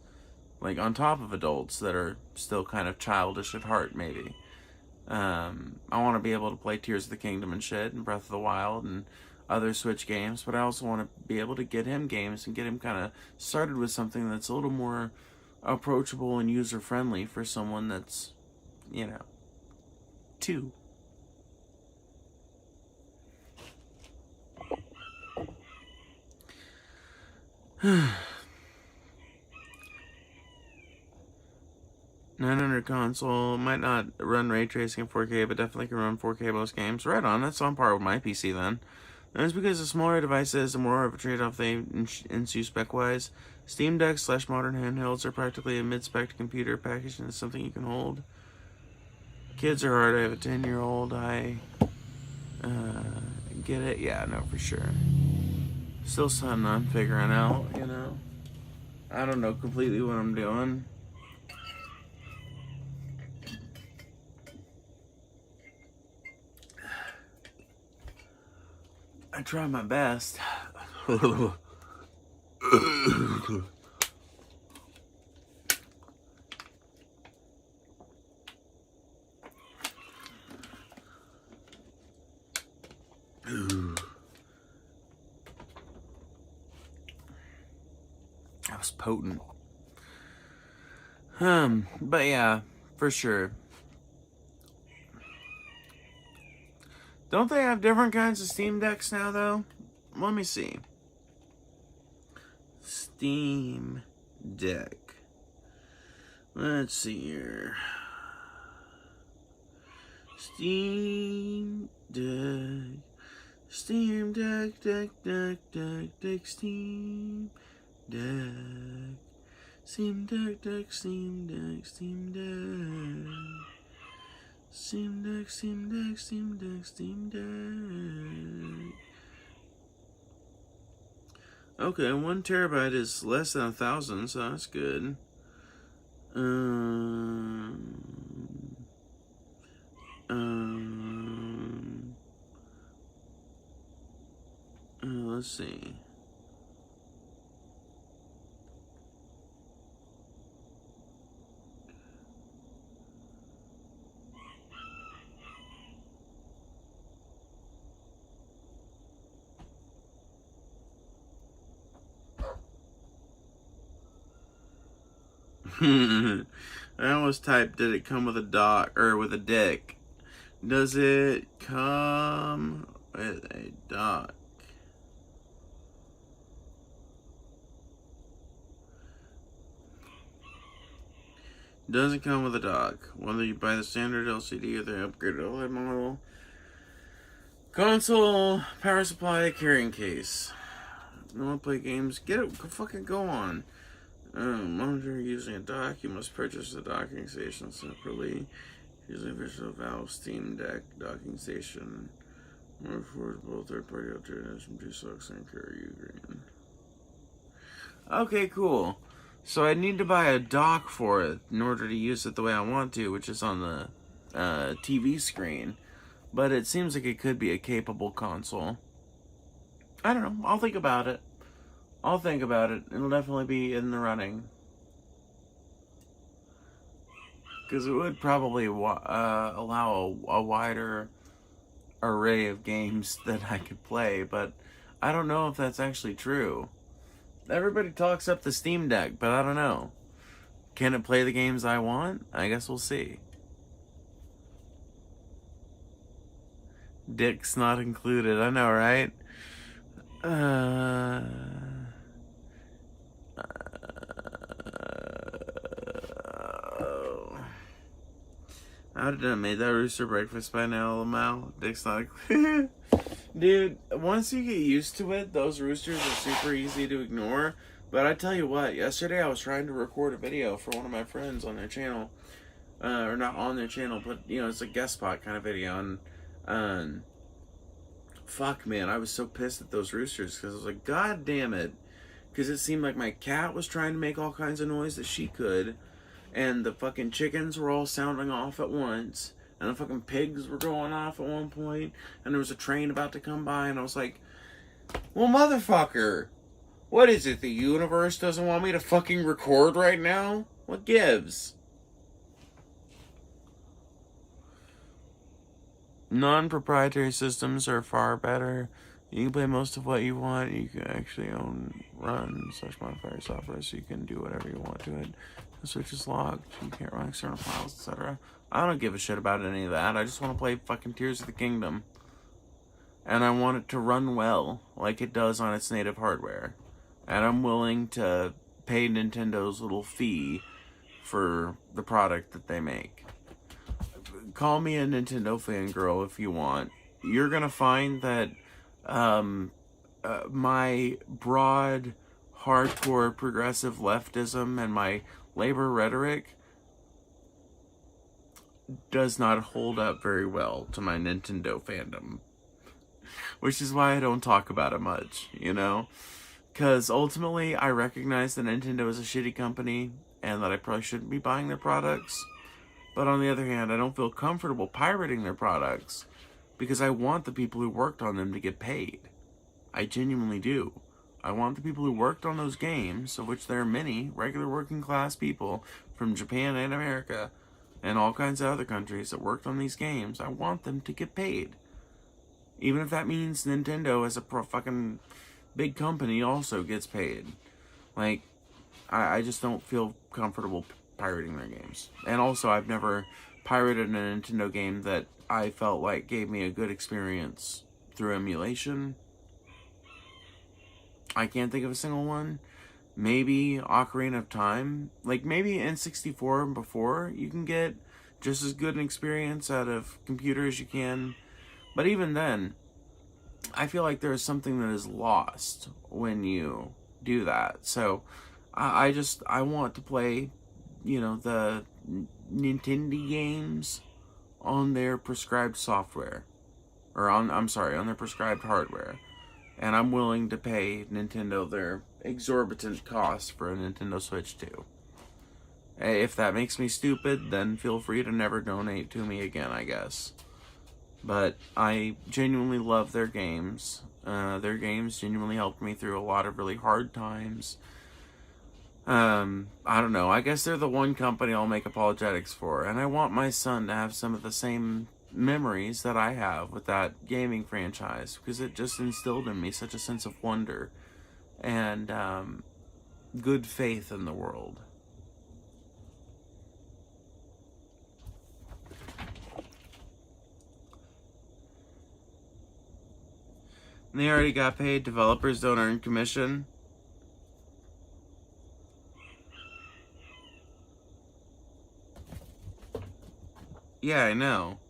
Like, on top of adults that are still kind of childish at heart, maybe. I want to be able to play Tears of the Kingdom and shit, and Breath of the Wild, and other Switch games, but I also want to be able to get him games and get him kind of started with something that's a little more approachable and user-friendly for someone that's, you know, 2. $900 console, might not run ray tracing in 4K, but definitely can run 4K most games. Right on, that's on par with my PC then. And it's because the smaller devices, the more of a trade-off they ensue spec-wise. Steam Deck / modern handhelds are practically a mid-spec computer packaged into something you can hold. Kids are hard. I have a 10-year-old. I get it. Yeah, no, for sure. Still something I'm figuring out, you know. I don't know completely what I'm doing. I try my best. That was potent. But yeah, for sure. Don't they have different kinds of Steam Decks now, though? Let me see. Steam Deck. Let's see here. Steam Deck. Steam Deck, Steam Deck. Steam Deck, Steam Deck. Steam Deck. Okay, 1 terabyte is less than 1,000, so that's good. Let's see. I almost typed, did it come with a dock or with a dick? Does it come with a dock? Doesn't come with a dock. Whether you buy the standard LCD or the upgraded OLED model. Console, power supply, carrying case. You want to play games? Get it, fucking go on. Monitor using a dock. You must purchase the docking station separately. Using Visual Valve Steam Deck docking station. More affordable third-party alternatives from Dusux and Carrier Green. Okay, cool. So I need to buy a dock for it in order to use it the way I want to, which is on the TV screen. But it seems like it could be a capable console. I don't know. I'll think about it. It'll definitely be in the running. Because it would probably allow a wider array of games that I could play. But I don't know if that's actually true. Everybody talks up the Steam Deck, but I don't know. Can it play the games I want? I guess we'll see. Dick's not included. I know, right? I would have made that rooster breakfast by now, Lamau. Dick's not included. Dude, once you get used to it, those roosters are super easy to ignore. But I tell you what, yesterday I was trying to record a video for one of my friends on their channel. Or not on their channel, but, you know, it's a guest spot kind of video. And, fuck, man, I was so pissed at those roosters. Because I was like, God damn it. Because it seemed like my cat was trying to make all kinds of noise that she could. And the fucking chickens were all sounding off at once. And the fucking pigs were going off at one point. And there was a train about to come by. And I was like, well, motherfucker. What is it? The universe doesn't want me to fucking record right now? What gives? Non-proprietary systems are far better. You can play most of what you want. You can actually run /modifier software, so you can do whatever you want to it. The switch is locked. You can't run external files, etc. I don't give a shit about any of that. I just want to play fucking Tears of the Kingdom. And I want it to run well, like it does on its native hardware. And I'm willing to pay Nintendo's little fee for the product that they make. Call me a Nintendo fangirl if you want. You're gonna find that my broad, hardcore, progressive leftism and my labor rhetoric does not hold up very well to my Nintendo fandom. Which is why I don't talk about it much, you know? Because ultimately, I recognize that Nintendo is a shitty company and that I probably shouldn't be buying their products. But on the other hand, I don't feel comfortable pirating their products because I want the people who worked on them to get paid. I genuinely do. I want the people who worked on those games, of which there are many regular working class people from Japan and America and all kinds of other countries that worked on these games, I want them to get paid. Even if that means Nintendo as a fucking big company also gets paid. Like, I just don't feel comfortable pirating their games. And also, I've never pirated a Nintendo game that I felt like gave me a good experience through emulation. I can't think of a single one. Maybe Ocarina of Time. Like, maybe N64 and before, you can get just as good an experience out of computer as you can. But even then, I feel like there's something that is lost when you do that. So, I want to play, you know, the Nintendo games on their prescribed software. Or on their prescribed hardware. And I'm willing to pay Nintendo their exorbitant cost for a Nintendo Switch 2. If that makes me stupid, then feel free to never donate to me again, I guess. But I genuinely love their games. Their games genuinely helped me through a lot of really hard times. I don't know. I guess they're the one company I'll make apologetics for. And I want my son to have some of the same memories that I have with that gaming franchise. Because it just instilled in me such a sense of wonder. And good faith in the world. They already got paid. Developers don't earn commission. Yeah, I know.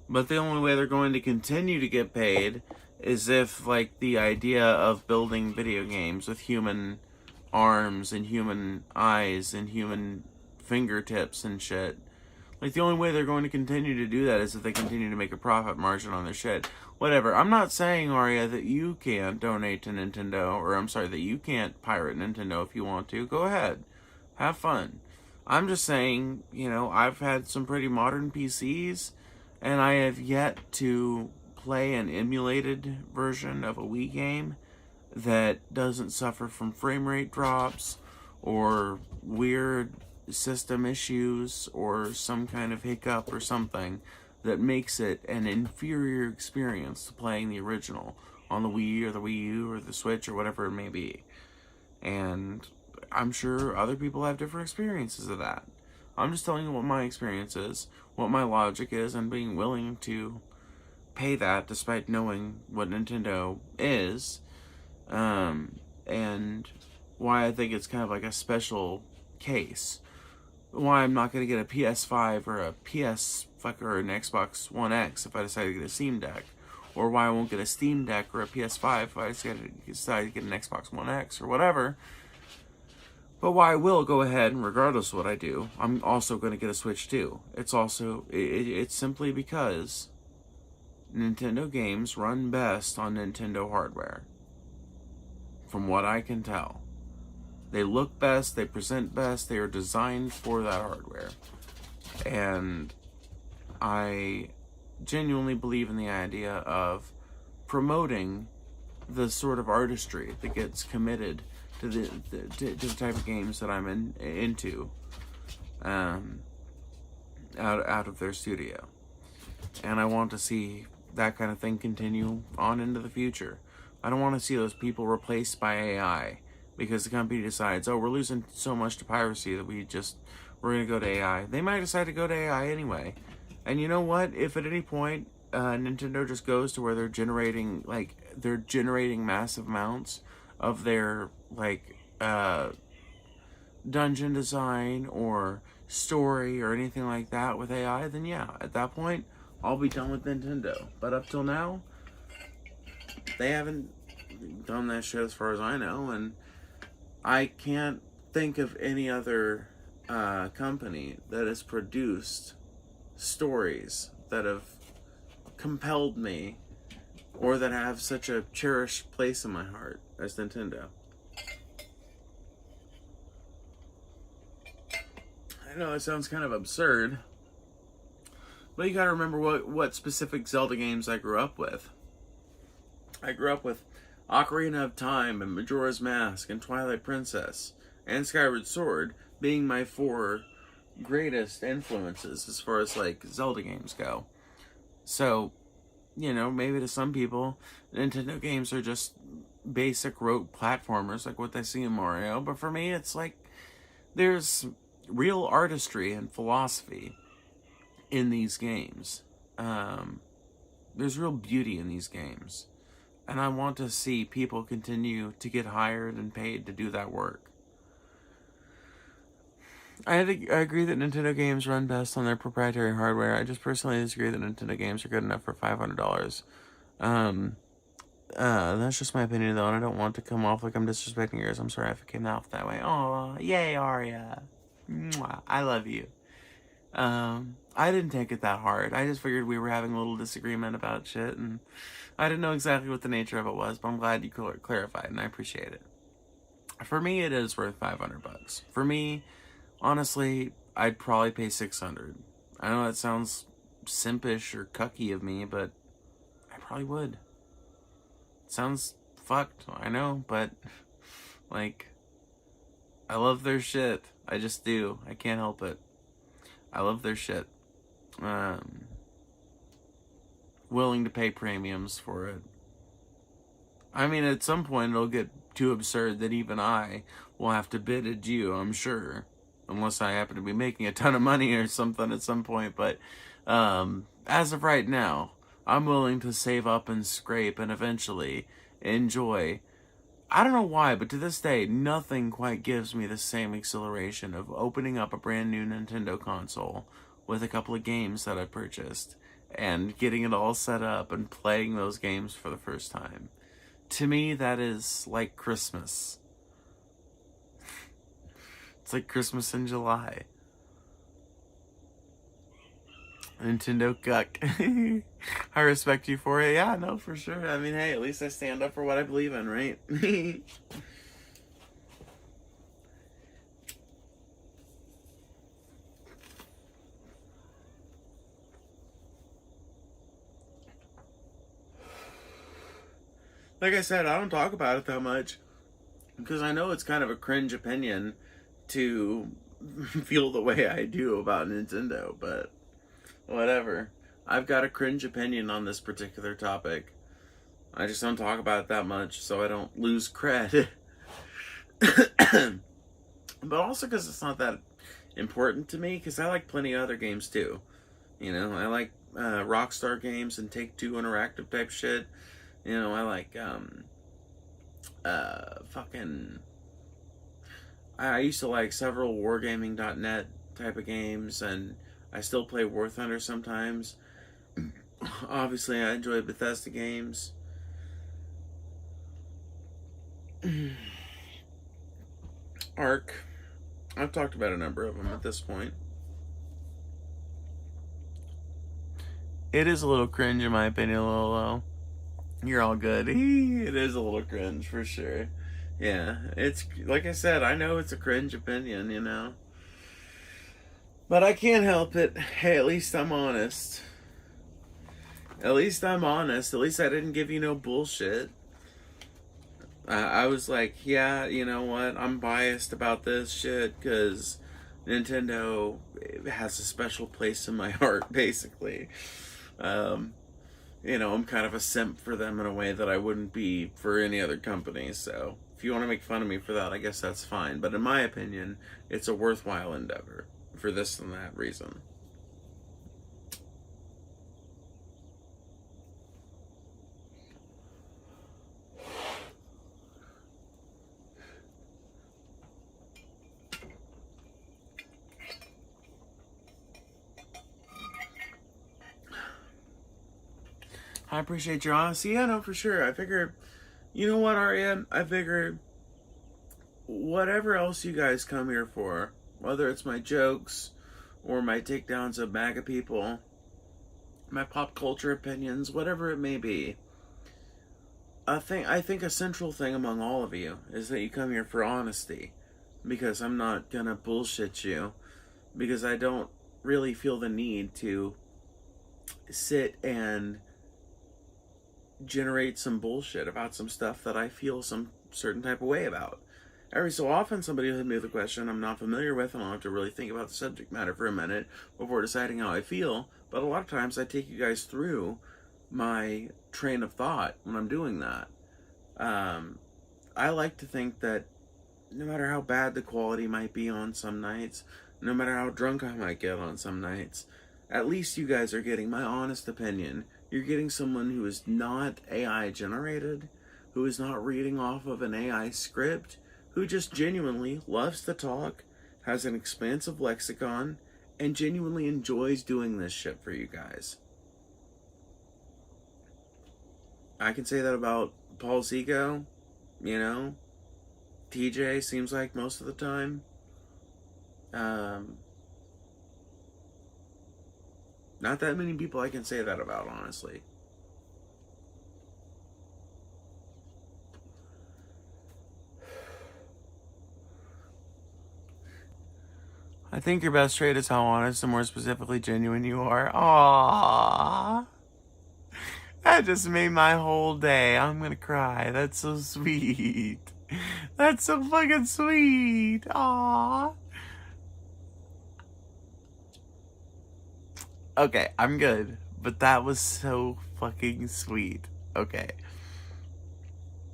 But the only way they're going to continue to get paid is if, like, the idea of building video games with human arms and human eyes and human fingertips and shit. Like, the only way they're going to continue to do that is if they continue to make a profit margin on their shit. Whatever. I'm not saying, Arya, that you can't donate to Nintendo, or I'm sorry, that you can't pirate Nintendo if you want to. Go ahead. Have fun. I'm just saying, you know, I've had some pretty modern PCs, and I have yet to play an emulated version of a Wii game that doesn't suffer from frame rate drops or weird system issues or some kind of hiccup or something that makes it an inferior experience to playing the original on the Wii or the Wii U or the Switch or whatever it may be. And I'm sure other people have different experiences of that. I'm just telling you what my experience is, what my logic is, and being willing to pay that despite knowing what Nintendo is, and why I think it's kind of like a special case. Why I'm not going to get a PS5 or a or an Xbox One X if I decide to get a Steam Deck. Or why I won't get a Steam Deck or a PS5 if I decide to get an Xbox One X or whatever. But why I will go ahead, and regardless of what I do, I'm also going to get a Switch too. It's simply because Nintendo games run best on Nintendo hardware. From what I can tell. They look best, they present best, they are designed for that hardware. And I genuinely believe in the idea of promoting the sort of artistry that gets committed to the type of games that I'm into out of their studio. And I want to see that kind of thing continue on into the future. I don't want to see those people replaced by AI because the company decides, oh, we're losing so much to piracy that we're going to go to AI. They might decide to go to AI anyway. And you know what? If at any point Nintendo just goes to where they're generating massive amounts of their dungeon design or story or anything like that with AI, then yeah, at that point I'll be done with Nintendo. But up till now, they haven't done that shit as far as I know, and I can't think of any other company that has produced stories that have compelled me or that have such a cherished place in my heart as Nintendo. I know it sounds kind of absurd, but you gotta remember what specific Zelda games I grew up with. I grew up with Ocarina of Time and Majora's Mask and Twilight Princess and Skyward Sword being my 4 greatest influences as far as Zelda games go. So, you know, maybe to some people Nintendo games are just basic rote platformers like what they see in Mario, but for me it's there's real artistry and philosophy in these games. There's real beauty in these games. And I want to see people continue to get hired and paid to do that work. I agree that Nintendo games run best on their proprietary hardware. I just personally disagree that Nintendo games are good enough for $500. That's just my opinion, though, and I don't want to come off like I'm disrespecting yours. I'm sorry if it came off that way. Oh, yay, Arya. Mwah, I love you. I didn't take it that hard. I just figured we were having a little disagreement about shit, and I didn't know exactly what the nature of it was, but I'm glad you clarified, and I appreciate it. For me, it is worth $500. For me, honestly, I'd probably pay $600. I know that sounds simpish or cucky of me, but I probably would. It sounds fucked, I know, but I love their shit. I just do. I can't help it. I love their shit. Willing to pay premiums for it. I mean, at some point it'll get too absurd that even I will have to bid adieu, I'm sure. Unless I happen to be making a ton of money or something at some point. But as of right now, I'm willing to save up and scrape and eventually enjoy. I don't know why, but to this day, nothing quite gives me the same exhilaration of opening up a brand new Nintendo console with a couple of games that I purchased and getting it all set up and playing those games for the first time. To me, that is like Christmas. It's like Christmas in July. Nintendo cuck. I respect you for it. Yeah, no, for sure. I mean, hey, at least I stand up for what I believe in, right? Like I said, I don't talk about it that much because I know it's kind of a cringe opinion to feel the way I do about Nintendo, but whatever. I've got a cringe opinion on this particular topic. I just don't talk about it that much so I don't lose cred. But also because it's not that important to me, because I like plenty of other games too. You know, I like Rockstar games and Take-Two interactive type shit. You know, I like I used to like several wargaming.net type of games, and I still play War Thunder sometimes. Obviously, I enjoy Bethesda games. Ark. I've talked about a number of them at this point. It is a little cringe in my opinion, a little low. You're all good. It is a little cringe for sure. Yeah, it's like I said, I know it's a cringe opinion, you know. But I can't help it. Hey, at least I'm honest. At least I'm honest. At least I didn't give you no bullshit. I was like, yeah, you know what? I'm biased about this shit because Nintendo has a special place in my heart, basically. You know, I'm kind of a simp for them in a way that I wouldn't be for any other company. So if you want to make fun of me for that, I guess that's fine. But in my opinion, it's a worthwhile endeavor for this and that reason. I appreciate your honesty. Yeah, no, for sure. I figure, you know what, Arya? I figure whatever else you guys come here for, whether it's my jokes or my takedowns of Maga people, my pop culture opinions, whatever it may be, I think a central thing among all of you is that you come here for honesty, because I'm not gonna bullshit you, because I don't really feel the need to sit and generate some bullshit about some stuff that I feel some certain type of way about. Every so often somebody will hit me with a question I'm not familiar with, and I'll have to really think about the subject matter for a minute before deciding how I feel. But a lot of times I take you guys through my train of thought when I'm doing that. I like to think that no matter how bad the quality might be on some nights, no matter how drunk I might get on some nights, at least you guys are getting my honest opinion. You're getting someone who is not AI generated, who is not reading off of an AI script, who just genuinely loves to talk, has an expansive lexicon, and genuinely enjoys doing this shit for you guys. I can say that about Paul Zico, you know. TJ seems like most of the time. Not that many people I can say that about, honestly. I think your best trait is how honest and more specifically genuine you are. Aww. That just made my whole day. I'm gonna cry. That's so sweet. That's so fucking sweet. Aww. Okay, I'm good. But that was so fucking sweet. Okay.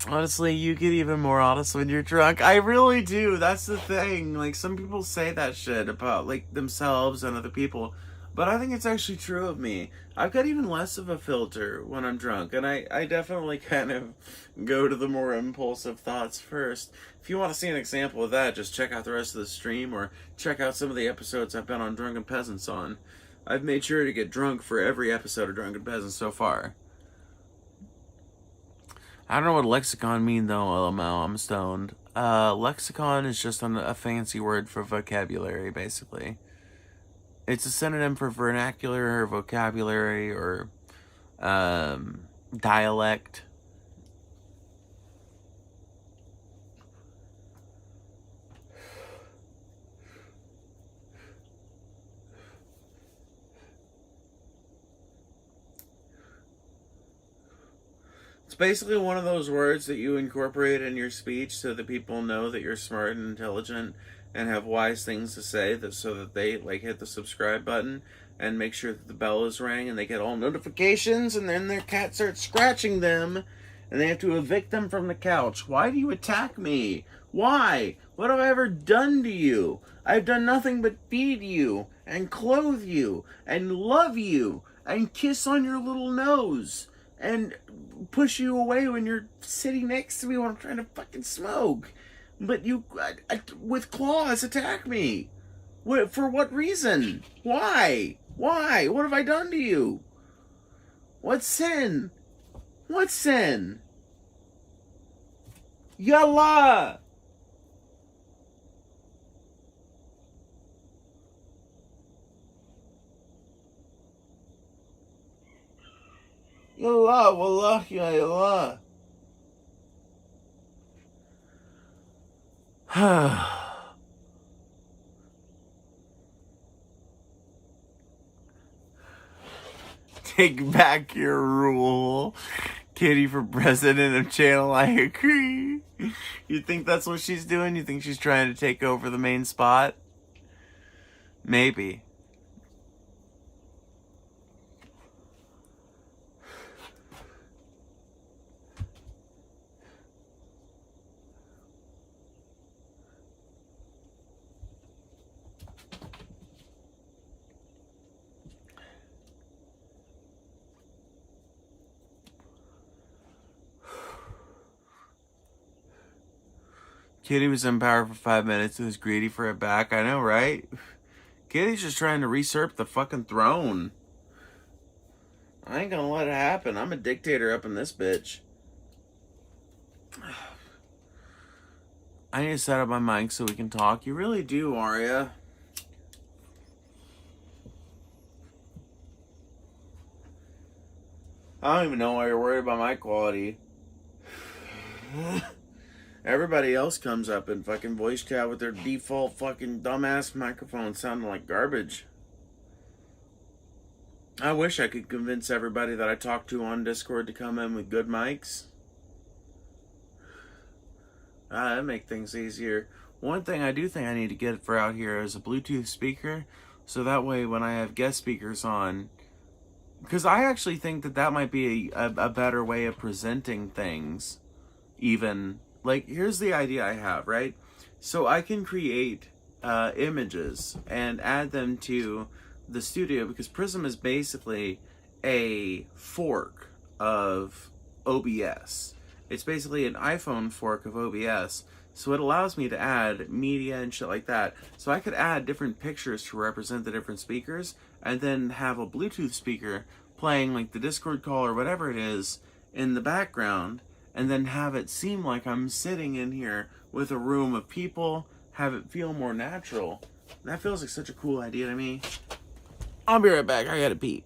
Honestly, you get even more honest when you're drunk. I really do. That's the thing. Like, some people say that shit about, like, themselves and other people. But I think it's actually true of me. I've got even less of a filter when I'm drunk. And I definitely kind of go to the more impulsive thoughts first. If you want to see an example of that, just check out the rest of the stream or check out some of the episodes I've been on Drunken Peasants on. I've made sure to get drunk for every episode of Drunken Peasants so far. I don't know what lexicon mean though, LML, I'm stoned. Lexicon is just a fancy word for vocabulary, basically. It's a synonym for vernacular or vocabulary or dialect. It's basically one of those words that you incorporate in your speech so that people know that you're smart and intelligent and have wise things to say, so that they like hit the subscribe button and make sure that the bell is rang and they get all notifications, and then their cat starts scratching them and they have to evict them from the couch. Why do you attack me? Why? What have I ever done to you? I've done nothing but feed you and clothe you and love you and kiss on your little nose and push you away when you're sitting next to me when I'm trying to fucking smoke. But you, with claws, attack me. For what reason? Why? Why? What have I done to you? What sin? What sin? Yallah! Yallah, wallah, ya yallah. Take back your rule. Kitty for president of channel, I agree. You think that's what she's doing? You think she's trying to take over the main spot? Maybe. Kitty was in power for 5 minutes and was greedy for it back. I know, right? Kitty's just trying to usurp the fucking throne. I ain't gonna let it happen. I'm a dictator up in this bitch. I need to set up my mic so we can talk. You really do, Arya. I don't even know why you're worried about my quality. Everybody else comes up and fucking voice chat with their default fucking dumbass microphone sounding like garbage. I wish I could convince everybody that I talk to on Discord to come in with good mics. That'd make things easier. One thing I do think I need to get for out here is a Bluetooth speaker, so that way when I have guest speakers on, because I actually think that that might be a better way of presenting things, even. Like, here's the idea I have, right? So I can create images and add them to the studio, because Prism is basically a fork of OBS. It's basically an iPhone fork of OBS. So it allows me to add media and shit like that. So I could add different pictures to represent the different speakers, and then have a Bluetooth speaker playing like the Discord call or whatever it is in the background, and then have it seem like I'm sitting in here with a room of people, have it feel more natural. That feels like such a cool idea to me. I'll be right back. I gotta pee.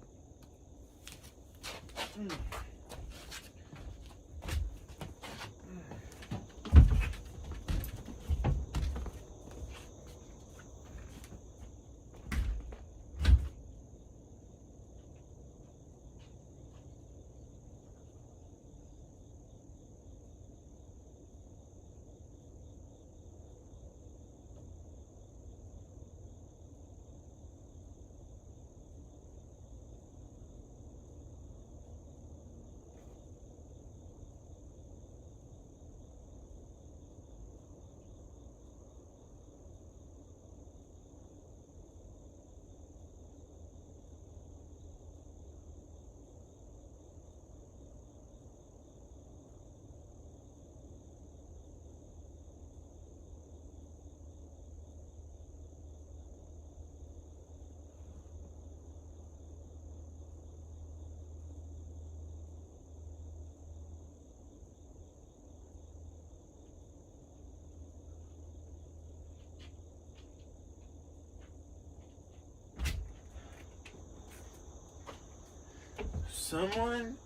Someone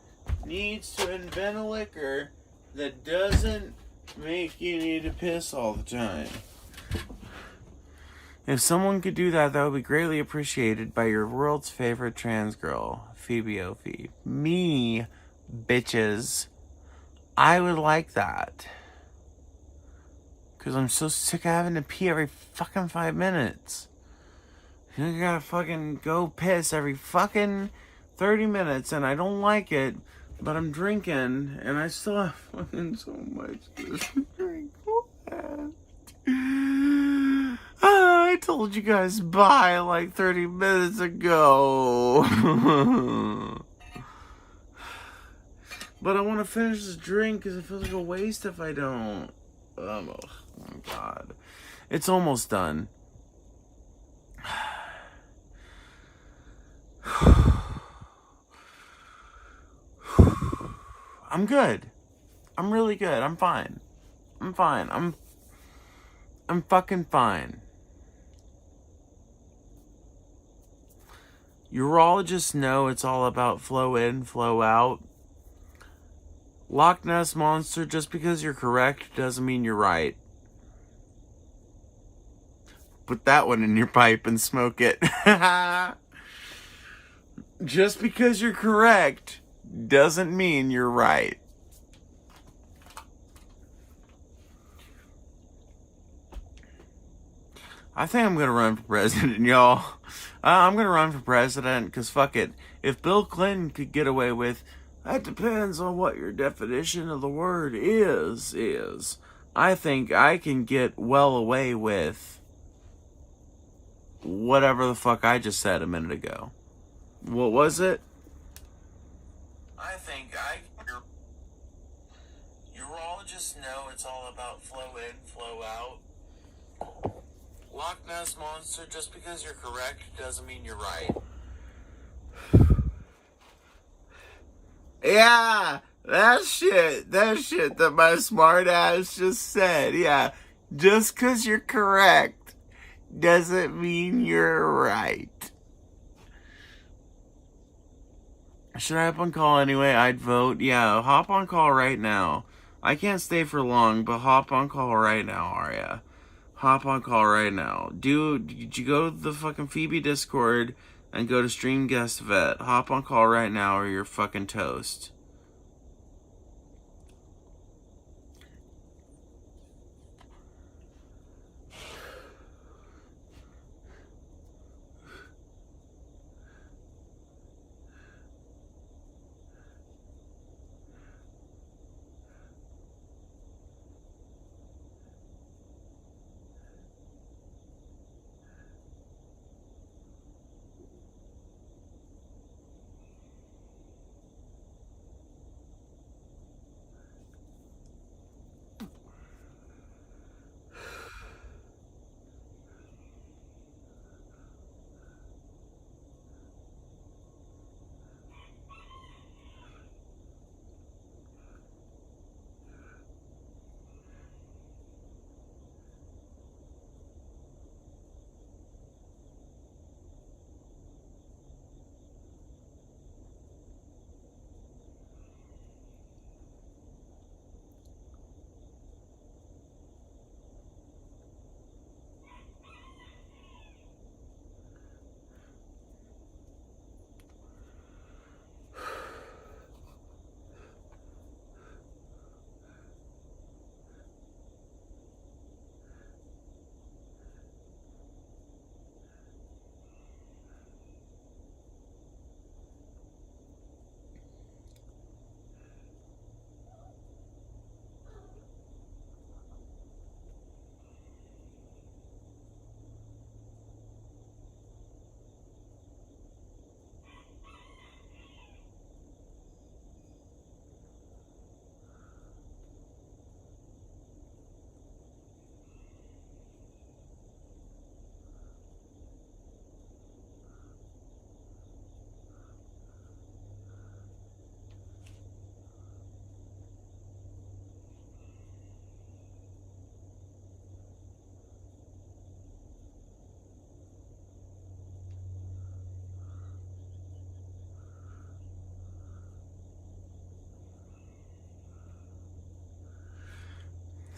needs to invent a liquor that doesn't make you need to piss all the time. If someone could do that, that would be greatly appreciated by your world's favorite trans girl, Phoebe Ophi. Me, bitches. I would like that. Because I'm so sick of having to pee every fucking 5 minutes. I gotta fucking go piss every fucking 30 minutes, and I don't like it, but I'm drinking, and I still have fucking so much to drink left. I told you guys bye like 30 minutes ago. But I want to finish this drink because it feels like a waste if I don't. Oh my god. It's almost done. I'm good. I'm really good. I'm fine. I'm fine. I'm fucking fine. Urologists know it's all about flow in, flow out. Loch Ness Monster, just because you're correct doesn't mean you're right. Put that one in your pipe and smoke it. Just because you're correct doesn't mean you're right. I think I'm gonna run for president, y'all. I'm gonna run for president because fuck it. If Bill Clinton could get away with, that depends on what your definition of the word is. I think I can get well away with whatever the fuck I just said a minute ago. What was it? I think urologists know it's all about flow in, flow out. Loch Ness Monster, just because you're correct doesn't mean you're right. Yeah, that shit that my smart ass just said. Yeah, just because you're correct doesn't mean you're right. Should I hop on call anyway? I'd vote. Yeah, hop on call right now. I can't stay for long, but hop on call right now, Arya. Hop on call right now. Did you go to the fucking Phoebe Discord and go to Stream Guest Vet? Hop on call right now or you're fucking toast.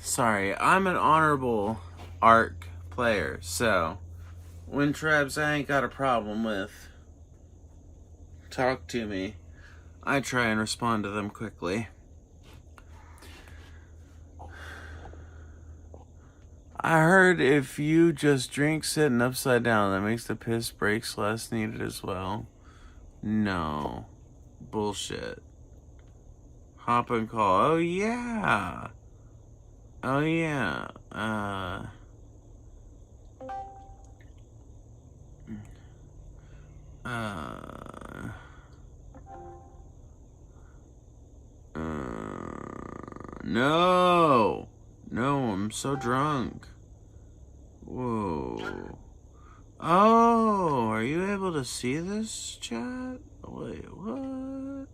Sorry, I'm an honorable ARC player, so when Trebs I ain't got a problem with talk to me, I try and respond to them quickly. I heard if you just drink sitting upside down, that makes the piss breaks less needed as well. No. Bullshit. Hop and call. Oh, yeah. Oh, yeah. No. No, I'm so drunk. Whoa. Oh, are you able to see this, chat? Wait, what?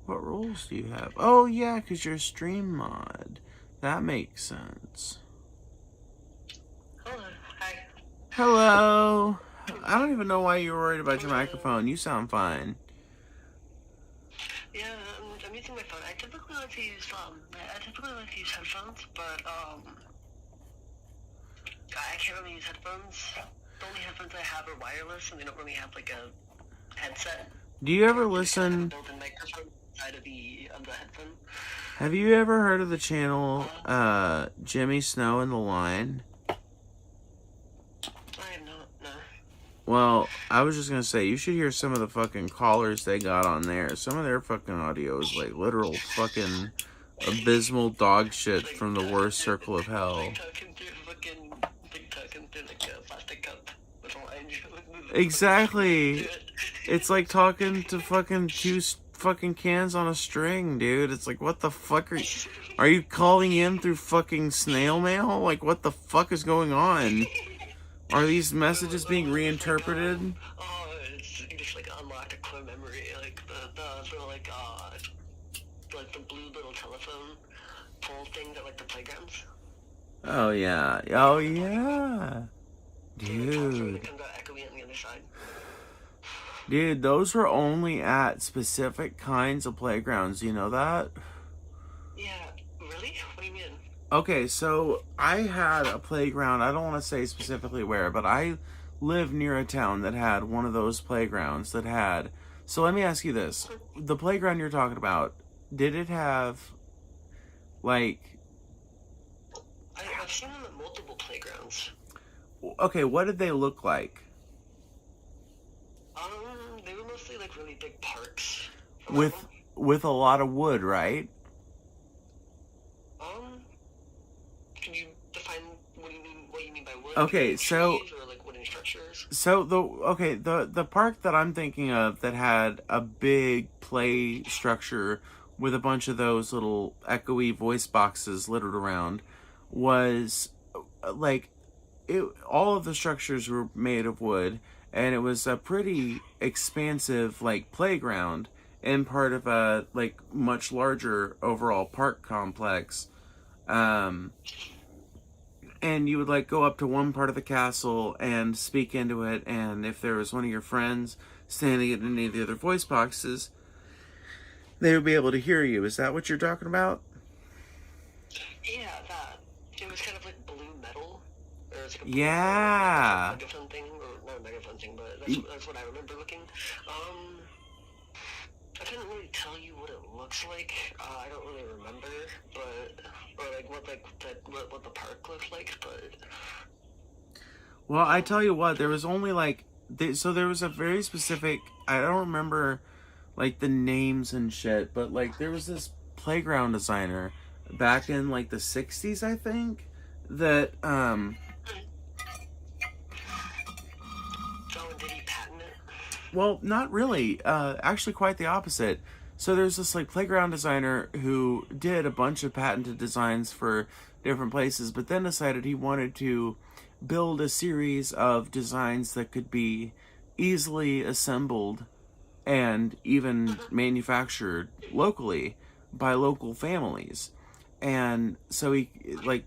What rules do you have? Oh, yeah, because you're a stream mod. That makes sense. Hello. Hi. Hello. I don't even know why you're worried about your microphone. You sound fine. Yeah, I'm using my phone. I typically like to use headphones, but I can't really use headphones. The only headphones I have are wireless, and they don't really have like a headset. Do you ever listen? Built-in microphone inside of the headphone. Have you ever heard of the channel Jimmy Snow and the Line? I have not. No. Well, I was just gonna say, you should hear some of the fucking callers they got on there. Some of their fucking audio is like literal fucking abysmal dog shit from the worst circle of hell. Like talking through like a plastic cup with a line. Exactly. It's like talking to fucking two fucking cans on a string, dude. It's like, what the fuck are you calling in through fucking snail mail? Like, what the fuck is going on? Are these messages being reinterpreted? Oh, you just like unlocked a core memory, like the sort of like the blue little telephone pole things at like the playgrounds. Oh yeah. Oh yeah. It Dude. comes out echoey on the other side. Dude, those were only at specific kinds of playgrounds, you know that? Yeah, really? What do you mean? Okay, so I had a playground, I don't want to say specifically where, but I lived near a town that had one of those playgrounds that had... So let me ask you this. The playground you're talking about, did it have, like... I've seen them at multiple playgrounds. Okay, what did they look like? They were mostly like really big parks. With a lot of wood, right? Can you define what you mean by wood? Okay, like so trees or like wooden structures? So the park that I'm thinking of that had a big play structure with a bunch of those little echoey voice boxes littered around was like all of the structures were made of wood, and it was a pretty expansive like playground and part of a like much larger overall park complex. And you would like go up to one part of the castle and speak into it, and if there was one of your friends standing in any of the other voice boxes, they would be able to hear you. Is that what you're talking about? Yeah, that. It was kind of like blue metal. Or it was like a Yeah. megaphone thing, or not a megaphone thing, but that's what I remember looking. I couldn't really tell you what it looks like. I don't really remember, or like what the park looked like, but. Well, I tell you what, there was only like so there was a very specific. I don't remember like the names and shit, but like there was this playground designer back in like the 60s, I think, that Did he patent it? Well, not really. Actually, quite the opposite. So there's this like playground designer who did a bunch of patented designs for different places, but then decided he wanted to build a series of designs that could be easily assembled and even manufactured locally by local families. And so he like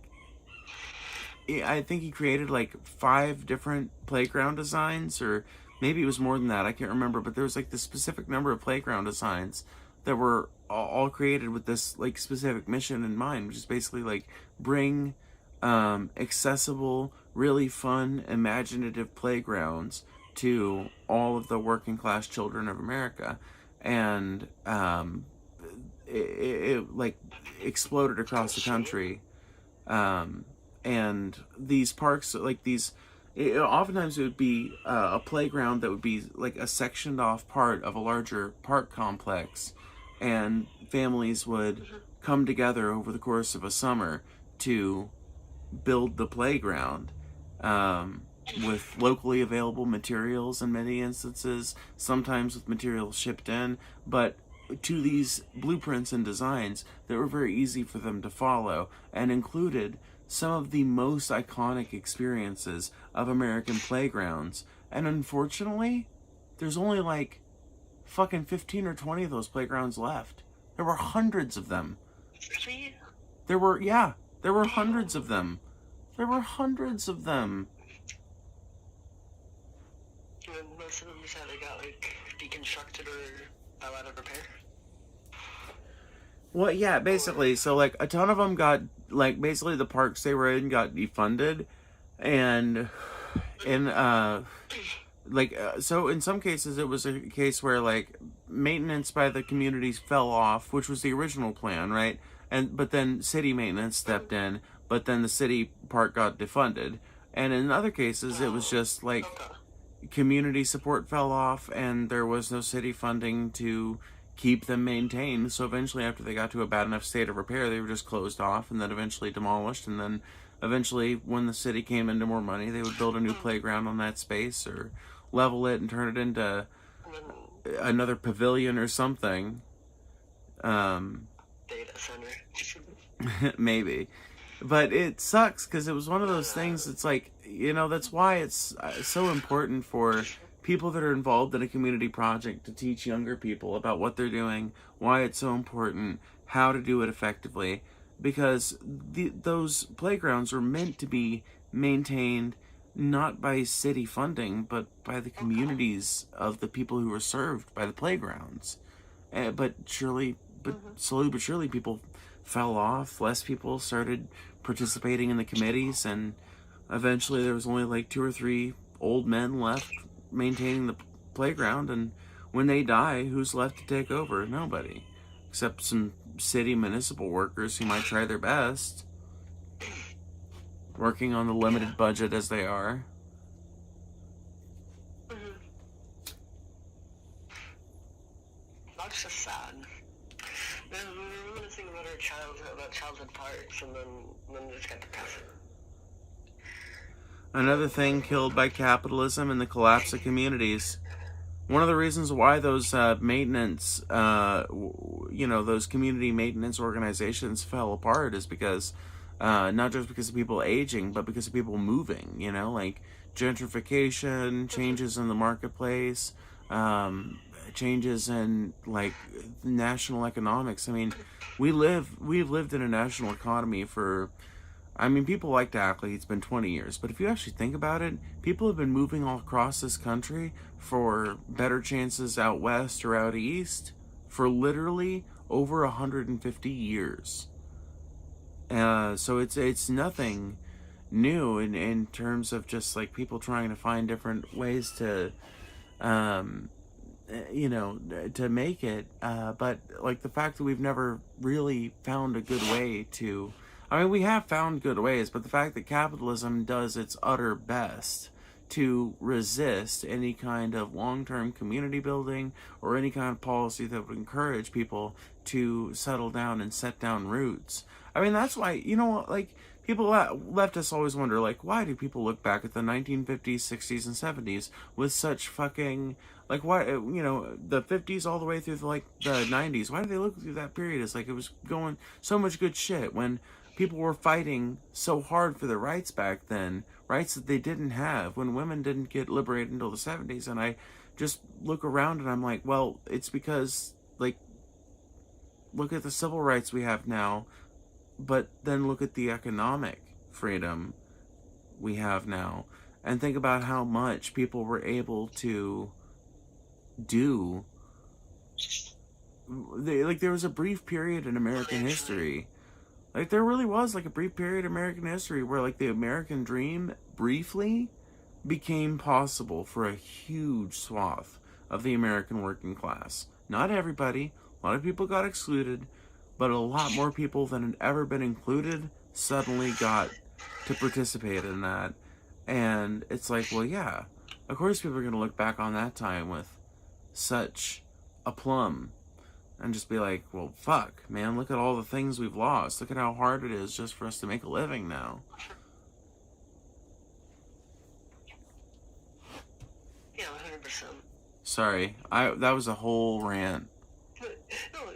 I think he created like 5 different playground designs, or maybe it was more than that, I can't remember, but there was like this specific number of playground designs that were all created with this like specific mission in mind, which is basically like bring accessible, really fun, imaginative playgrounds to all of the working class children of America. And it like exploded across the country. and these parks, like these, oftentimes it would be a playground that would be like a sectioned off part of a larger park complex, and families would come together over the course of a summer to build the playground, with locally available materials in many instances, sometimes with materials shipped in, but to these blueprints and designs that were very easy for them to follow, and included some of the most iconic experiences of American playgrounds. And unfortunately, there's only like fucking 15 or 20 of those playgrounds left. There were hundreds of them. Really? There were hundreds of them. There were hundreds of them. And most of them just either got like deconstructed or fell out of repair. Well, yeah, basically. So, like, a ton of them got, like, basically the parks they were in got defunded. And, so in some cases it was a case where, like, maintenance by the communities fell off, which was the original plan, right? But then city maintenance stepped in, but then the city park got defunded. And in other cases, it was just, like, community support fell off, and there was no city funding to keep them maintained. So eventually, after they got to a bad enough state of repair, they were just closed off and then eventually demolished. And then eventually, when the city came into more money, they would build a new playground on that space, or level it and turn it into another pavilion or something. Data center. Maybe. But it sucks because it was one of those things. It's like, that's why it's so important for people that are involved in a community project to teach younger people about what they're doing, why it's so important, how to do it effectively, because those playgrounds are meant to be maintained not by city funding, but by the communities of the people who are served by the playgrounds. But slowly but surely, people fell off. Less people started participating in the committees, and eventually there was only like 2 or 3 old men left maintaining the playground. And when they die, who's left to take over? Nobody, except some city municipal workers who might try their best, working on the limited budget as they are. That's just sad. We're reminiscing about our childhood parts, and then just got depressing. Another thing killed by capitalism and the collapse of communities. One of the reasons why those maintenance, those community maintenance organizations fell apart is because, not just because of people aging, but because of people moving, like gentrification, changes in the marketplace, changes in, like, national economics. I mean, we've lived in a national economy for, people like to act like it's been 20 years, but if you actually think about it, people have been moving all across this country for better chances out west or out east for literally over 150 years. So it's nothing new in terms of just, like, people trying to find different ways to, to make it. But, like, the fact that we've never really found a good way to, we have found good ways, but the fact that capitalism does its utter best to resist any kind of long-term community building or any kind of policy that would encourage people to settle down and set down roots. That's why, people leftists always wonder, like, why do people look back at the 1950s, 60s, and 70s with such fucking, like, why, the 50s all the way through the 90s, why do they look through that period as like it was going so much good shit when people were fighting so hard for their rights back then, rights that they didn't have, when women didn't get liberated until the 70s. And I just look around and I'm like, well, it's because, like, look at the civil rights we have now, but then look at the economic freedom we have now, and think about how much people were able to do. There was a brief period in American history. There really was, a brief period in American history where, the American dream briefly became possible for a huge swath of the American working class. Not everybody. A lot of people got excluded, but a lot more people than had ever been included suddenly got to participate in that. And it's like, well, yeah, of course people are going to look back on that time with such aplomb and just be like, well, fuck, man, look at all the things we've lost. Look at how hard it is just for us to make a living now. Yeah, 100%. Sorry, that was a whole rant. No,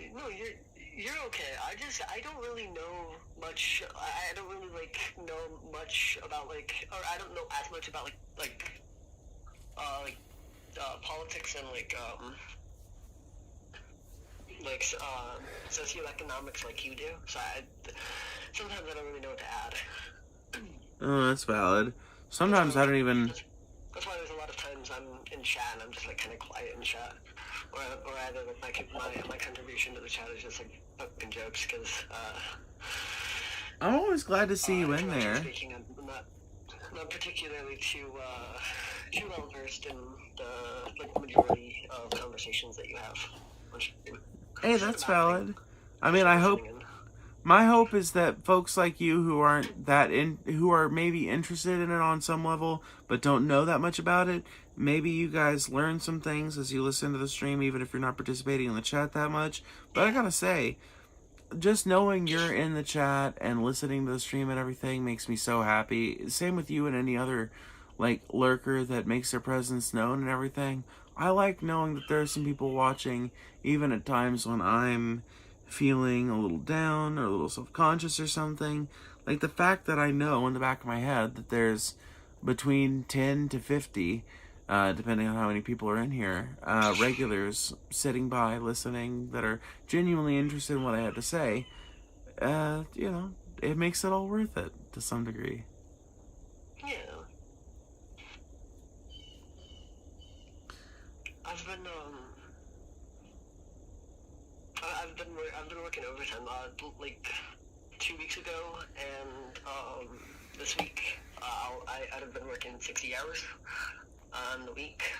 you're okay. I don't really know much. I don't really know much about or I don't know as much about politics and socioeconomics like you do. So sometimes I don't really know what to add. Oh, that's valid. Sometimes I don't even. That's why there's a lot of times I'm in chat and I'm just kind of quiet in chat, or either my contribution to the chat is just fucking jokes because I'm always glad to see you in there. Speaking, I'm not particularly too well versed in the majority of conversations that you have. Hey, that's valid. I mean, my hope is that folks like you who who are maybe interested in it on some level, but don't know that much about it, maybe you guys learn some things as you listen to the stream, even if you're not participating in the chat that much. But I gotta say, just knowing you're in the chat and listening to the stream and everything makes me so happy. Same with you and any other, lurker that makes their presence known and everything. I like knowing that there are some people watching, even at times when I'm feeling a little down or a little self-conscious or something. The fact that I know in the back of my head that there's between 10 to 50, depending on how many people are in here, regulars sitting by listening that are genuinely interested in what I have to say, it makes it all worth it to some degree. Yeah. I've been working overtime 2 weeks ago, and this week I've been working 60 hours on the week,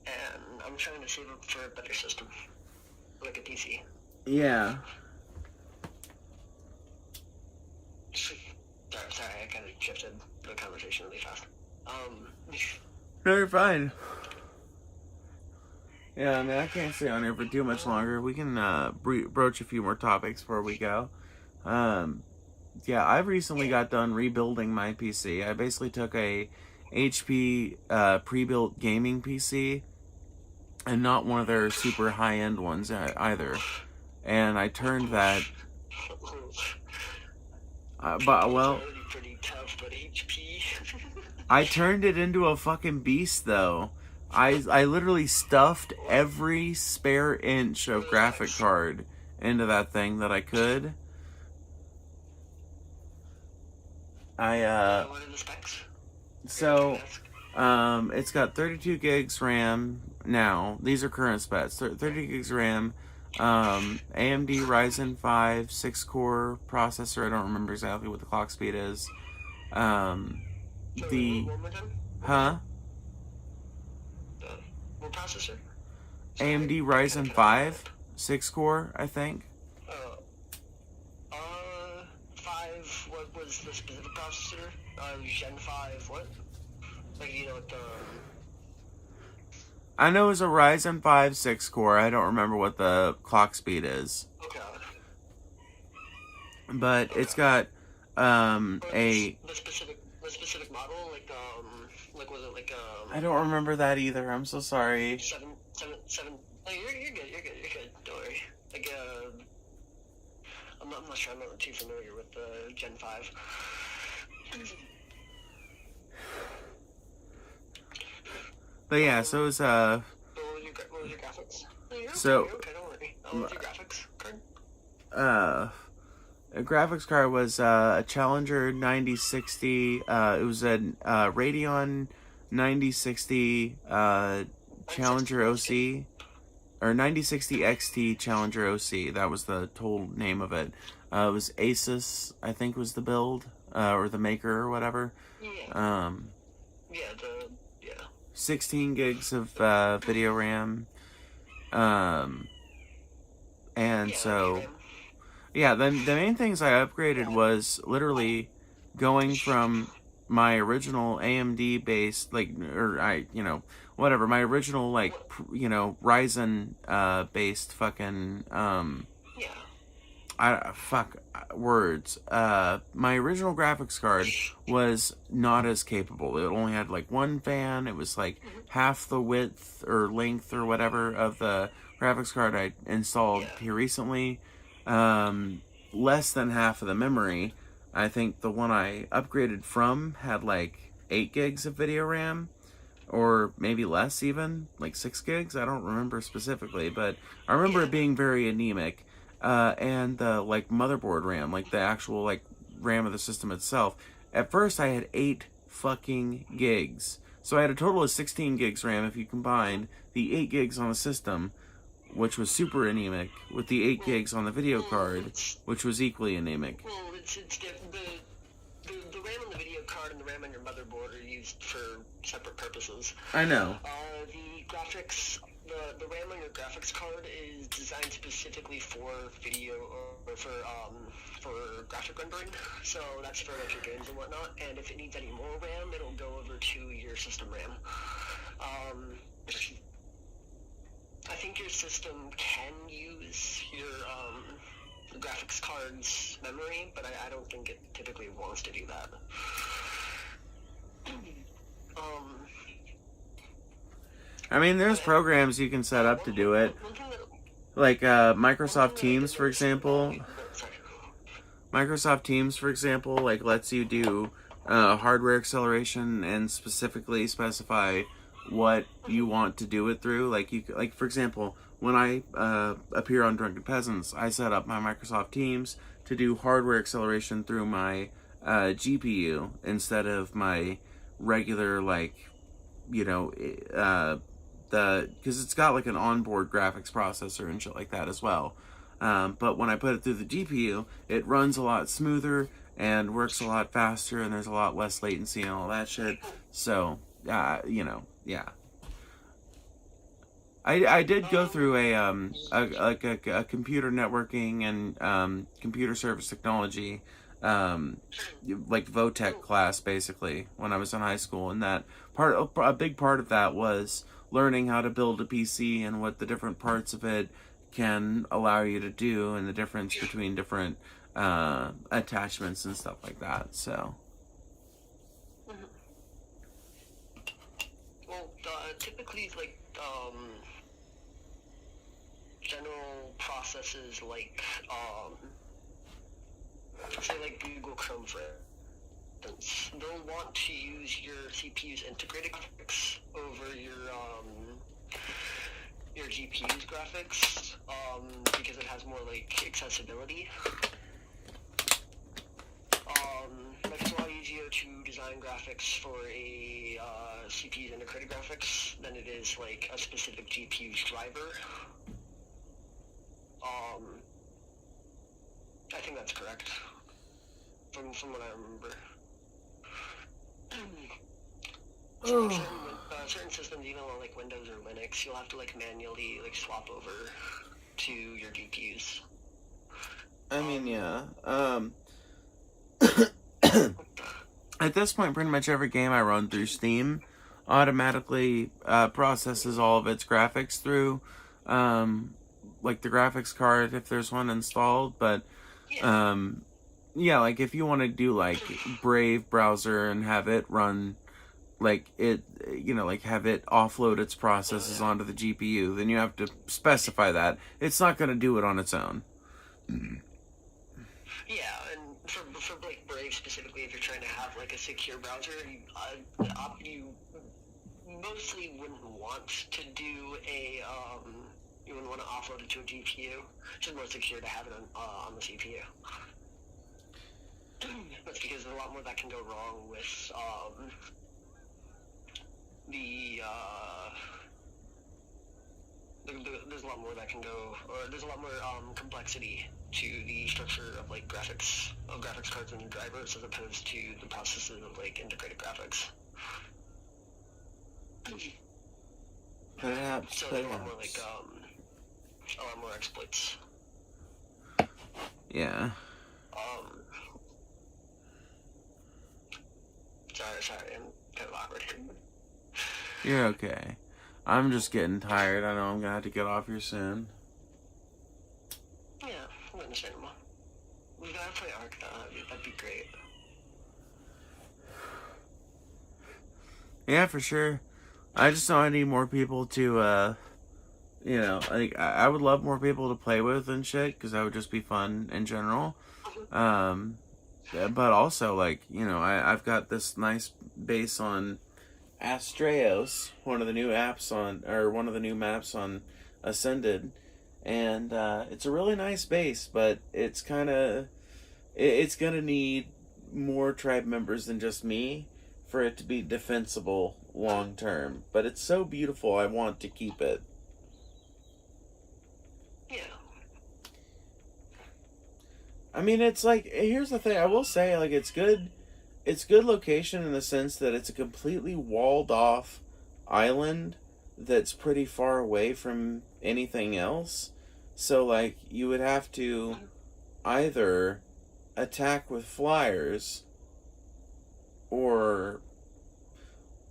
and I'm trying to save up for a better system, like a PC. Yeah. Sorry, I kind of shifted the conversation really fast. No, you're fine. Yeah, I mean, I can't stay on here for too much longer. We can broach a few more topics before we go. Yeah, I recently got done rebuilding my PC. I basically took a HP pre-built gaming PC, and not one of their super high-end ones either. And I turned that... pretty tough, but HP... I turned it into a fucking beast, though. I literally stuffed every spare inch of graphic card into that thing that I could. What are the specs? So, it's got 32 gigs RAM now. These are current specs. 30 gigs RAM, AMD Ryzen 5 6-core processor. I don't remember exactly what the clock speed is. One more time? Huh? What processor? AMD Ryzen 5 6-core, I think. 5, what was the specific processor? Gen 5, what? I know it's a Ryzen 5 6-core. I don't remember what the clock speed is. Okay. But it's got The specific model, was it I don't remember that either. I'm so sorry. 7. Oh, you're good. Don't worry. I'm not sure. I'm not too familiar with the Gen 5. But yeah, so it's What was your graphics? You're okay, don't worry. What was your graphics card? A graphics card was a Challenger 9060. It was a Radeon 9060 Challenger OC, or 9060 XT Challenger OC. That was the total name of it. It was Asus, I think, was the build or the maker or whatever. Yeah. 16 gigs of video RAM. And so. Yeah, the main things I upgraded was literally going from my original AMD based, like, or whatever, my original, like, Ryzen based fucking, Yeah. words. My original graphics card was not as capable. It only had like one fan. It was like half the width or length or whatever of the graphics card I installed here recently. Less than half of the memory. I think the one I upgraded from had like 8 gigs of video RAM, or maybe less even, like 6 gigs. I don't remember specifically, but I remember it being very anemic. And the like motherboard RAM, like the actual like RAM of the system itself. At first, I had 8 fucking gigs, so I had a total of 16 gigs RAM if you combined the 8 gigs on the system, which was super anemic, with the 8 gigs on the video card, which was equally anemic. Well, it's different. The RAM on the video card and the RAM on your motherboard are used for separate purposes. I know. The graphics, the RAM on your graphics card is designed specifically for video or for graphic rendering. So that's for like your games and whatnot. And if it needs any more RAM, it'll go over to your system RAM. I think your system can use your graphics card's memory, but I don't think it typically wants to do that. I mean, there's programs you can set up to do it. Like Microsoft Teams, for example. Microsoft Teams, for example, like lets you do hardware acceleration and specifically specify what you want to do it through. Like for example, when I appear on Drunken Peasants, I set up my Microsoft Teams to do hardware acceleration through my GPU instead of my regular, like, because it's got like an onboard graphics processor and shit like that as well. But when I put it through the GPU, it runs a lot smoother and works a lot faster, and there's a lot less latency and all that shit. So, yeah. I did go through a computer networking and computer service technology, like VOTech class, basically, when I was in high school, and a big part of that was learning how to build a PC and what the different parts of it can allow you to do, and the difference between different attachments and stuff like that. So. Well, typically, like, general processes like, say like Google Chrome, for instance, they'll want to use your CPU's integrated graphics over your GPU's graphics, because it has more like accessibility. Like it's a lot easier to design graphics for a CPU's integrated graphics than it is like a specific GPU's driver. I think that's correct, from what I remember. Certain systems, even on like Windows or Linux, you'll have to like manually like swap over to your GPUs. I mean, yeah. At this point, pretty much every game I run through Steam automatically processes all of its graphics through, like the graphics card if there's one installed. But yeah, like if you want to do like Brave browser and have it run, like it, like have it offload its processes onto the GPU, then you have to specify that. It's not going to do it on its own. Yeah, and for like Brave specifically, if you're trying to have like a secure browser, you mostly wouldn't want to do you wouldn't want to offload it to a GPU. It's just more secure to have it on the CPU. That's because there's a lot more that can go wrong with there's a lot more that can go, or there's a lot more complexity to the structure of like graphics cards and drivers as opposed to the processes of like integrated graphics. Perhaps. So there's a lot more like a lot more exploits. Yeah. sorry, I'm kind of awkward here. You're okay. I'm just getting tired. I know I'm gonna have to get off here soon. Yeah, understandable. We gotta play Ark though, that'd be great. Yeah, for sure. I just know I need more people to, you know, like, I would love more people to play with and shit, because that would just be fun in general. Yeah, but also, like, you know, I've got this nice base on Astreos, one of the new apps on, or one of the new maps on Ascended, and it's a really nice base, but it's kind of, it's gonna need more tribe members than just me for it to be defensible long term. But it's so beautiful, I want to keep it. Yeah. I mean, it's like, here's the thing, I will say, like, it's good location in the sense that it's a completely walled off island that's pretty far away from anything else. So, like, you would have to either attack with flyers, or,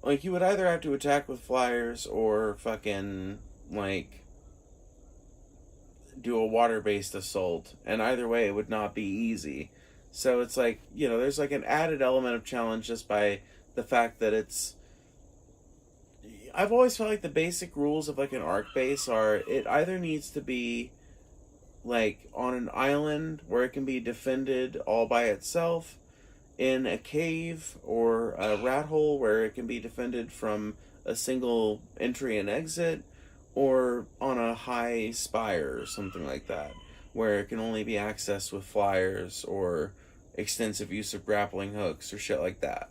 like, you would either have to attack with flyers or fucking, like, do a water-based assault, and either way it would not be easy. So it's like, you know, there's like an added element of challenge just by the fact that it's, I've always felt like the basic rules of like an Ark base are, it either needs to be like on an island where it can be defended all by itself, in a cave or a rat hole where it can be defended from a single entry and exit, or on a high spire or something like that, where it can only be accessed with flyers or extensive use of grappling hooks or shit like that.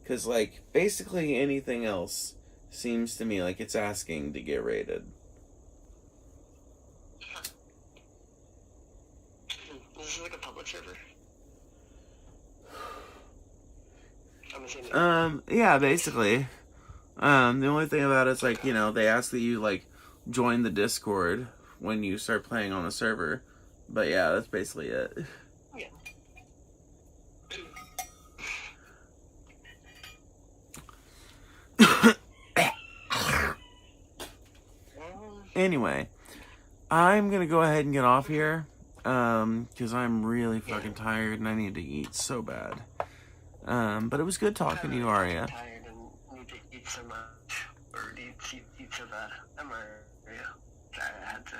Because, like, basically anything else seems to me like it's asking to get raided. This is like a public server. I'm assuming. Yeah, basically. The only thing about it's like, you know, they ask that you, like, join the Discord when you start playing on the server. But yeah, that's basically it. Yeah. Anyway, I'm gonna go ahead and get off here, because I'm really fucking tired and I need to eat so bad. But it was good talking to you, Arya. I'm tired and need to eat so much, or eat so bad. I'm Arya. I had to.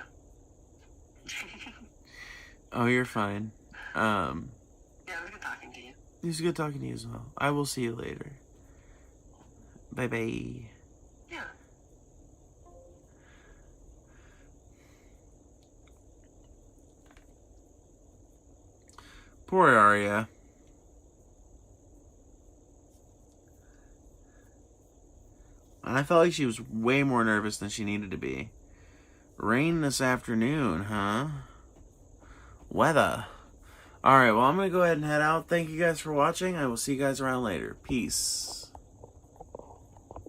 Oh, you're fine. Yeah, it was good talking to you. It was good talking to you as well. I will see you later. Bye-bye. Yeah. Poor Arya. And I felt like she was way more nervous than she needed to be. Rain this afternoon, huh? Weather. Alright, well, I'm going to go ahead and head out. Thank you guys for watching. I will see you guys around later. Peace.